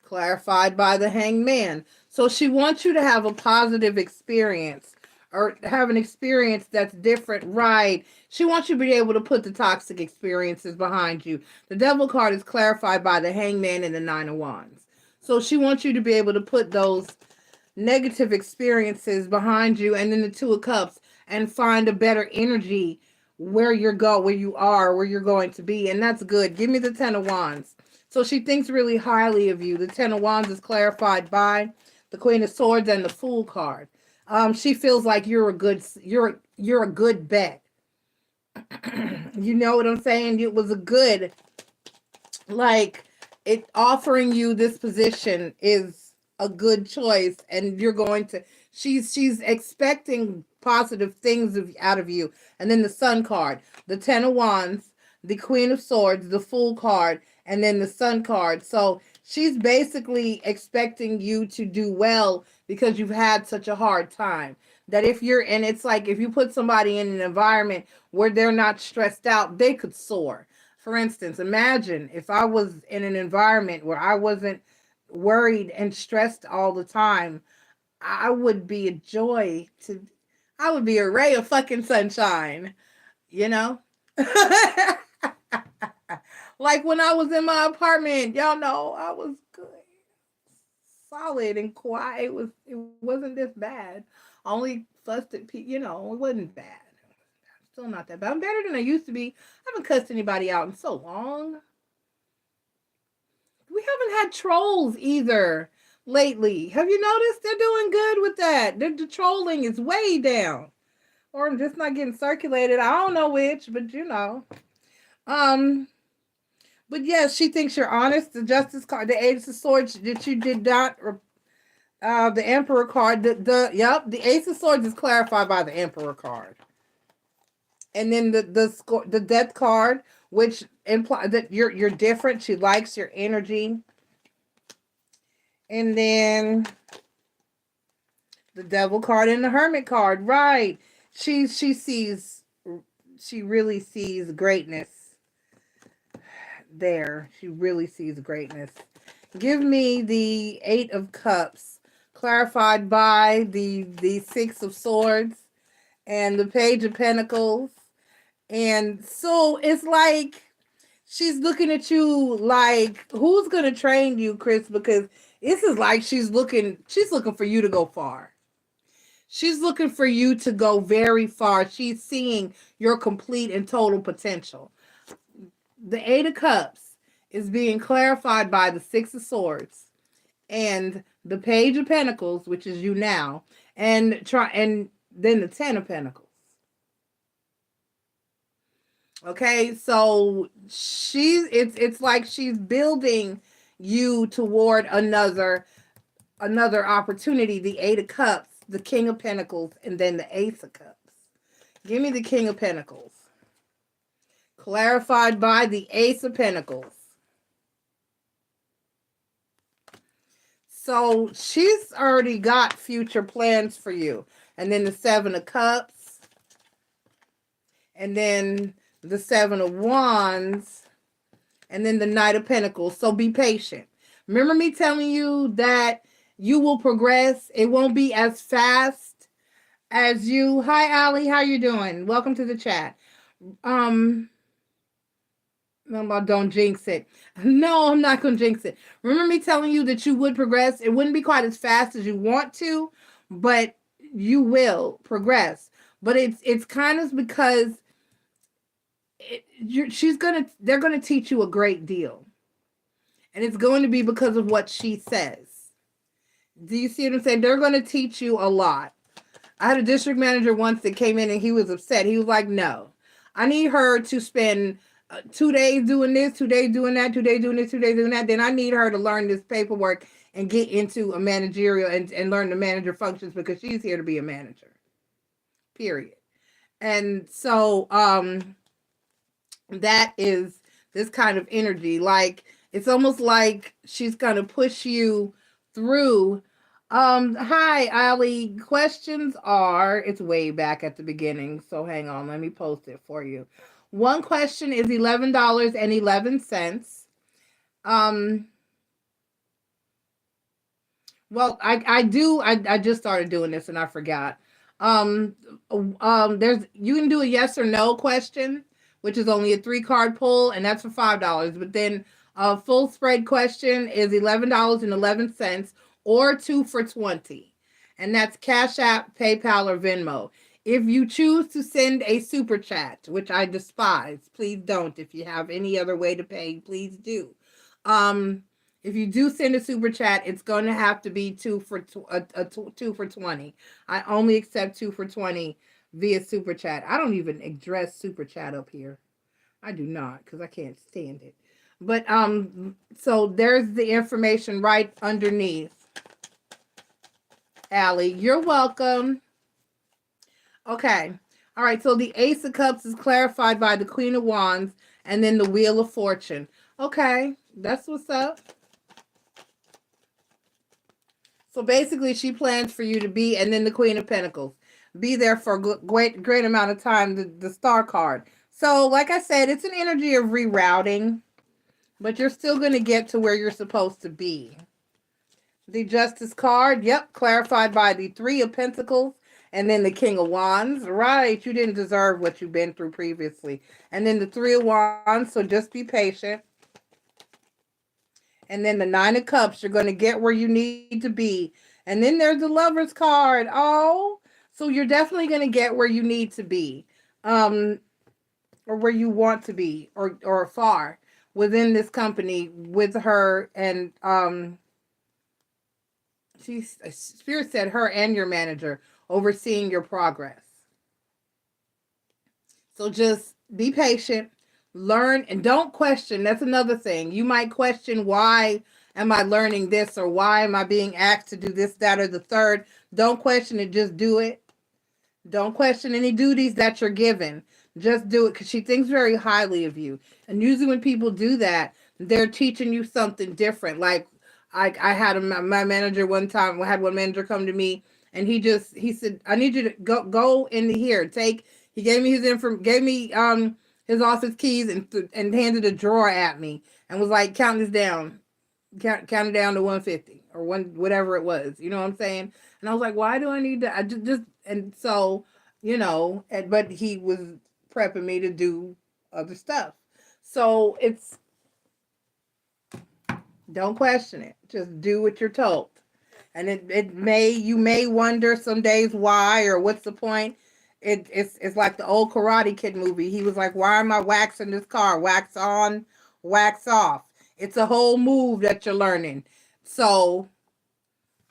S1: Clarified by the Hangman. So she wants you to have a positive experience or have an experience that's different, right? She wants you to be able to put the toxic experiences behind you. The Devil card is clarified by the Hangman and the Nine of Wands. So she wants you to be able to put those negative experiences behind you, and then the Two of Cups, and find a better energy where you're where you're going to be. And that's good. Give me the Ten of Wands. So she thinks really highly of you. The Ten of Wands is clarified by the Queen of Swords and the Fool card. She feels like you're a good bet. You know what I'm saying? It was a good, like, it offering you this position is a good choice, and you're going to, she's expecting positive things out of you. And then the Sun card, the 10 of Wands, the Queen of Swords, the Fool card, and then the Sun card. So she's basically expecting you to do well because you've had such a hard time. That if you're, and it's like if you put somebody in an environment where they're not stressed out, they could soar. For instance, imagine if I was in an environment where I wasn't worried and stressed all the time, I would be a joy to, I would be a ray of fucking sunshine, you know? Like when I was in my apartment, y'all know I was good, solid and quiet. It wasn't this bad. Only fussed at people, it wasn't bad. Still not that bad. I'm better than I used to be. I haven't cussed anybody out in so long. We haven't had trolls either lately. Have you noticed? They're doing good with that. The trolling is way down. Or I'm just not getting circulated. I don't know which, but Um, but yes, she thinks you're honest. The Justice card, the Ace of Swords that you did not, the Emperor card, the Ace of Swords is clarified by the Emperor card. And then the Death card, which implies that you're different. She likes your energy. And then the Devil card and the Hermit card, right? She really sees greatness there. She really sees greatness. Give me the 8 of Cups, clarified by the 6 of Swords and the Page of Pentacles. And so it's like she's looking at you like, who's gonna train you, Chris? Because this is like she's looking for you to go far. She's looking for you to go very far. She's seeing your complete and total potential. The 8 of Cups is being clarified by the 6 of Swords and the Page of Pentacles, which is you now, and then the 10 of Pentacles. Okay, so it's like she's building you toward another opportunity. The 8 of Cups, the King of Pentacles, and then the Ace of Cups. Give me the King of Pentacles, clarified by the Ace of Pentacles. So she's already got future plans for you. And then the 7 of Cups, and then the 7 of Wands, and then the Knight of Pentacles. So be patient. Remember me telling you that you will progress. It won't be as fast as you. Hi, Allie. How you doing? Welcome to the chat. Don't jinx it. No, I'm not going to jinx it. Remember me telling you that you would progress. It wouldn't be quite as fast as you want to, but you will progress. But it's kind of because they're going to teach you a great deal. And it's going to be because of what she says. Do you see what I'm saying? They're going to teach you a lot. I had a district manager once that came in and he was upset. He was like, no, I need her to spend 2 days doing this, 2 days doing that, 2 days doing this, 2 days doing that. Then I need her to learn this paperwork and get into a managerial and learn the manager functions because she's here to be a manager. Period. And so that is this kind of energy. Like, it's almost like she's going to push you through. Hi, Ali. Questions are, it's way back at the beginning. So hang on. Let me post it for you. One question is $11.11. Well, I just started doing this and I forgot. There's, you can do a yes or no question, which is only a 3-card pull, and that's for $5. But then a full spread question is $11.11 or 2 for $20. And that's Cash App, PayPal, or Venmo. If you choose to send a super chat, which I despise, please don't. If you have any other way to pay, please do. If you do send a super chat, it's going to have to be 2 for 20. I only accept 2 for $20 via super chat. I don't even address super chat up here. I do not, because I can't stand it. But so there's the information right underneath. Allie, you're welcome. Okay. All right, so the Ace of Cups is clarified by the Queen of Wands and then the Wheel of Fortune. Okay, that's what's up. So basically, she plans for you to be, and then the Queen of Pentacles. Be there for a great amount of time, the Star card. So, like I said, it's an energy of rerouting, but you're still going to get to where you're supposed to be. The Justice card, yep, clarified by the Three of Pentacles, and then the King of Wands. Right, you didn't deserve what you've been through previously. And then the Three of Wands, so just be patient. And then the Nine of Cups, you're going to get where you need to be. And then there's the Lover's card. Oh, so you're definitely going to get where you need to be. Or where you want to be, or far within this company with her. And Spirit said her and your manager overseeing your progress. So just be patient, learn, and don't question. That's another thing. You might question, why am I learning this, or why am I being asked to do this, that, or the third? Don't question it. Just do it. Don't question any duties that you're given. Just do it, because she thinks very highly of you. And usually when people do that, they're teaching you something different. Like I had my manager one time. I had one manager come to me, and he said, I need you to go in here. He gave me his office keys, and handed a drawer at me and was like, count this down. Count it down to 150 or whatever it was. You know what I'm saying? And I was like, why do I need to? I just and so, but he was prepping me to do other stuff. So don't question it. Just do what you're told. And you may wonder some days why, or what's the point. It's like the old Karate Kid movie. He was like, why am I waxing this car? Wax on, wax off. It's a whole move that you're learning. So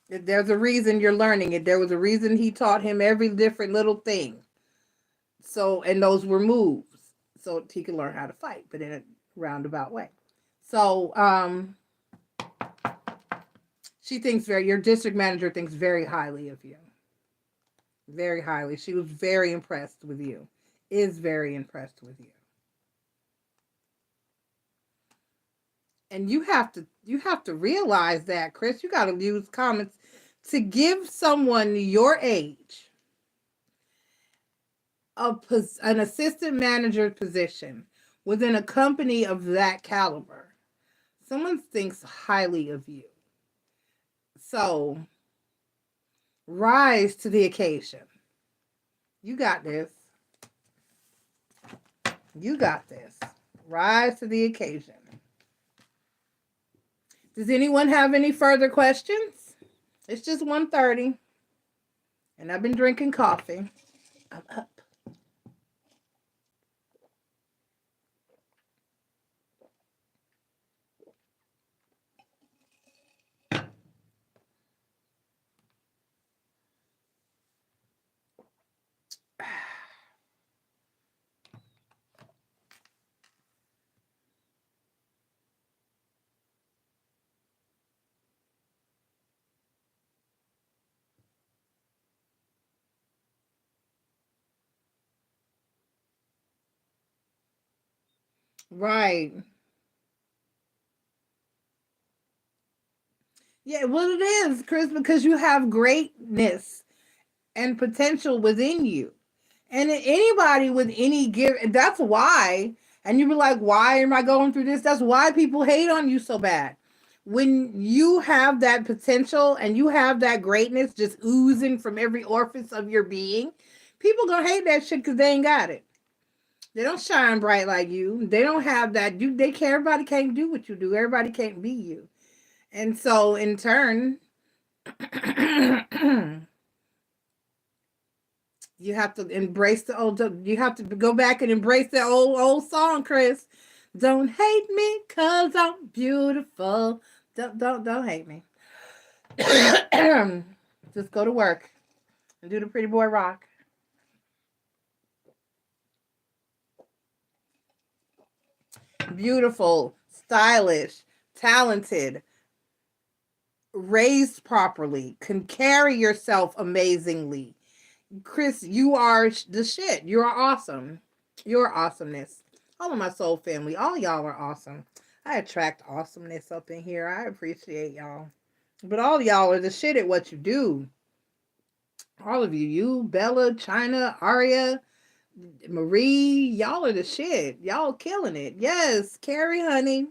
S1: there's a reason you're learning it. There was a reason he taught him every different little thing. So, and those were moves. So he could learn how to fight, but in a roundabout way. So, your district manager thinks very highly of you. Very highly. She was very impressed with you. Is very impressed with you. And you have to realize that, Chris. You got to use comments to give someone your age an assistant manager position within a company of that caliber. Someone thinks highly of you. So rise to the occasion. You got this. You got this. Rise to the occasion. Does anyone have any further questions? It's just 1:30, and I've been drinking coffee. I'm up. Right. Yeah, well, it is, Chris, because you have greatness and potential within you. And anybody with any that's why, and you be like, why am I going through this? That's why people hate on you so bad. When you have that potential and you have that greatness just oozing from every orifice of your being, people gonna hate that shit because they ain't got it. They don't shine bright like you. They don't have that. They can't. Everybody can't do what you do. Everybody can't be you. And so, in turn, you have to embrace the old. You have to go back and embrace the old song, Chris. Don't hate me 'cause I'm beautiful. Don't hate me. Just go to work and do the Pretty Boy Rock. beautiful, stylish, talented, raised properly, can carry yourself amazingly. Chris, you are the shit. You are awesome. You're awesomeness. All of my soul family, all y'all are awesome. I attract awesomeness up in here. I appreciate y'all. But all y'all are the shit at what you do. All of you, Bella, China, Aria, Marie, y'all are the shit. Y'all killing it. Yes, Carrie, honey.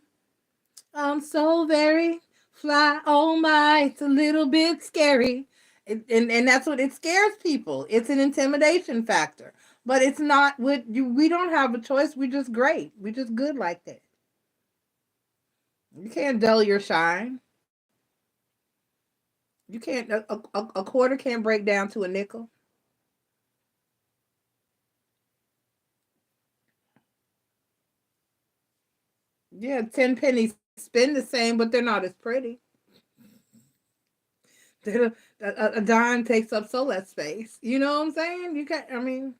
S1: I'm so very fly. Oh my, it's a little bit scary. And that's what it scares people. It's an intimidation factor. But it's not what you, we don't have a choice. We're just great. We're just good like that. You can't dull your shine. You can't, a quarter can't break down to a nickel. Yeah, 10 pennies spin the same, but they're not as pretty. A dime takes up so less space. You know what I'm saying? You can't, I mean,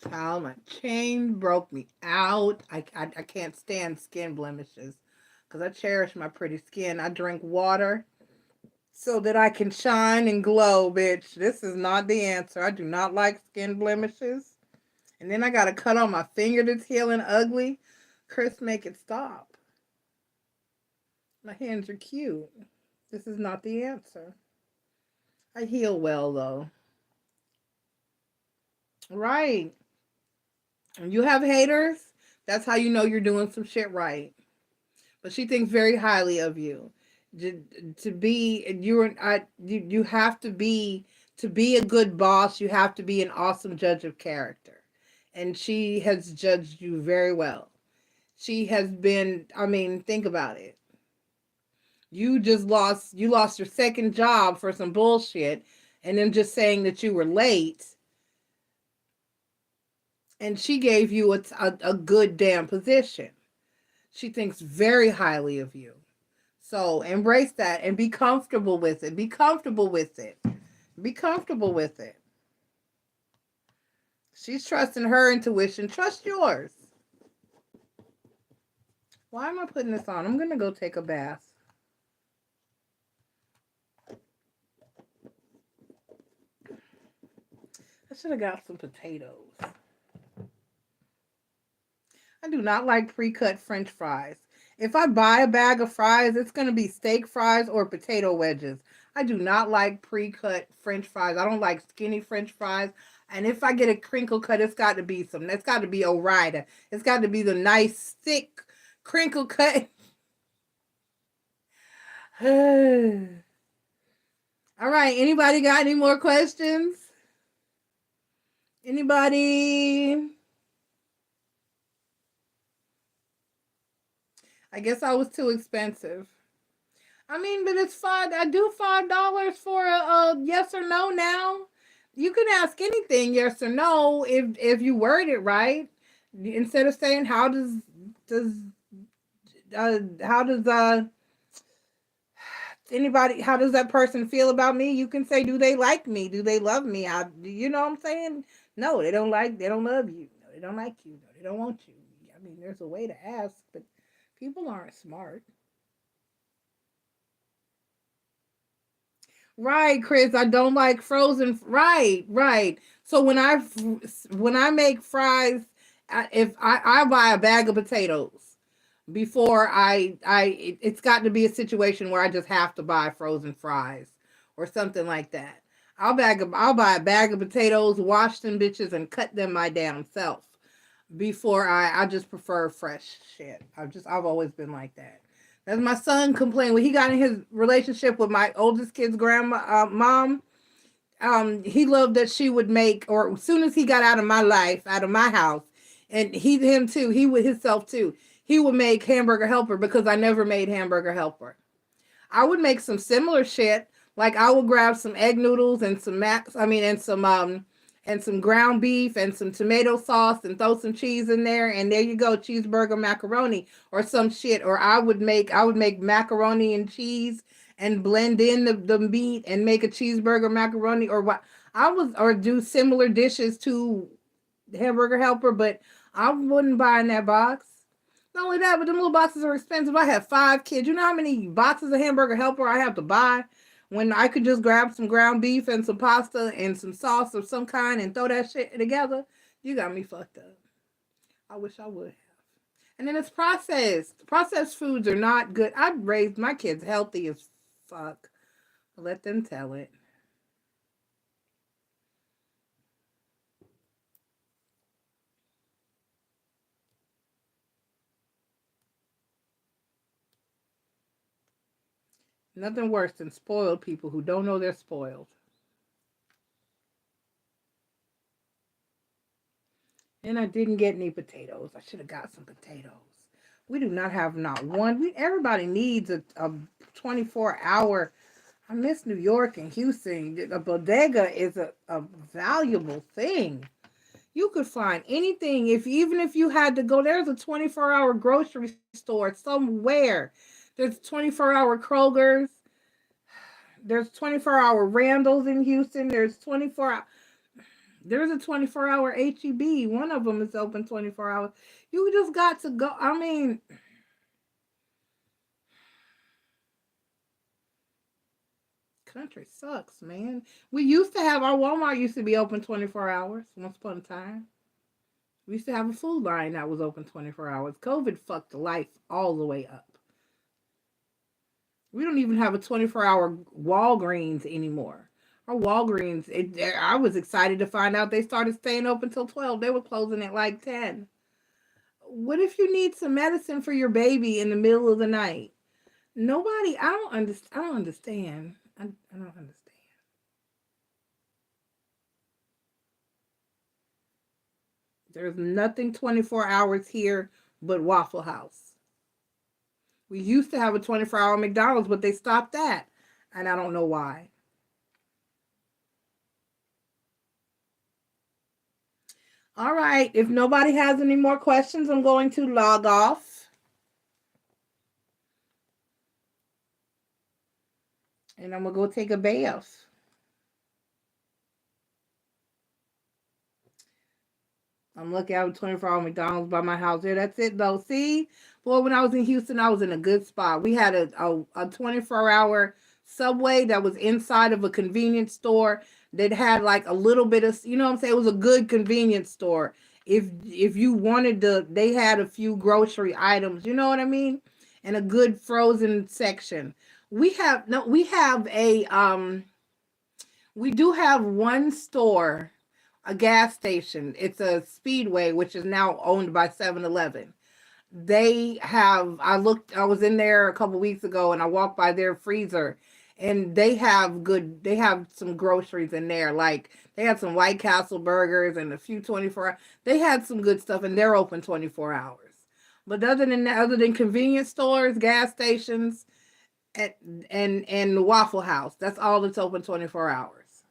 S1: child, my chain broke me out. I can't stand skin blemishes because I cherish my pretty skin. I drink water so that I can shine and glow, bitch. This is not the answer. I do not like skin blemishes. And then I got a cut on my finger that's healing ugly. Chris, make it stop. My hands are cute. This is not the answer. I heal well, though. Right. You have haters. That's how you know you're doing some shit right. But she thinks very highly of you. To be you have to be a good boss. You have to be an awesome judge of character, and she has judged you very well. She has been. I mean, think about it. You lost your second job for some bullshit, and then just saying that you were late, and she gave you a good damn position. She thinks very highly of you. So embrace that and be comfortable with it. Be comfortable with it. Be comfortable with it. She's trusting her intuition. Trust yours. Why am I putting this on? I'm going to go take a bath. I should have got some potatoes. I do not like pre-cut French fries. If I buy a bag of fries, it's going to be steak fries or potato wedges. I do not like pre-cut French fries. I don't like skinny French fries. And if I get a crinkle cut, it's got to be some. It's got to be Orida. It's got to be the nice, thick crinkle cut. All right. Anybody got any more questions? Anybody? I guess I was too expensive. I mean, but it's five. I do $5 for a yes or no now. You can ask anything yes or no if you word it right. Instead of saying does how does anybody how does that person feel about me? You can say, do they like me? Do they love me? You know what I'm saying? No, they don't they don't love you. No, they don't like you. No, they don't want you. I mean, there's a way to ask, but people aren't smart. Right, Chris. I don't like frozen. Right, right. So when I make fries, if I buy a bag of potatoes before it's got to be a situation where I just have to buy frozen fries or something like that. I'll buy a bag of potatoes, wash them bitches, and cut them my damn self before I just prefer fresh shit. I've always been like that. As my son complained when he got in his relationship with my oldest kid's grandma mom, he loved that she would make, or as soon as he got out of my life, out of my house, and him too, he would himself too, he would make hamburger helper because I never made hamburger helper. I would make some similar shit. Like I would grab some egg noodles and and some ground beef and some tomato sauce and throw some cheese in there, and there you go, cheeseburger macaroni or some shit. Or I would make macaroni and cheese and blend in the meat and make a cheeseburger, macaroni, or what or do similar dishes to Hamburger Helper, but I wouldn't buy in that box. Not only that, but them little boxes are expensive. I have 5 kids. You know how many boxes of Hamburger Helper I have to buy when I could just grab some ground beef and some pasta and some sauce of some kind and throw that shit together? You got me fucked up. I wish I would have. And then it's processed. Processed foods are not good. I raised my kids healthy as fuck. Let them tell it. Nothing worse than spoiled people who don't know they're spoiled. And I didn't get any potatoes. I should have got some potatoes. We do not have not one. Everybody needs a 24-hour. I miss New York and Houston. A bodega is a valuable thing. You could find anything. Even if you had to go, there's a 24-hour grocery store somewhere. There's 24-hour Kroger's. There's 24-hour Randall's in Houston. There's a 24-hour HEB. One of them is open 24 hours. You just got to go. I mean, country sucks, man. We used to have our Walmart used to be open 24 hours once upon a time. We used to have a food line that was open 24 hours. COVID fucked the life all the way up. We don't even have a 24-hour Walgreens anymore. Our Walgreens, I was excited to find out they started staying open till 12. They were closing at like 10. What if you need some medicine for your baby in the middle of the night? Nobody, I don't understand. I don't understand. There's nothing 24 hours here but Waffle House. We used to have a 24-hour McDonald's, but they stopped that. And I don't know why. All right. If nobody has any more questions, I'm going to log off. And I'm going to go take a bath. I'm lucky I have a 24-hour McDonald's by my house. Yeah, that's it, though. See? Boy, when I was in Houston, I was in a good spot. We had a 24-hour Subway that was inside of a convenience store that had like a little bit of, you know what I'm saying? It was a good convenience store. If you wanted to, they had a few grocery items, you know what I mean? And a good frozen section. We do have one store, a gas station. It's a Speedway, which is now owned by 7-Eleven. I was in there a couple weeks ago and I walked by their freezer and they have some groceries in there. Like they had some White Castle burgers and a few 24 hours. They had some good stuff and they're open 24 hours. But other than convenience stores, gas stations, and the Waffle House, that's all that's open 24 hours.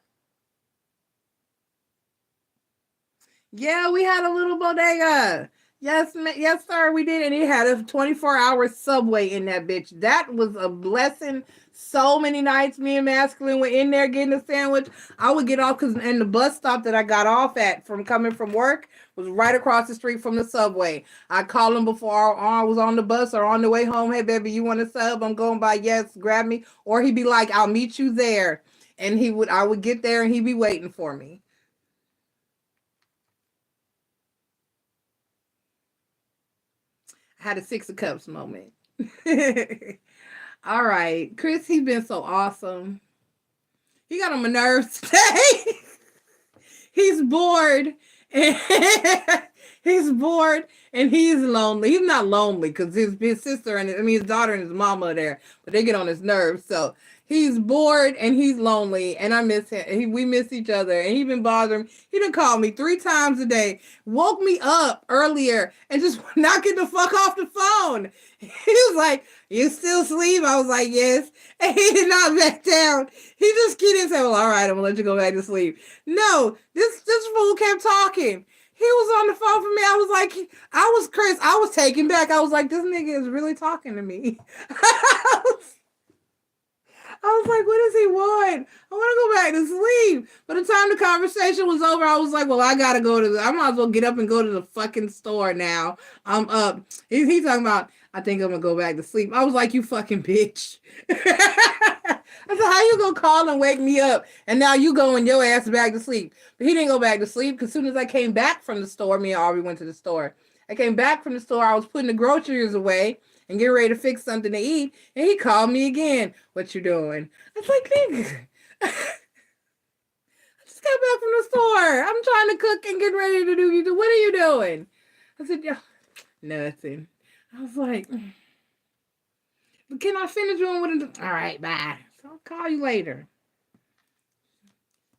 S1: Yeah, we had a little bodega. Yes, yes, sir, we did. And it had a 24-hour Subway in that bitch. That was a blessing. So many nights me and Masculine were in there getting a sandwich. I would get off and the bus stop that I got off at from coming from work was right across the street from the Subway. I called him before I was on the bus or on the way home. Hey, baby, you want a sub? I'm going by. Yes, grab me. Or he'd be like, I'll meet you there. And I would get there and he'd be waiting for me. Had a 6 of Cups moment. All right. Chris, he's been so awesome. He got on my nerves today. He's bored. He's bored and he's lonely. He's not lonely because his sister his daughter and his mama are there, but they get on his nerves. So he's bored and he's lonely, and I miss him. We miss each other, and he been bothering me. He done called me 3 times a day, woke me up earlier, and just not get the fuck off the phone. He was like, "You still sleep?" I was like, "Yes," and he did not back down. He just kidding and said, "Well, all right, I'm gonna let you go back to sleep." No, this fool kept talking. He was on the phone for me. I was like, Chris, I was taken back. I was like, this nigga is really talking to me. I was like, what does he want? I want to go back to sleep. By the time the conversation was over, I was like, well, I got to go to I might as well get up and go to the fucking store now. I'm up. He's talking about, I think I'm going to go back to sleep. I was like, you fucking bitch. I said, how you going to call and wake me up? And now you going your ass back to sleep. But he didn't go back to sleep because as soon as I came back from the store, me and Aubrey went to the store. I came back from the store. I was putting the groceries away and getting ready to fix something to eat. And he called me again. What you doing? I was like, nigga, I just got back from the store. I'm trying to cook and get ready to do. What are you doing? I said, yeah, nothing. I was like, but can I finish doing what I'm doing? All right, bye. So I'll call you later.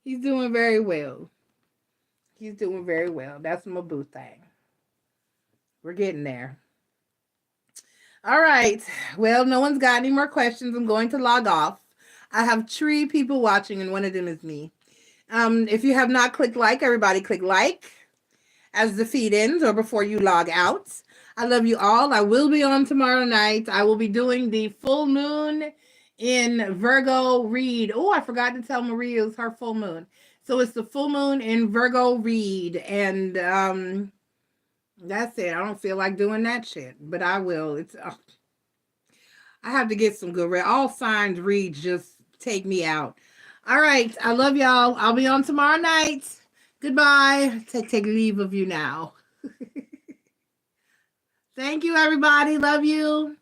S1: He's doing very well. He's doing very well. That's my boo thing. We're getting there. All right. Well, no one's got any more questions. I'm going to log off. I have 3 people watching, and one of them is me. If you have not clicked like, everybody click like as the feed ends or before you log out. I love you all. I will be on tomorrow night. I will be doing the full moon in Virgo read. Oh, I forgot to tell Maria it was her full moon. So it's the full moon in Virgo read. And that's it. I don't feel like doing that shit, but I will. I have to get some good read. All signs read just take me out. All right. I love y'all. I'll be on tomorrow night. Goodbye. Take leave of you now. Thank you, everybody. Love you.